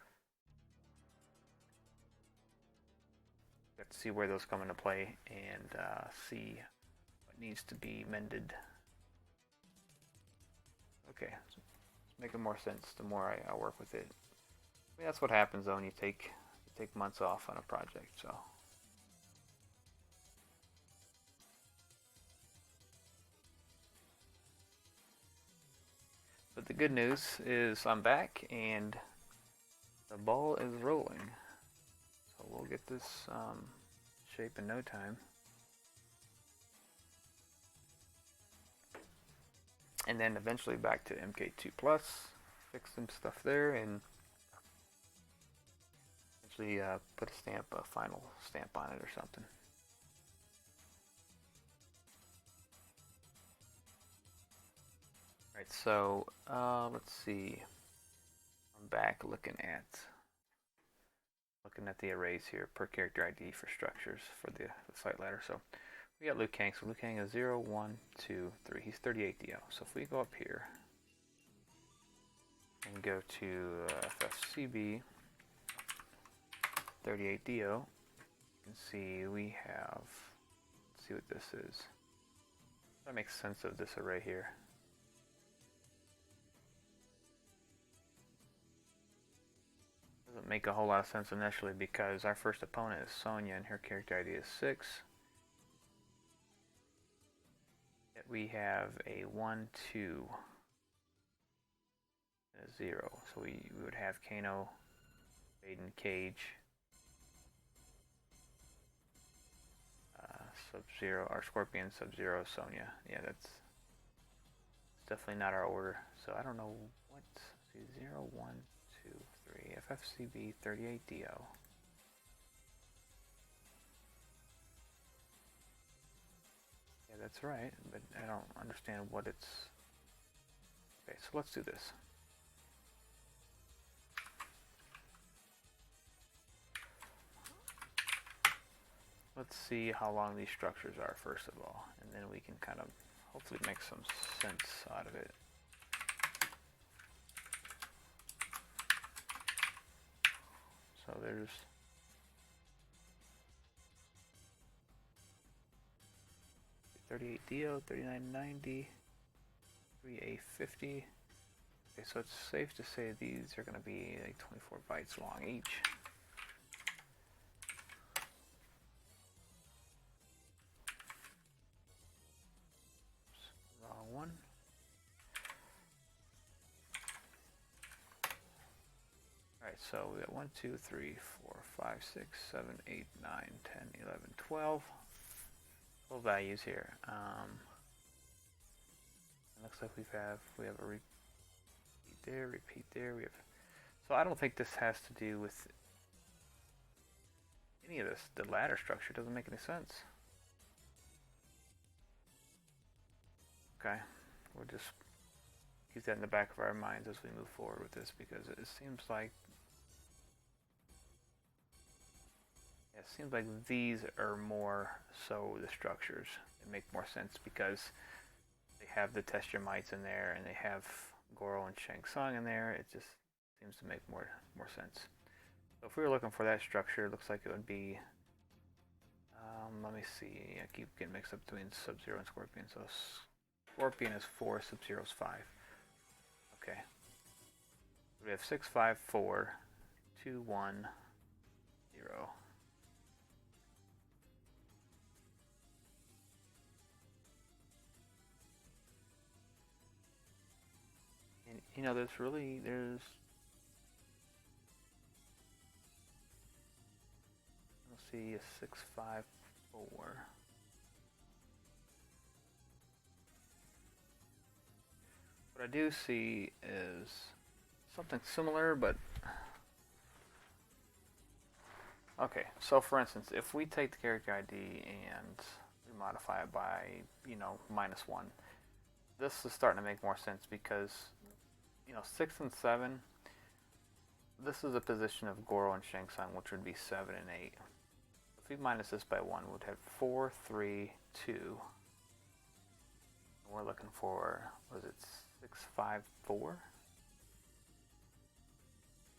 let's see where those come into play and see what needs to be mended. Okay, it's making more sense the more I work with it. I mean, that's what happens though when you take months off on a project. So. But the good news is I'm back and the ball is rolling. So we'll get this shape in no time. And then eventually back to MK2 Plus, fix some stuff there, and eventually put a final stamp on it or something. Alright, so let's see. I'm back looking at the arrays here per character ID for structures for the site ladder. So we got Liu Kang. So Liu Kang is 0, 1, 2, 3. He's 38 DO. So if we go up here and go to FFCB 38 DO, you can see we have. Let's see what this is. That makes sense of this array here. Doesn't make a whole lot of sense initially because our first opponent is Sonya and her character ID is 6. Yet we have a 1, 2, and a 0. So we would have Kano, Baden, Cage, Sub-Zero, or Scorpion, Sub-Zero, Sonya. Yeah, that's definitely not our order. So I don't know what. See, 0, 1, 2, 3, FFCB 38 DO. Yeah, that's right, but I don't understand what it's. Okay, so let's do this. Let's see how long these structures are first of all, and then we can kind of hopefully make some sense out of it. So there's 38 DO, 3990, 3A50. Okay, so it's safe to say these are going to be like 24 bytes long each. Wrong one. Alright, so we got 1, 2, 3, 4, 5, 6, 7, 8, 9, 10, 11, 12. 12 values here. It looks like we have a repeat there, we have So I don't think this has to do with any of this. The ladder structure doesn't make any sense. Okay, we'll just use that in the back of our minds as we move forward with this, because it seems like these are more so the structures that make more sense, because they have the test your mites in there and they have Goro and Shang Tsung in there. It just seems to make more sense. So if we were looking for that structure, it looks like it would be, let me see, I keep getting mixed up between Sub-Zero and Scorpion. So Scorpion is 4, Sub-Zero is 5. Okay. We have 6, 5, 4, 2, 1, 0. And you know, there's let's see, a 6, 5, 4. What I do see is something similar, but okay. So for instance, if we take the character ID and we modify it by, you know, -1, this is starting to make more sense, because, you know, 6 and 7, this is a position of Goro and Shang Tsung, which would be 7 and 8. If we minus this by 1, we would have 4, 3, 2. We're looking for, what is it, 6, 5, 4?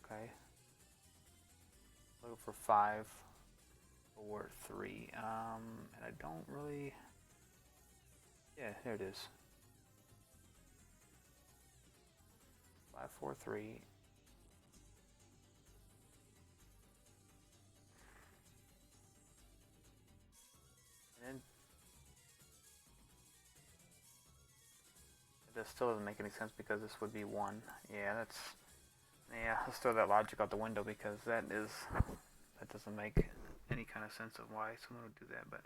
Okay. Looking for 5, 4, 3. And I don't really, yeah, there it is. 5, 4, 3. And then this still doesn't make any sense, because this would be 1. Yeah, let's throw that logic out the window, because that doesn't make any kind of sense of why someone would do that. But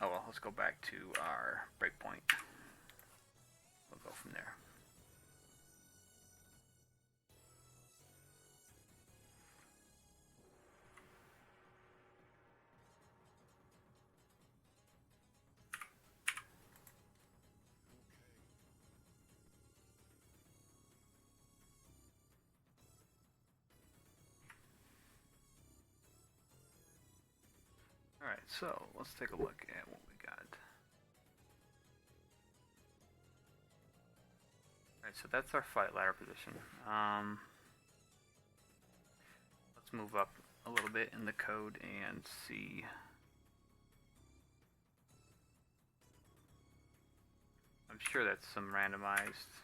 oh well, let's go back to our breakpoint. We'll go from there. Alright, so let's take a look at what we got. Alright, so that's our fight ladder position. Let's move up a little bit in the code and see. I'm sure that's some randomized.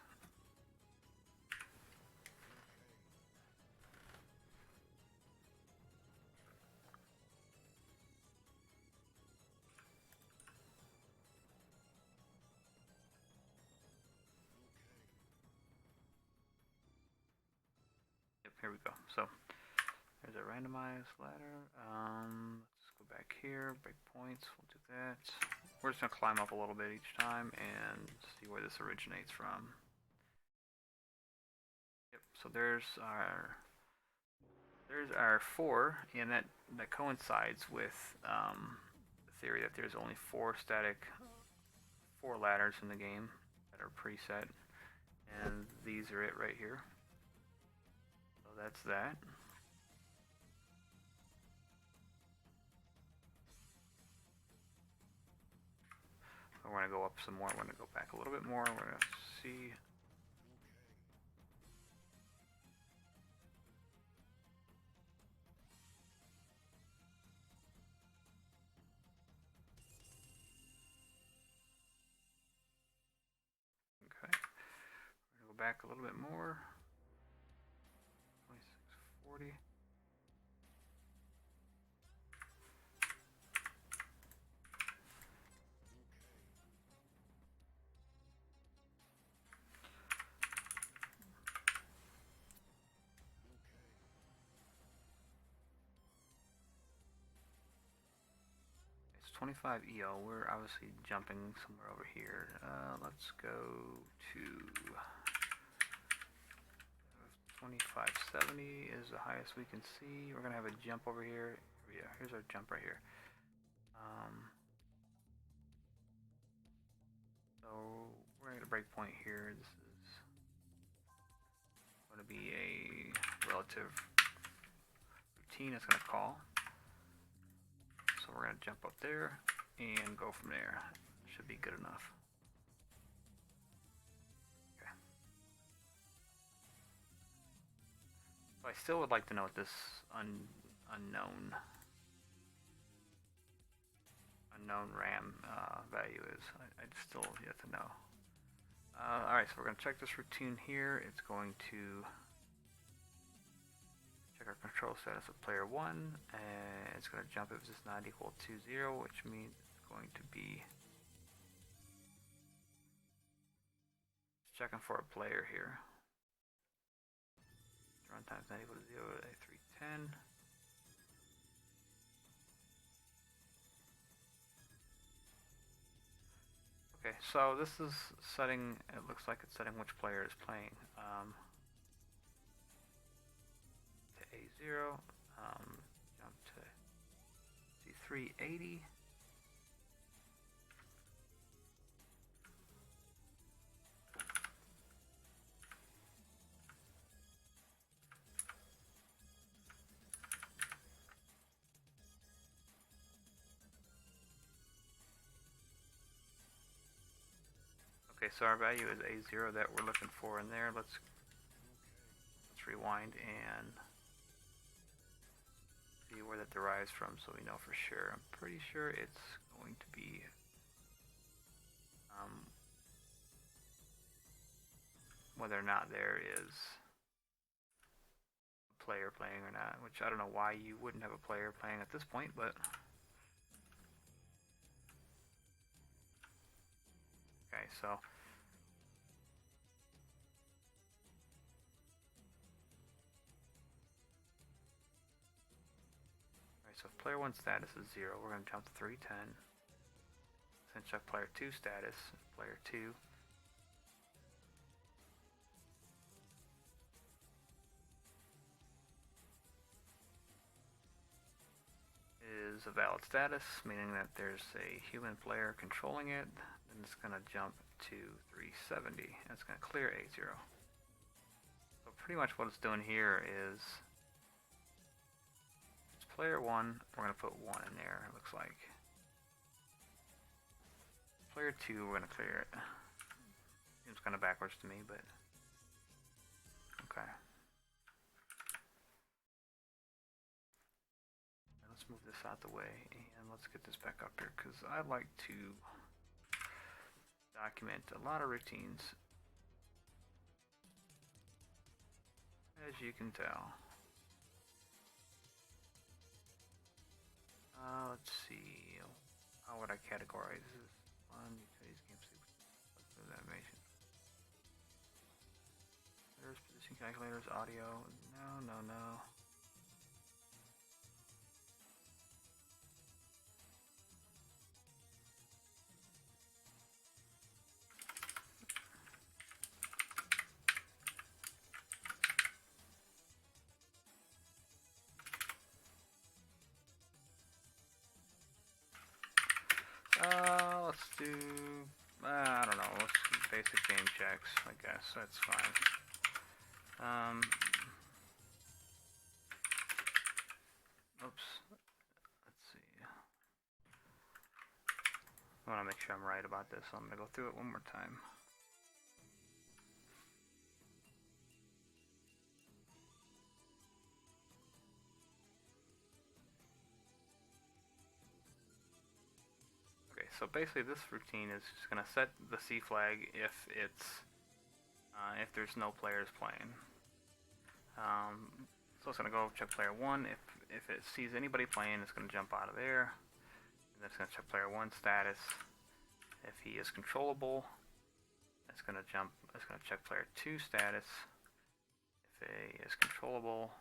Yep, here we go. So there's a randomized ladder. Let's go back here, breakpoints, we'll do that. We're just gonna climb up a little bit each time and see where this originates from. Yep, so there's our 4, and that coincides with the theory that there's only 4 ladders in the game that are preset, and these are it right here. So that's that. We're going to go up some more. We're going to go back a little bit more. We're going to see. Okay. We're going to go back a little bit more. 2640. It's 25 EO. We're obviously jumping somewhere over here. Let's go to 2570 is the highest we can see. We're gonna have a jump over here. Yeah, here's our jump right here. So we're at a breakpoint here. This is going to be a relative routine it's going to call. So we're going to jump up there and go from there. Should be good enough. Okay. So I still would like to know what this unknown RAM value is. I'd still yet to know. Alright, so we're going to check this routine here. It's going to check our control status of player 1, and it's going to jump if it's not equal to 0, which means it's going to be checking for a player here. Runtime is not equal to 0 at A310. Okay, so this is setting, it looks like it's setting which player is playing. To A0, jump to C380. Okay, so our value is A0 that we're looking for in there. Let's rewind and see where that derives from so we know for sure. I'm pretty sure it's going to be whether or not there is a player playing or not, which I don't know why you wouldn't have a player playing at this point, but okay, so so if player 1 status is 0, we're going to jump to 310. Then check player 2 status. Player 2 is a valid status, meaning that there's a human player controlling it. Then it's going to jump to 370. And it's going to clear A0. So pretty much what it's doing here is player 1, we're going to put 1 in there, it looks like. Player 2, we're going to clear it. Seems kind of backwards to me, but okay. Now let's move this out the way and let's get this back up here because I like to document a lot of routines, as you can tell. Let's see. How would I categorize this? One, utilities, game sequence, animation. There's position calculators, audio. No. Let's do, I don't know, let's do basic game checks, I guess, that's fine. Oops, let's see. I want to make sure I'm right about this, so I'm going to go through it one more time. So basically this routine is just going to set the C flag if it's if there's no players playing. So it's going to go check player 1. If it sees anybody playing, it's going to jump out of there. And then it's going to check player 1 status. If he is controllable, it's going to check player 2 status. If he is controllable,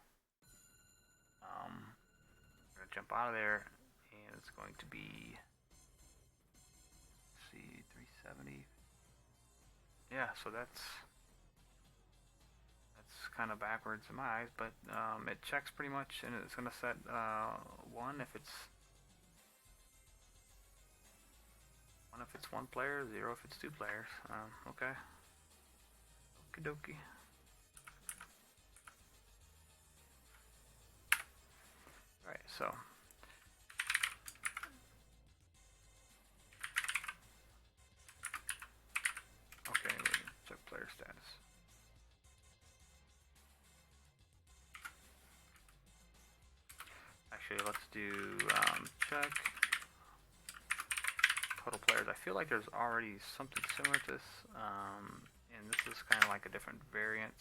we're going to jump out of there, and it's going to be 370. Yeah, so that's kind of backwards in my eyes, but it checks pretty much, and it's gonna set 1 if it's 1 player, 0 if it's 2 players. Okay. Okie dokie. Alright, so okay, we check player status. Actually, let's do check total players. I feel like there's already something similar to this, and this is kind of like a different variant.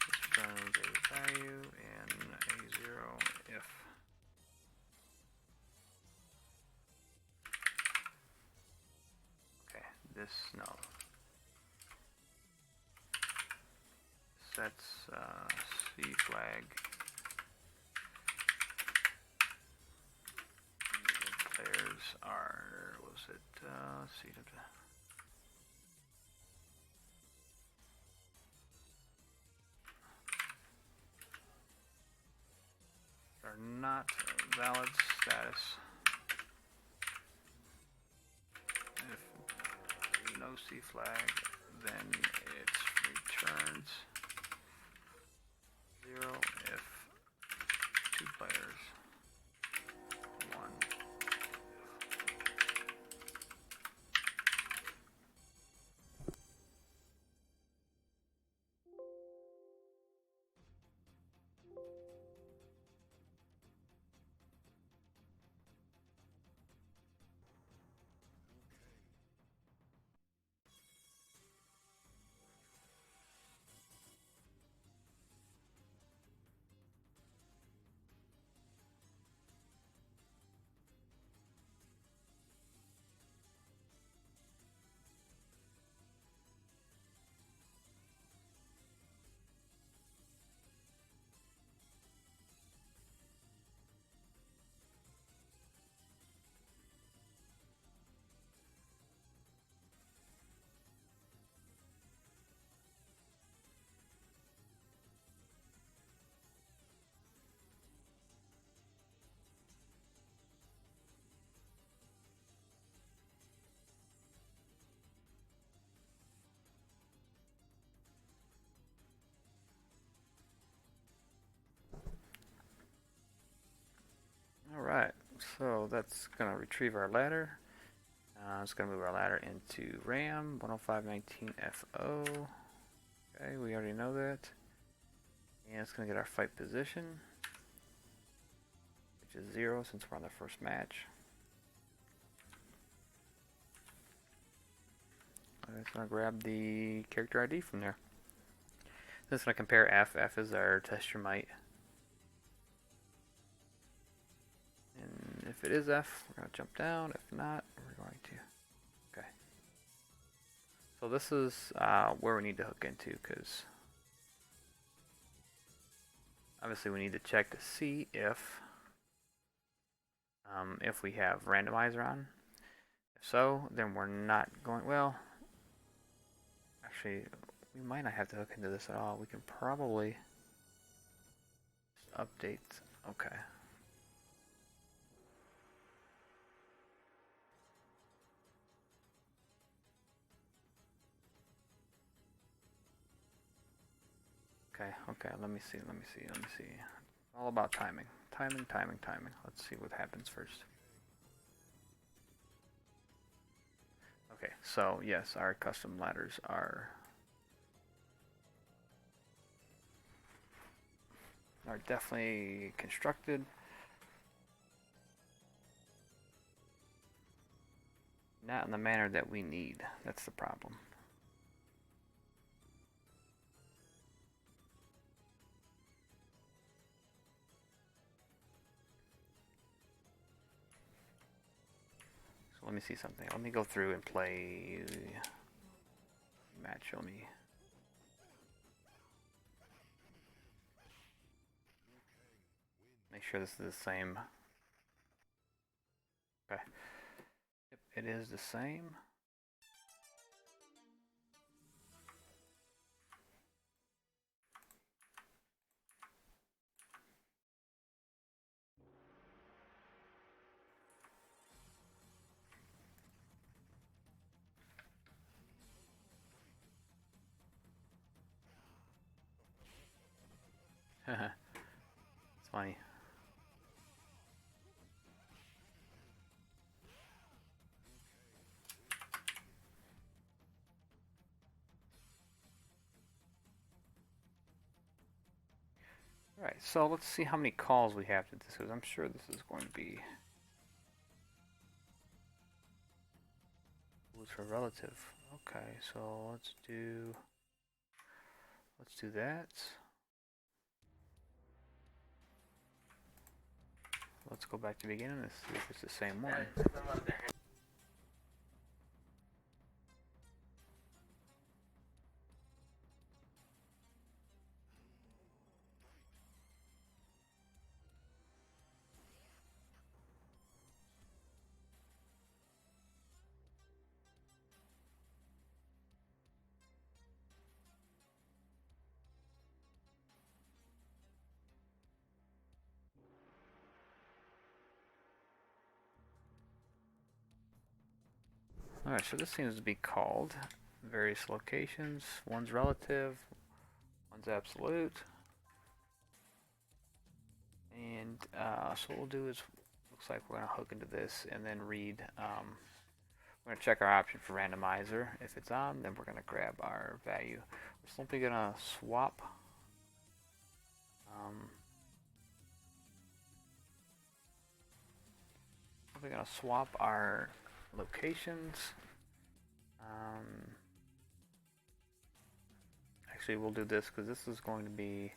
This returns a value in a0 if okay, this no sets C flag. The players are, was it C? Are not valid status. If no C flag, then it returns 0 if 2 players, 1. Alright, so that's going to retrieve our ladder. It's going to move our ladder into RAM 10519FO. Okay, we already know that. And it's going to get our fight position, which is 0 since we're on the first match. I'm just going to grab the character ID from there. This is going to compare F. F is our TehDrewsus. And if it is F, we're going to jump down. If not, we're going to. Okay. So this is where we need to hook into, because obviously we need to check to see if we have randomizer on. If so, then we're not going, well, actually, we might not have to hook into this at all. We can probably just update. Okay. Okay, let me see. All about timing. Timing. Let's see what happens first. Okay, so yes, our custom ladders are definitely constructed. Not in the manner that we need. That's the problem. Let me see something. Let me go through and play match. Let me. Make sure this is the same. Okay. Yep, it is the same. funny. Alright, so let's see how many calls we have to this, because I'm sure this is going to be... Who's her relative? Okay, so let's do that. Let's go back to the beginning and see if it's the same one. Alright, so this seems to be called various locations. One's relative, one's absolute. And so what we'll do is, looks like we're going to hook into this and then read, we're going to check our option for randomizer. If it's on, then we're going to grab our value. We're simply going to swap. We're going to swap our locations. Actually, we'll do this because this is going to be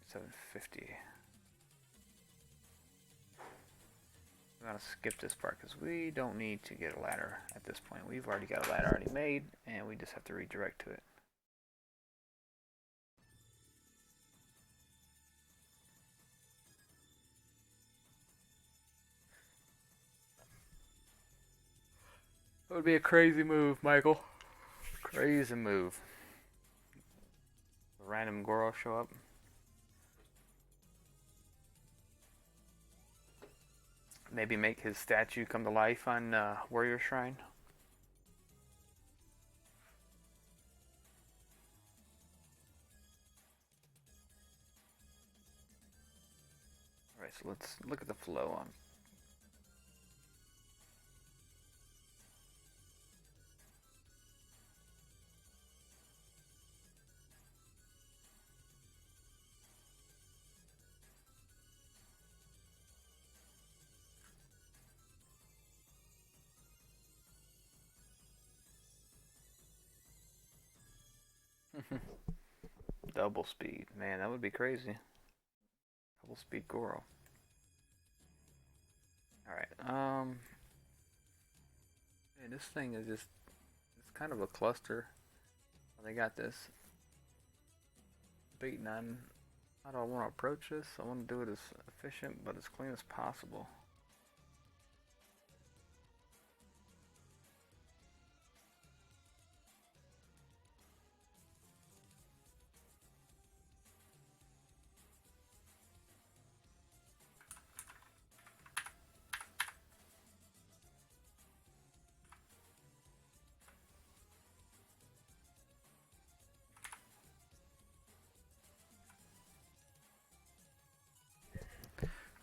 750. I'm going to skip this part because we don't need to get a ladder at this point. We've already got a ladder already made, and we just have to redirect to it. That would be a crazy move, Michael. Crazy move. A random Goro show up. Maybe make his statue come to life on Warrior Shrine. Alright, so let's look at the flow on. Double speed. Man, that would be crazy. Double speed Goro. Alright, man, this thing is just, it's kind of a cluster. They got this beaten on. How do I want to approach this? I want to do it as efficient but as clean as possible.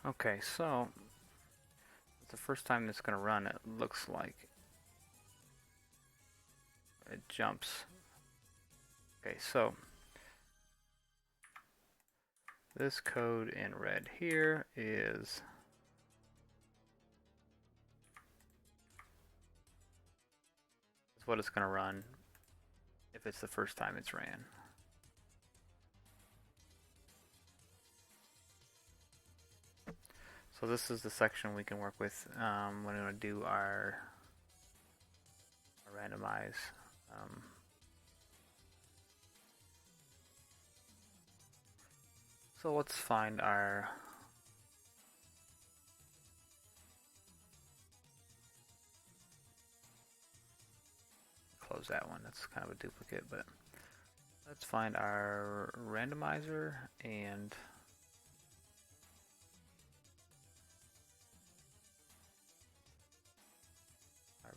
Okay, so it's the first time it's going to run. It looks like it jumps. Okay, so this code in red here is what it's going to run if it's the first time it's ran. So this is the section we can work with when we're going to do our randomize. So let's find our close that one. That's kind of a duplicate, but let's find our randomizer and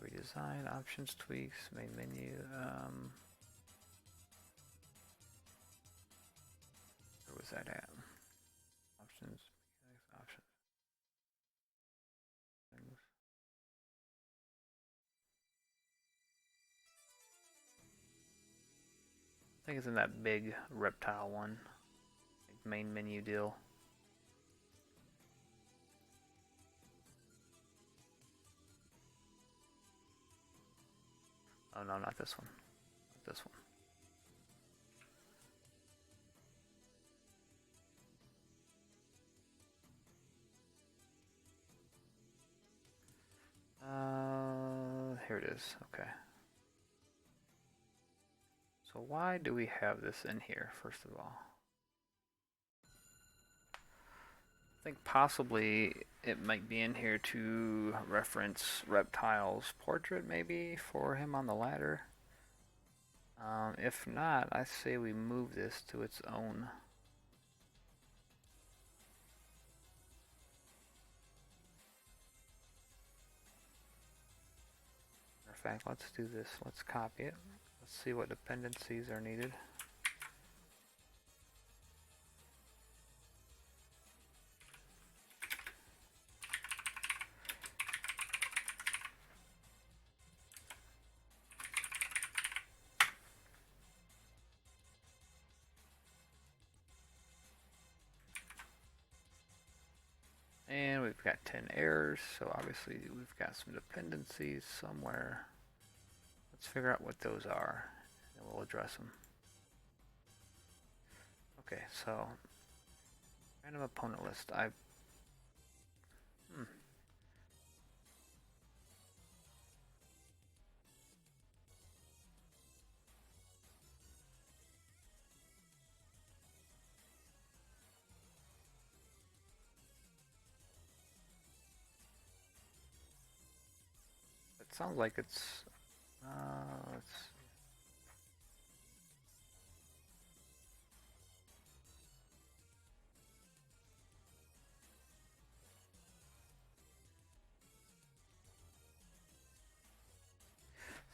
redesign, options, tweaks, main menu. is that at? Options. Options. I think it's in that big reptile one. Main menu deal. Oh no, not this one. Not this one. Here it is. Okay. So why do we have this in here, first of all? I think possibly it might be in here to reference Reptile's portrait, maybe, for him on the ladder. If not, I say we move this to its own. In fact, let's do this. Let's copy it. Let's see what dependencies are needed. And we've got 10 errors, so obviously we've got some dependencies somewhere. Let's figure out what those are, and we'll address them. Okay, so random opponent list. It sounds like it's.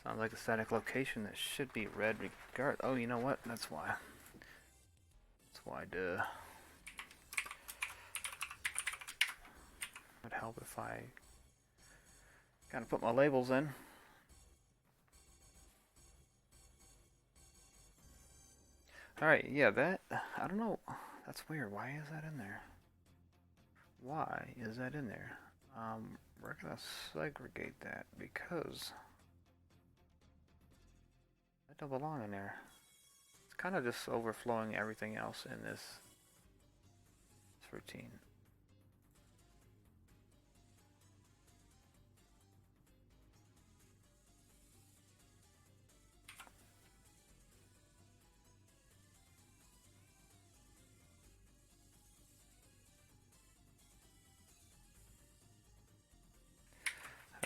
Sounds like a static location that should be red regard. Oh, you know what? That's why. That's why. Duh. Would help if I kind of put my labels in. Alright, yeah, that, I don't know, that's weird. Why is that in there? Why is that in there? We're gonna segregate that because that don't belong in there. It's kind of just overflowing everything else in this routine.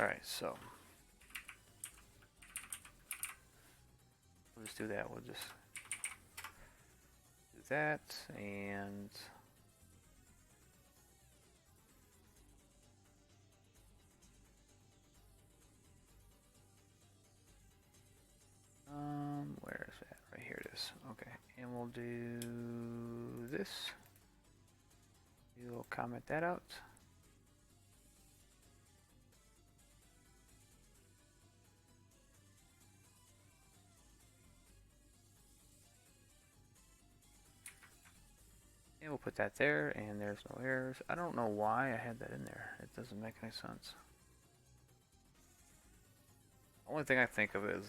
Alright, so we'll just do that. We'll just do that and where is that? Right here it is. Okay, and we'll do this. We'll comment that out. And we'll put that there, and there's no errors. I don't know why I had that in there. It doesn't make any sense. The only thing I think of is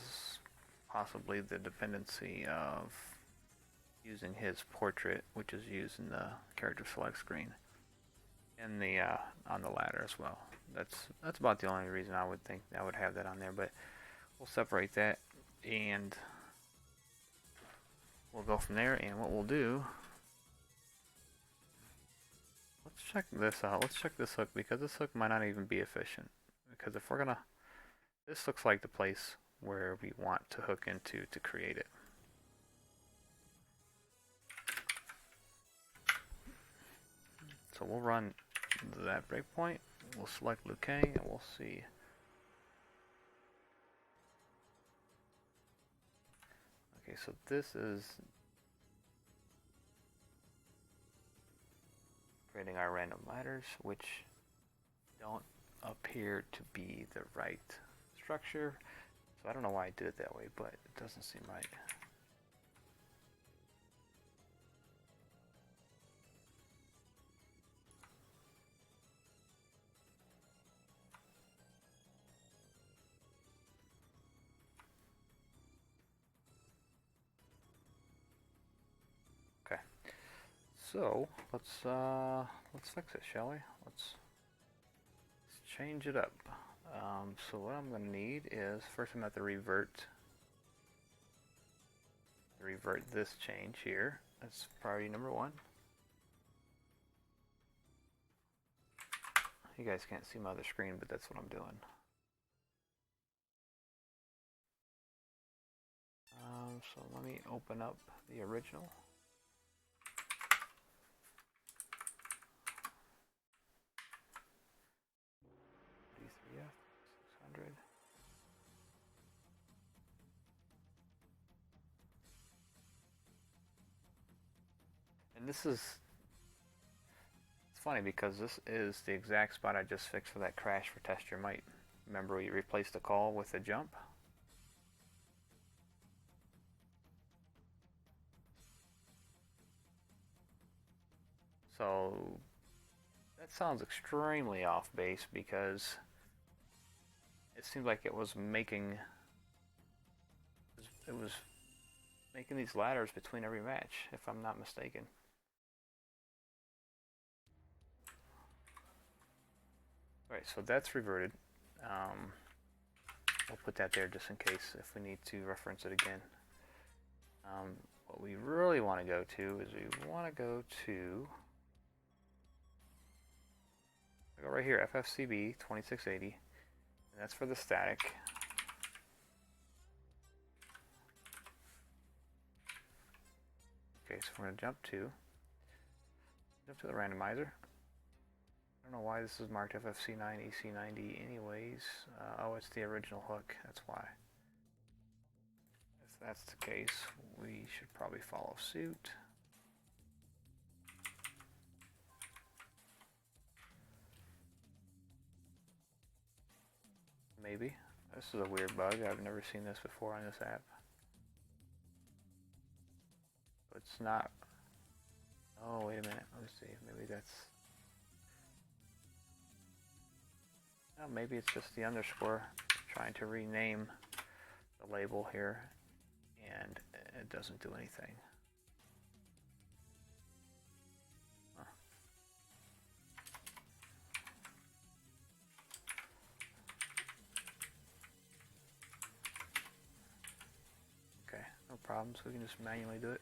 possibly the dependency of using his portrait, which is used in the character select screen, and the on the ladder as well. That's about the only reason I would think I would have that on there. But we'll separate that, and we'll go from there. And what we'll do. Let's check this out. Let's check this hook because this hook might not even be efficient. Because if we're gonna, this looks like the place where we want to hook into to create it. So we'll run that breakpoint. We'll select Liu Kang and we'll see. Okay, so this is creating our random ladders, which don't appear to be the right structure. So I don't know why I did it that way, but it doesn't seem right. Okay. So let's fix it, shall we? Let's change it up. So what I'm going to need is, first I'm going to have to revert this change here. That's priority number 1. You guys can't see my other screen, but that's what I'm doing. So let me open up the original. D3F 600. And this is, it's funny because this is the exact spot I just fixed for that crash for Test Your Might. Remember we replaced the call with the jump? So that sounds extremely off base because it seems like it was making these ladders between every match, if I'm not mistaken. Alright, so that's reverted. We'll put that there just in case if we need to reference it again. What we really want to go to is we want to go right here, FFCB 2680, and that's for the static. Okay, so we're going to jump to the randomizer. I don't know why this is marked FFC9 EC90 anyways. Oh, it's the original hook, that's why. If that's the case, we should probably follow suit. Maybe. This is a weird bug. I've never seen this before on this app. It's not. Oh, wait a minute. Let me see. Maybe that's. Oh, maybe it's just the underscore trying to rename the label here, and it doesn't do anything. Huh. Okay, no problems. We can just manually do it.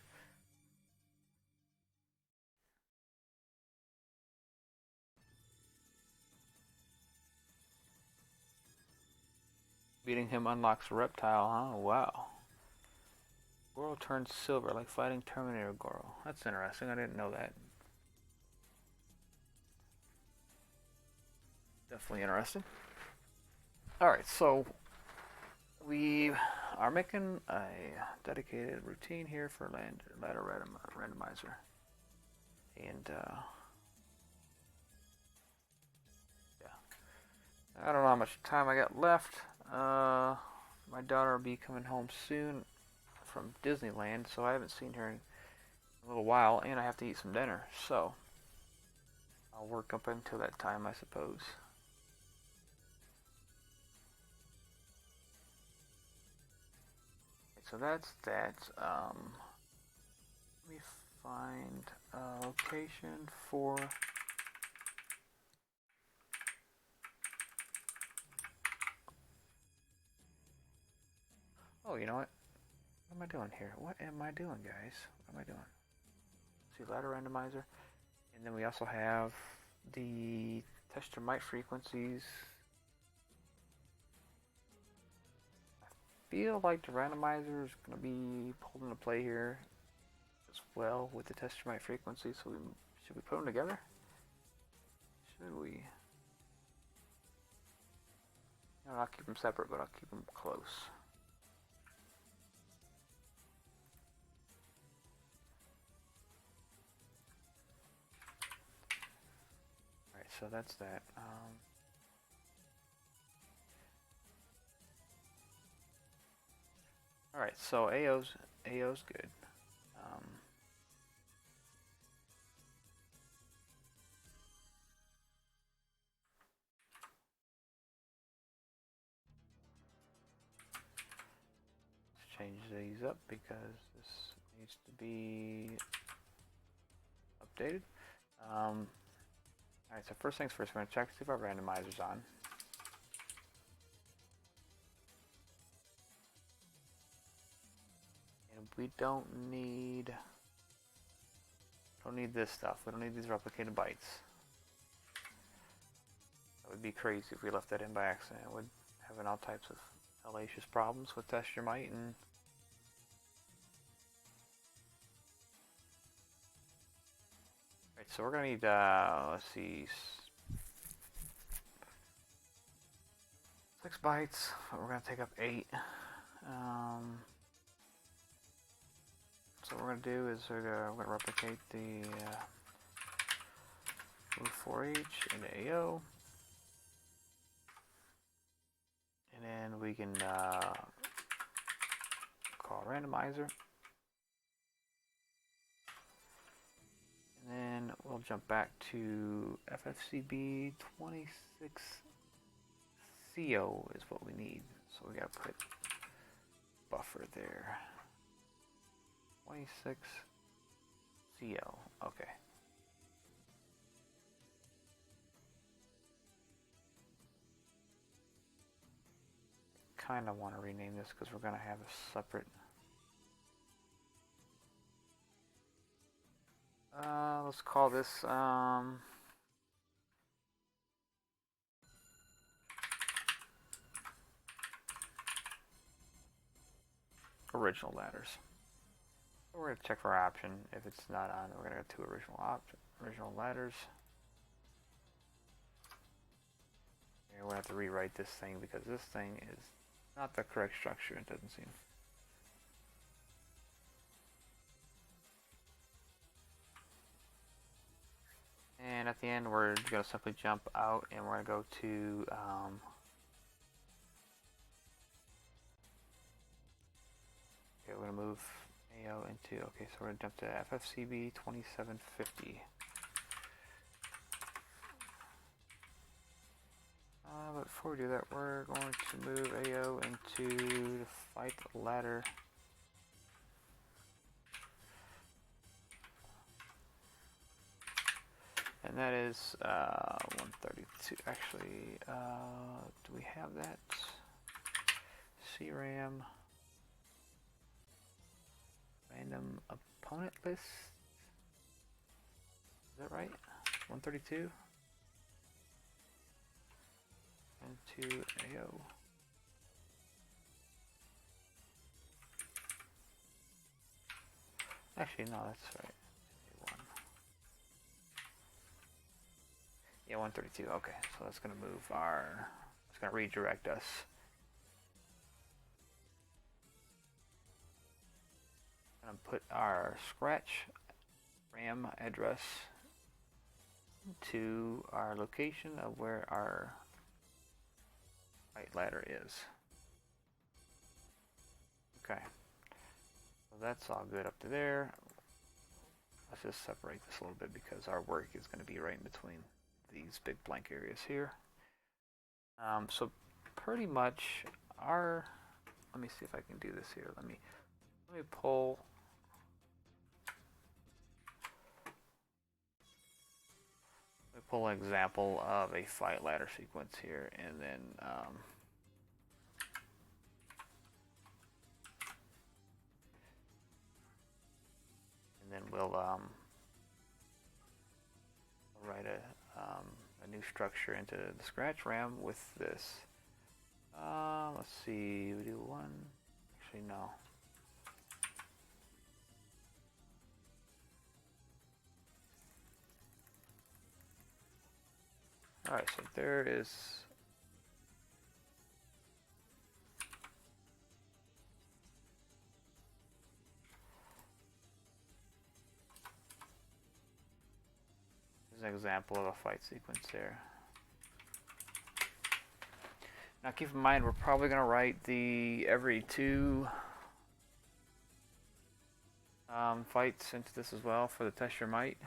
Beating him unlocks Reptile, huh? Wow. Goro turns silver, like fighting Terminator Goro. That's interesting. I didn't know that. Definitely interesting. Alright, so we are making a dedicated routine here for ladder randomizer. And, yeah. I don't know how much time I got left. My daughter will be coming home soon from Disneyland, so I haven't seen her in a little while, and I have to eat some dinner, so I'll work up until that time, I suppose. So that's that. Let me find a location for. Oh, you know what? What am I doing here? What am I doing, guys? What am I doing? See, ladder randomizer. And then we also have the Test Your Might frequencies. I feel like the randomizer is going to be pulled into play here as well with the Test Your Might frequency. So should we put them together? Should we? No, I'll keep them separate, but I'll keep them close. so that's that. All right, so AO's good. Let's change these up because this needs to be updated. Alright, so first things first, we're going to check to see if our randomizer's on. And we don't need this stuff. We don't need these replicated bytes. That would be crazy if we left that in by accident. It would have all types of hellacious problems with test your might and so we're gonna need, let's see, 6 bytes, but we're gonna take up 8. So what we're gonna do is we're gonna replicate the move 4H into AO, and then we can call randomizer. And then we'll jump back to FFCB 26CO is what we need. So we gotta put buffer there. 26CO. Okay. Kinda want to rename this because we're gonna have a separate. Let's call this original ladders. So we're gonna check for our option. If it's not on, we're gonna go to original ladders. And we're gonna have to rewrite this thing because this thing is not the correct structure. It doesn't seem. And at the end, we're going to simply jump out and we're going to go to okay, we're going to move AO into, okay, so we're going to jump to FFCB 2750. But before we do that, we're going to move AO into the fight ladder. And that is 132. Actually, do we have that? CRAM. Random opponent list. Is that right? 132. Into AO. Actually, no, that's right. Yeah, 132. Okay, so that's going to move our. It's going to redirect us. Going to put our scratch RAM address to our location of where our fight ladder is. Okay, so that's all good up to there. Let's just separate this a little bit because our work is going to be right in between these big blank areas here. So pretty much our, let me see if I can do this here. Let me pull an example of a fight ladder sequence here, and then we'll write a new structure into the scratch RAM with this. Let's see, we do one. Actually, no. All right, so there is. This is an example of a fight sequence there. Now keep in mind, we're probably going to write the every 2 fights into this as well for the test your might.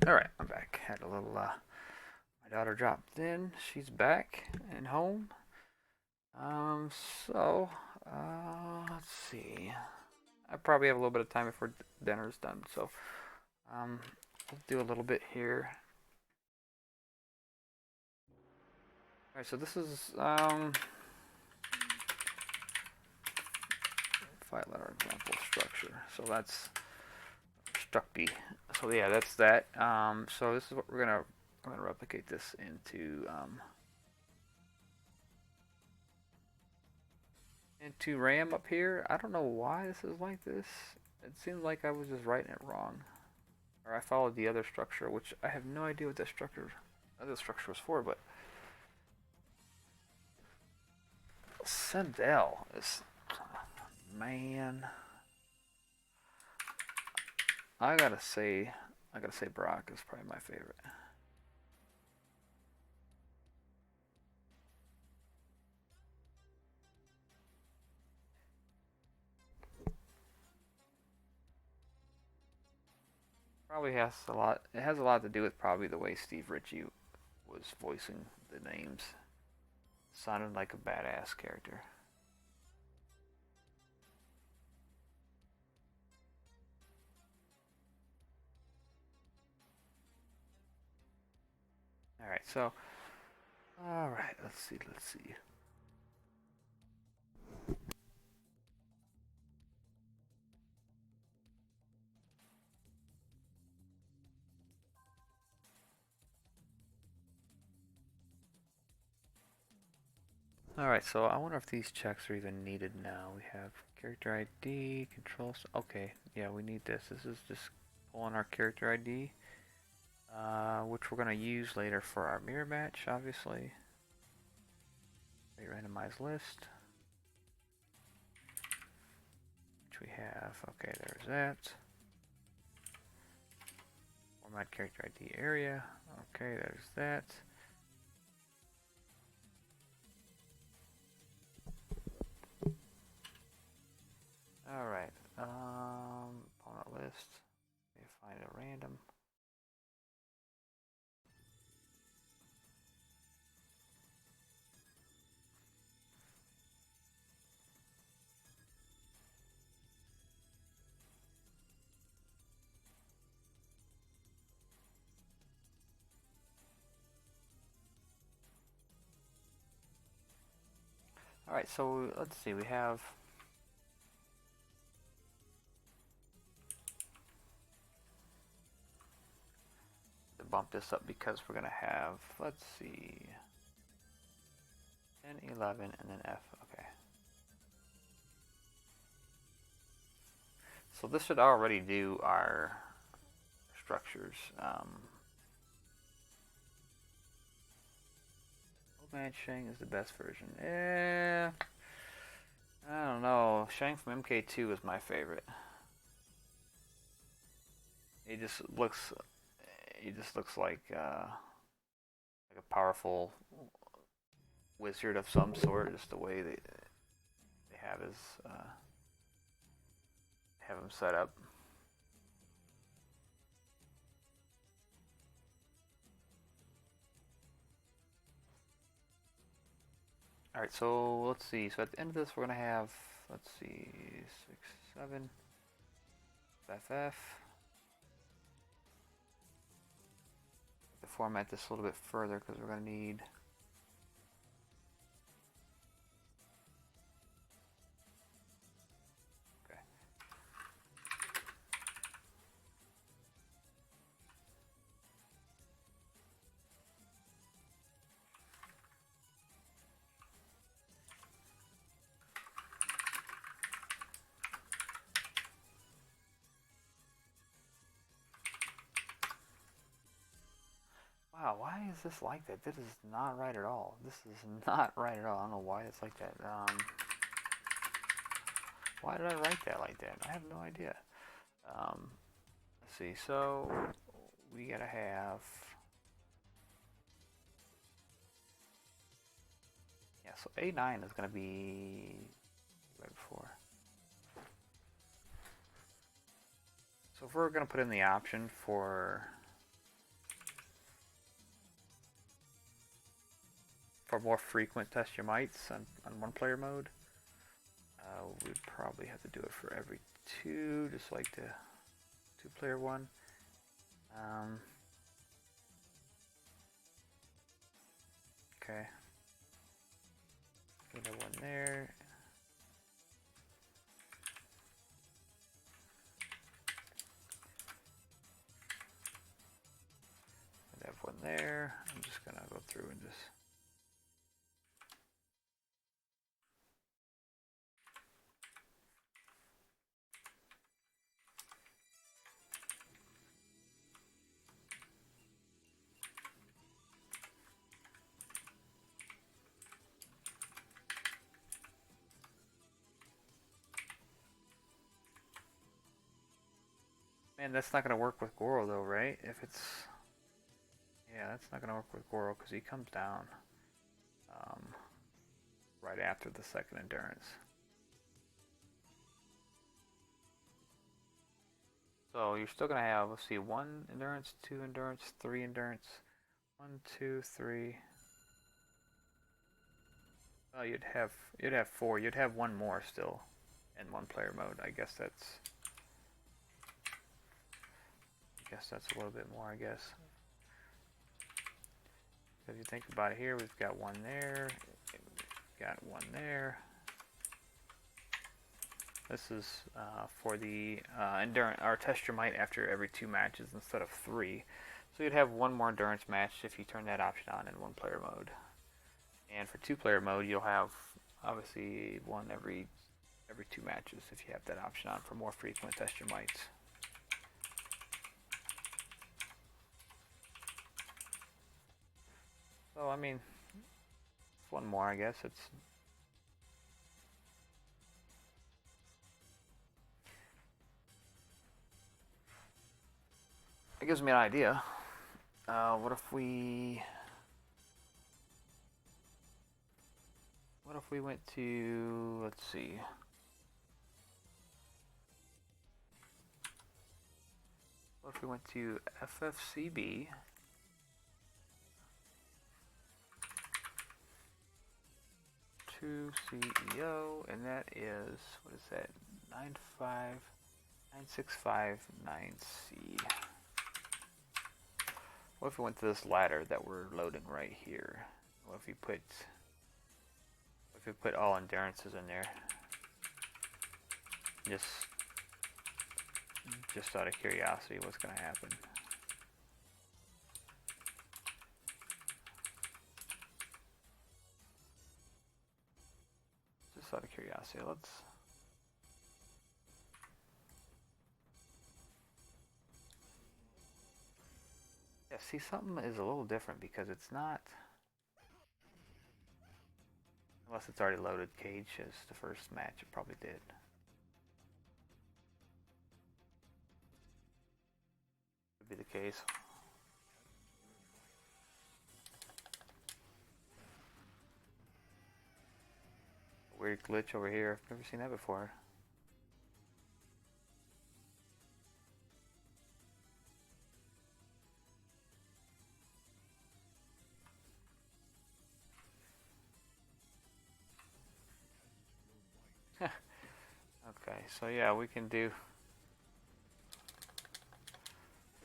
Alright, I'm back. Had a little, my daughter dropped in. She's back and home. So, let's see. I probably have a little bit of time before dinner's done, so, we'll do a little bit here. Alright, so this is, 5-letter example structure. So that's structy. So yeah, that's that. So this is what we're gonna replicate this into RAM up here. I don't know why this is like this. It seems like I was just writing it wrong, or I followed the other structure, which I have no idea what that other structure was for. But Sendel is, man. I gotta say Brock is probably my favorite. Probably has a lot. It has a lot to do with probably the way Steve Ritchie was voicing the names. Sounded like a badass character. Alright, so, alright, let's see. Alright, so I wonder if these checks are even needed now. We have character ID, controls. Okay, yeah, we need this. This is just pulling our character ID, which we're going to use later for our mirror match, obviously. Randomized list. Which we have. Okay, there's that. Format character ID area. Okay, there's that. Alright, opponent list. Let me find a random. Alright, so let's see, we have bump this up because we're going to have, let's see, 10, 11, and then F. Okay. So this should already do our structures. Old Man Shang is the best version. I don't know. Shang from MK2 is my favorite. He just looks like a powerful wizard of some sort. Just the way they have his have him set up. All right, so let's see. So at the end of this, we're gonna have, let's see, 6, 7, FF. To format this a little bit further because we're gonna need. Okay. Wow, why is this like that? This is not right at all. This is not right at all. I don't know why it's like that. Why did I write that like that? I have no idea. Let's see. So we gotta have. Yeah. So A9 is gonna be right before. So if we're gonna put in the option for more frequent test your mites on one player mode, we'd probably have to do it for every 2, just like the 2-player one. Okay. Get that one there. I have one there. I'm just gonna go through and just. Man, that's not gonna work with Goro though, right? If it's, yeah, that's not gonna work with Goro because he comes down right after the second endurance. So you're still gonna have, let's see, 1 endurance, 2 endurance, 3 endurance, 1, 2, 3. Oh, you'd have 4. You'd have 1 more still in 1-player mode. I guess that's a little bit more. I guess. If you think about it, here we've got 1 there, we've got 1 there. This is for the endurance or test your might after every 2 matches instead of 3. So you'd have 1 more endurance match if you turn that option on in 1-player mode. And for 2-player mode, you'll have obviously 1 every 2 matches if you have that option on for more frequent test your mights. So I mean, 1 more, I guess. It gives me an idea. What if we went to, let's see. What if we went to FFCB? To CEO, and that is, what is that? 95659C. What if we went to this ladder that we're loading right here? What if we put all endurances in there? Just out of curiosity, what's going to happen? see, let's. Yeah, see, something is a little different because it's not. Unless it's already loaded cage as the first match, it probably did. Could be the case. Weird glitch over here. I've never seen that before. Okay, so yeah, we can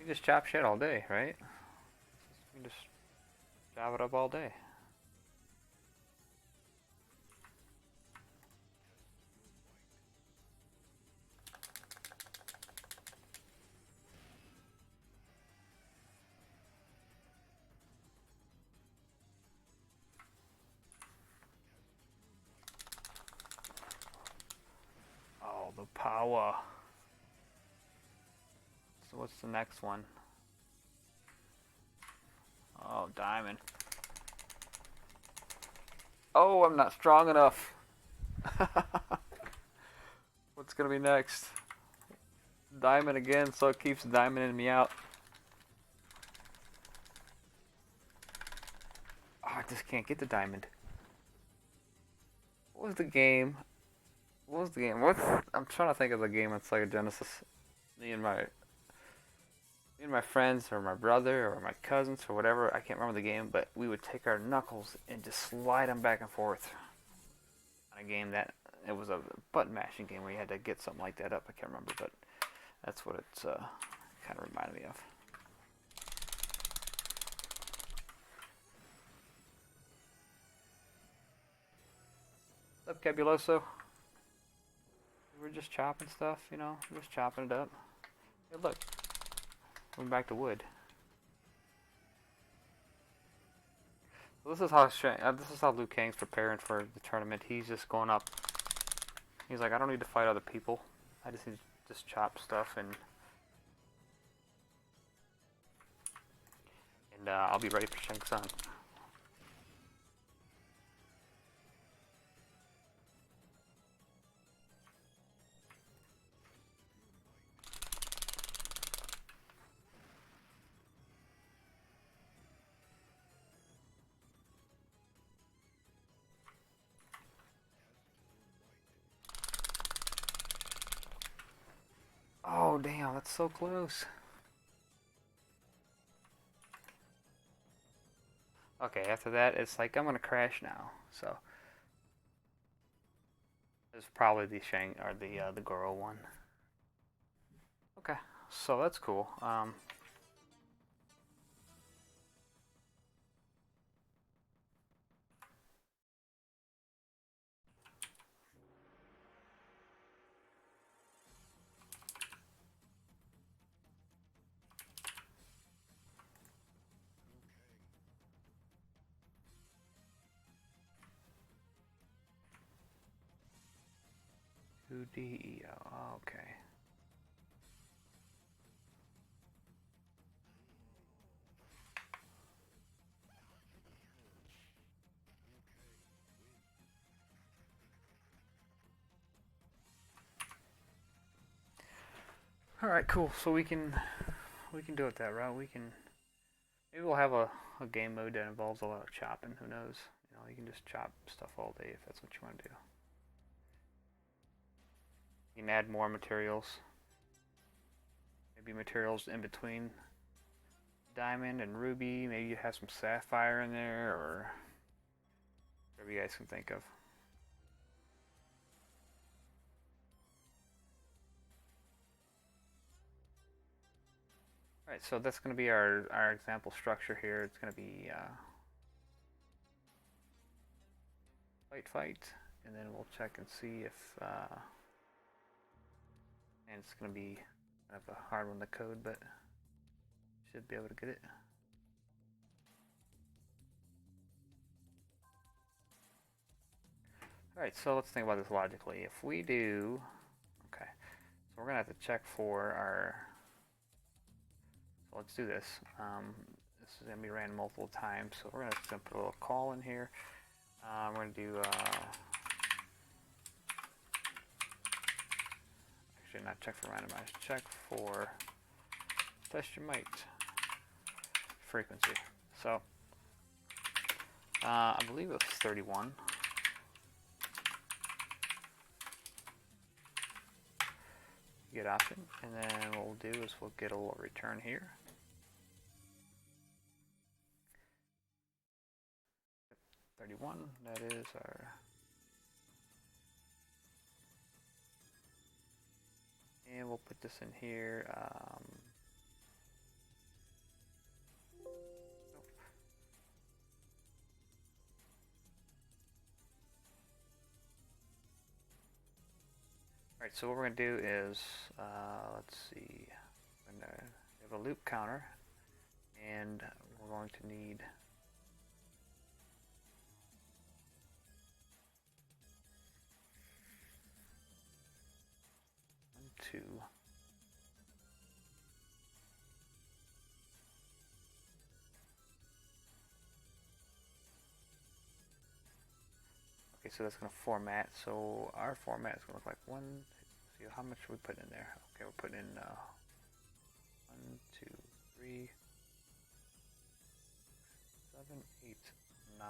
just chop shit all day, right? We can just chop it up all day. Oh, the power. So what's the next one? Oh, diamond. Oh, I'm not strong enough. What's gonna be next? Diamond again, so it keeps diamonding me out. Oh, I just can't get the diamond. What was the game? What was the game? I'm trying to think of the game on Sega Genesis. Me and my friends, or my brother, or my cousins, or whatever. I can't remember the game, but we would take our knuckles and just slide them back and forth. On a game that it was a button mashing game where you had to get something like that up. I can't remember, but that's what it's kind of reminded me of. What's up, Cabuloso? We're just chopping stuff, you know, just chopping it up. Hey, look, going back to wood. So this is how Liu Kang's preparing for the tournament. He's just going up. He's like, I don't need to fight other people. I just need to just chop stuff and I'll be ready for Shang Tsung. Oh damn, that's so close. Okay, after that, it's like I'm gonna crash now. So it's probably the the Goro one. Okay, so that's cool. DEO. Okay. All right, cool. So we can do it that route. Maybe we'll have a game mode that involves a lot of chopping. Who knows? You know, you can just chop stuff all day if that's what you want to do. You can add more materials. Maybe materials in between diamond and ruby. Maybe you have some sapphire in there, or whatever you guys can think of. Alright, so that's going to be our example structure here. It's going to be fight, and then we'll check and see if and it's going to be kind of a hard one to code, but should be able to get it. Alright, so let's think about this logically. If we do, okay, so we're gonna have to check for our, so let's do this. This is gonna be ran multiple times, so we're gonna put a little call in here. We're gonna do, actually not check for randomized, check for test your might frequency. So, I believe it was 31. Get option, and then what we'll do is we'll get a little return here. Yep, 31, that is our, and we'll put this in here. Alright, so what we're going to do is, let's see, we're going to have a loop counter, and we're going to need two. Okay, so that's going to format. So our format is going to look like one. See how much we put in there. Okay, we're putting in 1, 2, 3, 7, 8, 9.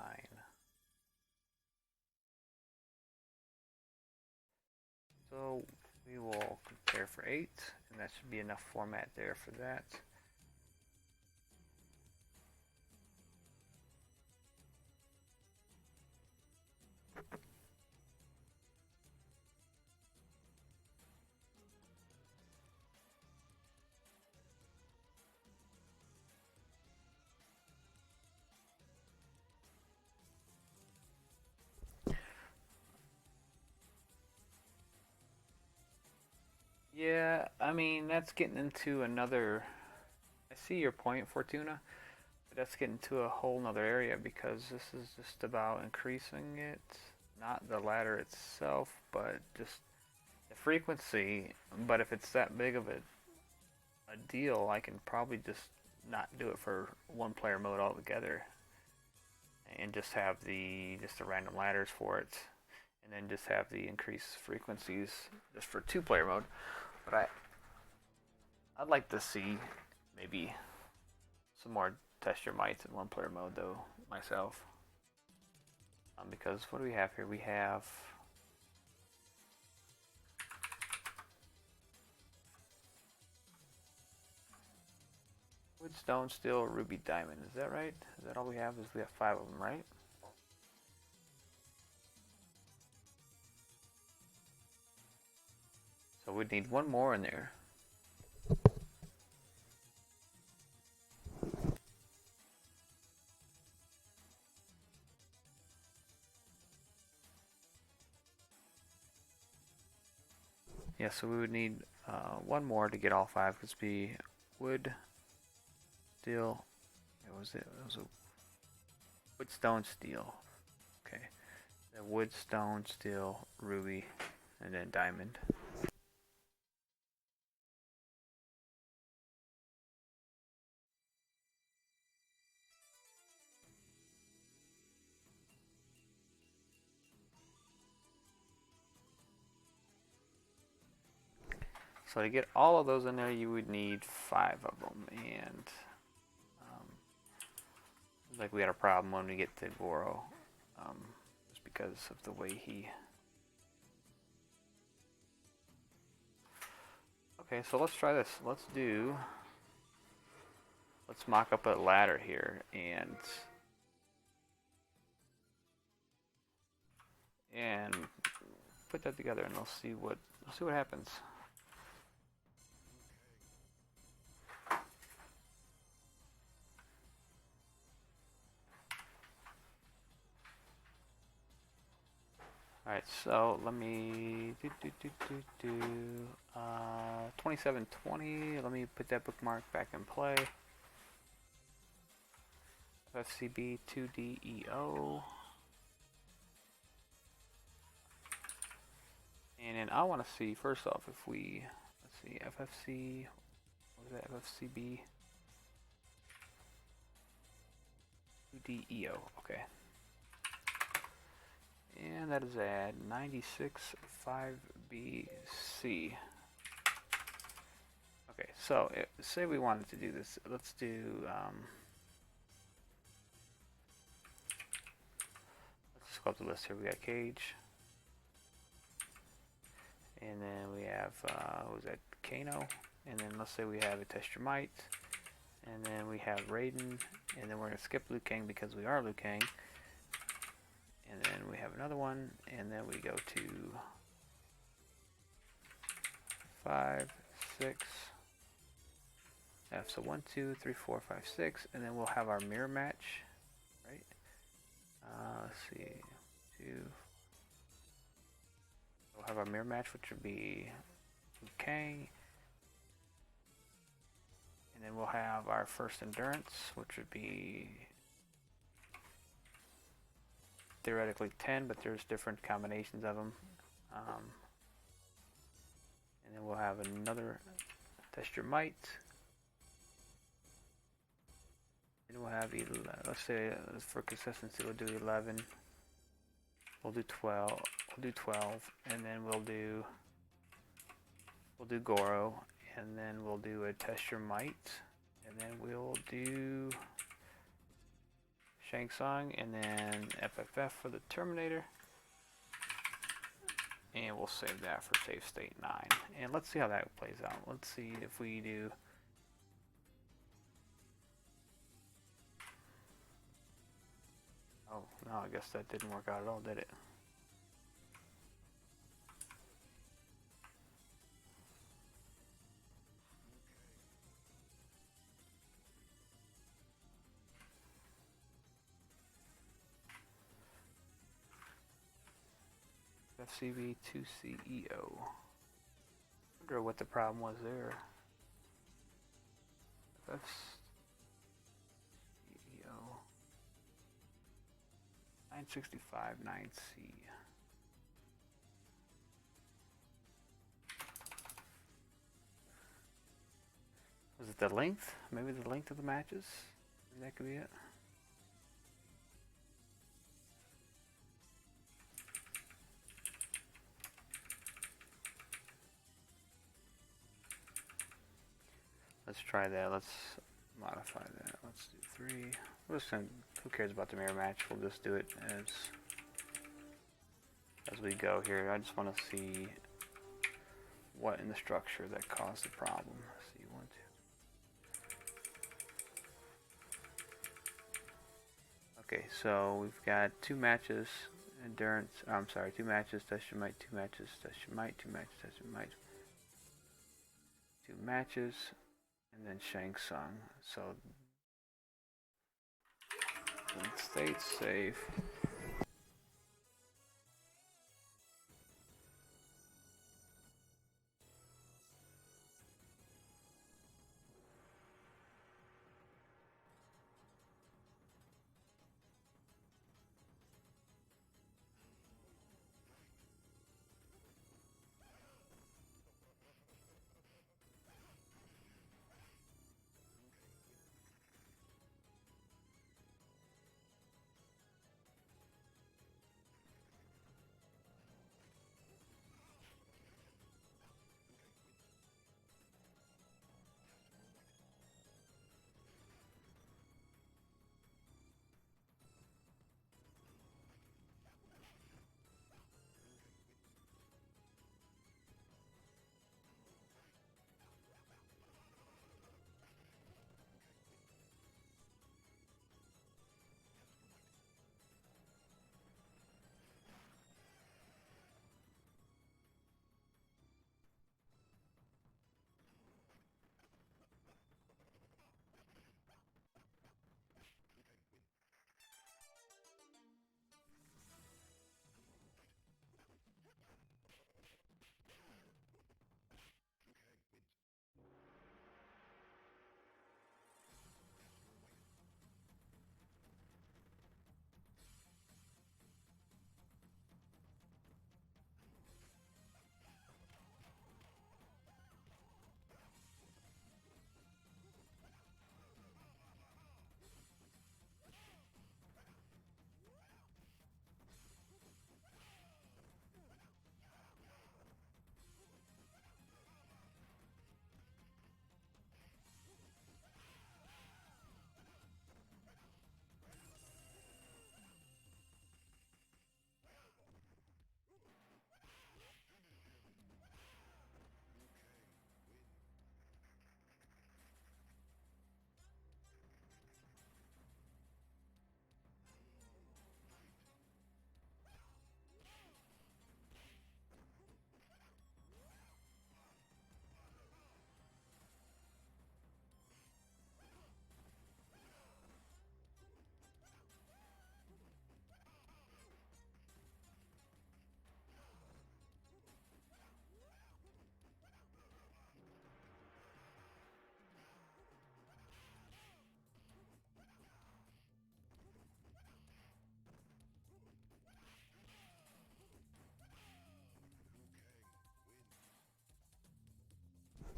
So we will compare for 8, and that should be enough format there for that. Yeah, I mean, that's getting into another, I see your point, Fortuna, but that's getting to a whole nother area because this is just about increasing it, not the ladder itself, but just the frequency. But if it's that big of a deal, I can probably just not do it for one player mode altogether and just have the random ladders for it, and then just have the increased frequencies just for 2-player mode. But I'd like to see maybe some more test your mights in 1-player mode though myself, because what do we have here? We have wood, stone, steel, ruby, diamond. Is that right? Is that all we have? Is we have 5 of them, right? So we'd need 1 more in there. Yeah, so we would need 1 more to get all 5. Because it'd be wood, steel. What was it? It was a wood, stone, steel. Okay. The wood, stone, steel, ruby, and then diamond. So to get all of those in there, you would need 5 of them, and like we had a problem when we get to Goro, just because of the way he. Okay, so let's try this. Let's mock up a ladder here and put that together, and we'll see what happens. Alright, so let me 2720. Let me put that bookmark back in play. FCB 2DEO. And then I want to see, first off, if we, let's see, FFC, what was that, FFCB? DEO, okay. And that is at 96.5BC. Okay, so say we wanted to do this. Let's do, let's just go up the list here. We got Cage. And then we have, what was that, Kano. And then let's say we have a Test-Your-Might. And then we have Raiden. And then we're going to skip Liu Kang because we are Liu Kang. And then we have another one. And then we go to 5, 6. F, so 1, 2, 3, 4, 5, 6. And then we'll have our mirror match. Right? Let's see. 2. We'll have our mirror match, which would be Liu Kang. And then we'll have our first endurance, which would be theoretically 10, but there's different combinations of them. And then we'll have another Test Your Might. And we'll have, let's say for consistency, we'll do 11. We'll do 12. We'll do 12, and then we'll do Goro, and then we'll do a Test Your Might, and then we'll do Shang Tsung, and then FFF for the Terminator, and we'll save that for save state 9. And let's see how that plays out. Let's see if we do. Oh no, I guess that didn't work out at all, did it? FCB2CEO. Wonder what the problem was there. FCEO 965 9C. Was it the length? Maybe the length of the matches? Maybe that could be it. Let's try that. Let's modify that. Let's do 3. We'll just who cares about the mirror match? We'll just do it as we go here. I just want to see what in the structure that caused the problem. Let's see, 1, 2. Okay, so we've got 2 matches. Endurance. Oh, I'm sorry, 2 matches. Test Your Might. 2 matches. Test Your Might. 2 matches. Test Your Might. 2 matches. And then Shang Tsung. So state safe.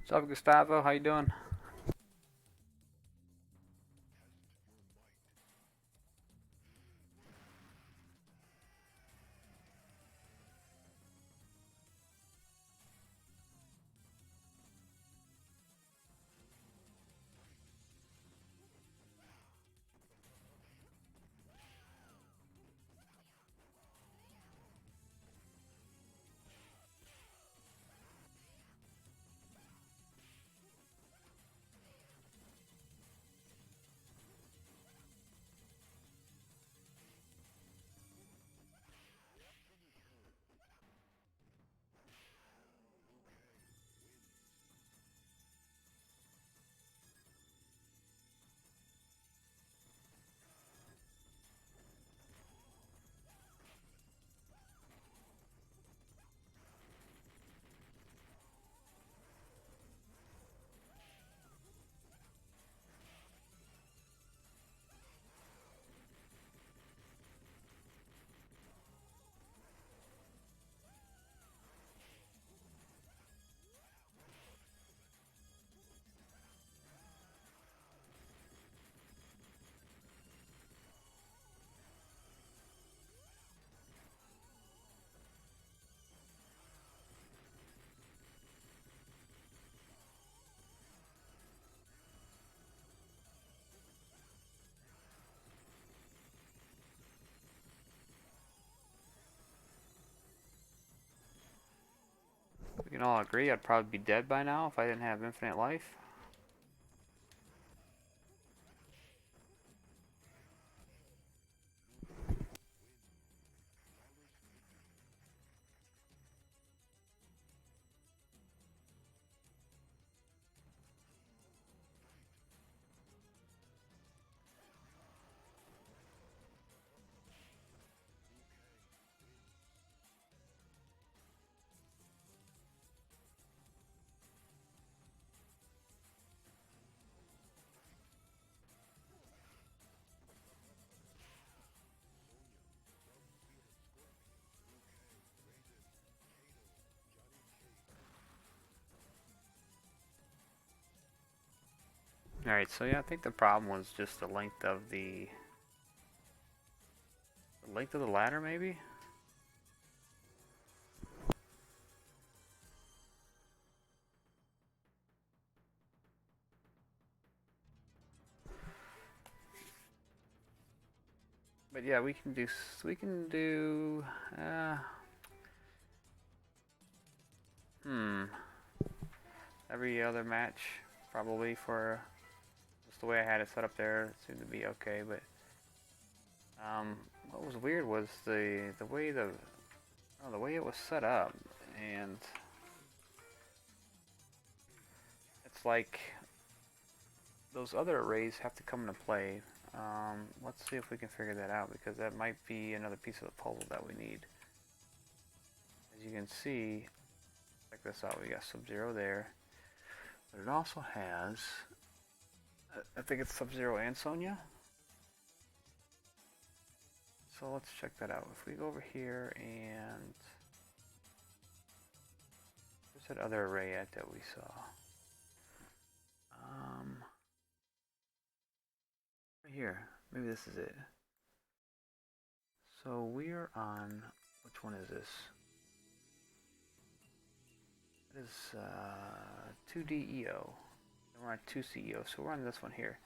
What's up, Gustavo? How you doing? We can all agree I'd probably be dead by now if I didn't have infinite life. Alright, so yeah, I think the problem was just the length of the ladder, maybe? But yeah, we can do uh hmm every other match probably for just the way I had it set up there. It seemed to be okay, but what was weird was the way the way it was set up, and it's like those other arrays have to come into play. Let's see if we can figure that out, because that might be another piece of the puzzle that we need. As you can see, check this out, we got Sub-Zero there, but it also has, I think it's Sub-Zero and Sonya. So let's check that out. If we go over here and where's that other array at that we saw? Right here. Maybe this is it. So we're on, which one is this? It is 2DEO. And we're on 2CEO, so we're on this one here.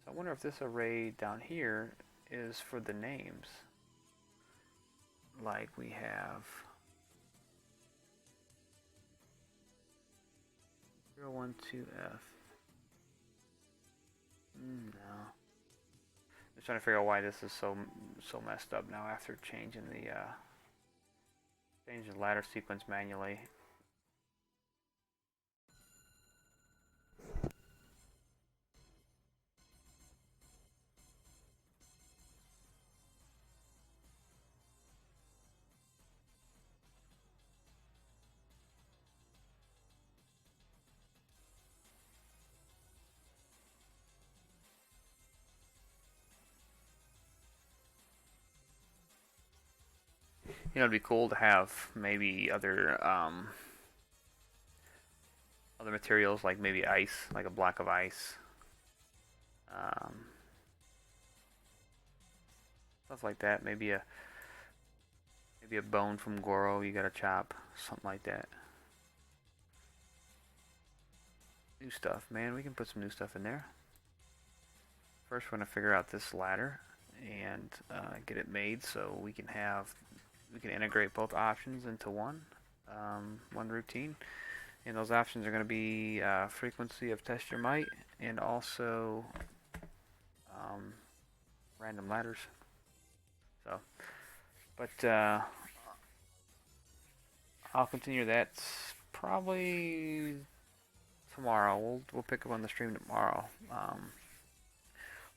So I wonder if this array down here is for the names. Like we have 012F. No. Just trying to figure out why this is so messed up now after changing the ladder sequence manually. You know, it'd be cool to have maybe other other materials like maybe ice, like a block of ice. Stuff like that. Maybe a bone from Goro you gotta chop, something like that. New stuff, man. We can put some new stuff in there. First, we're gonna figure out this ladder and get it made so we can integrate both options into one routine. And those options are going to be frequency of test your might and also random ladders. So, but I'll continue that probably tomorrow. We'll pick up on the stream tomorrow. What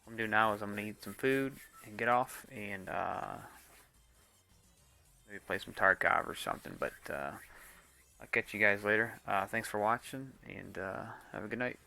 I'm doing now is I'm gonna eat some food and get off and maybe play some Tarkov or something. But I'll catch you guys later. Thanks for watching and have a good night.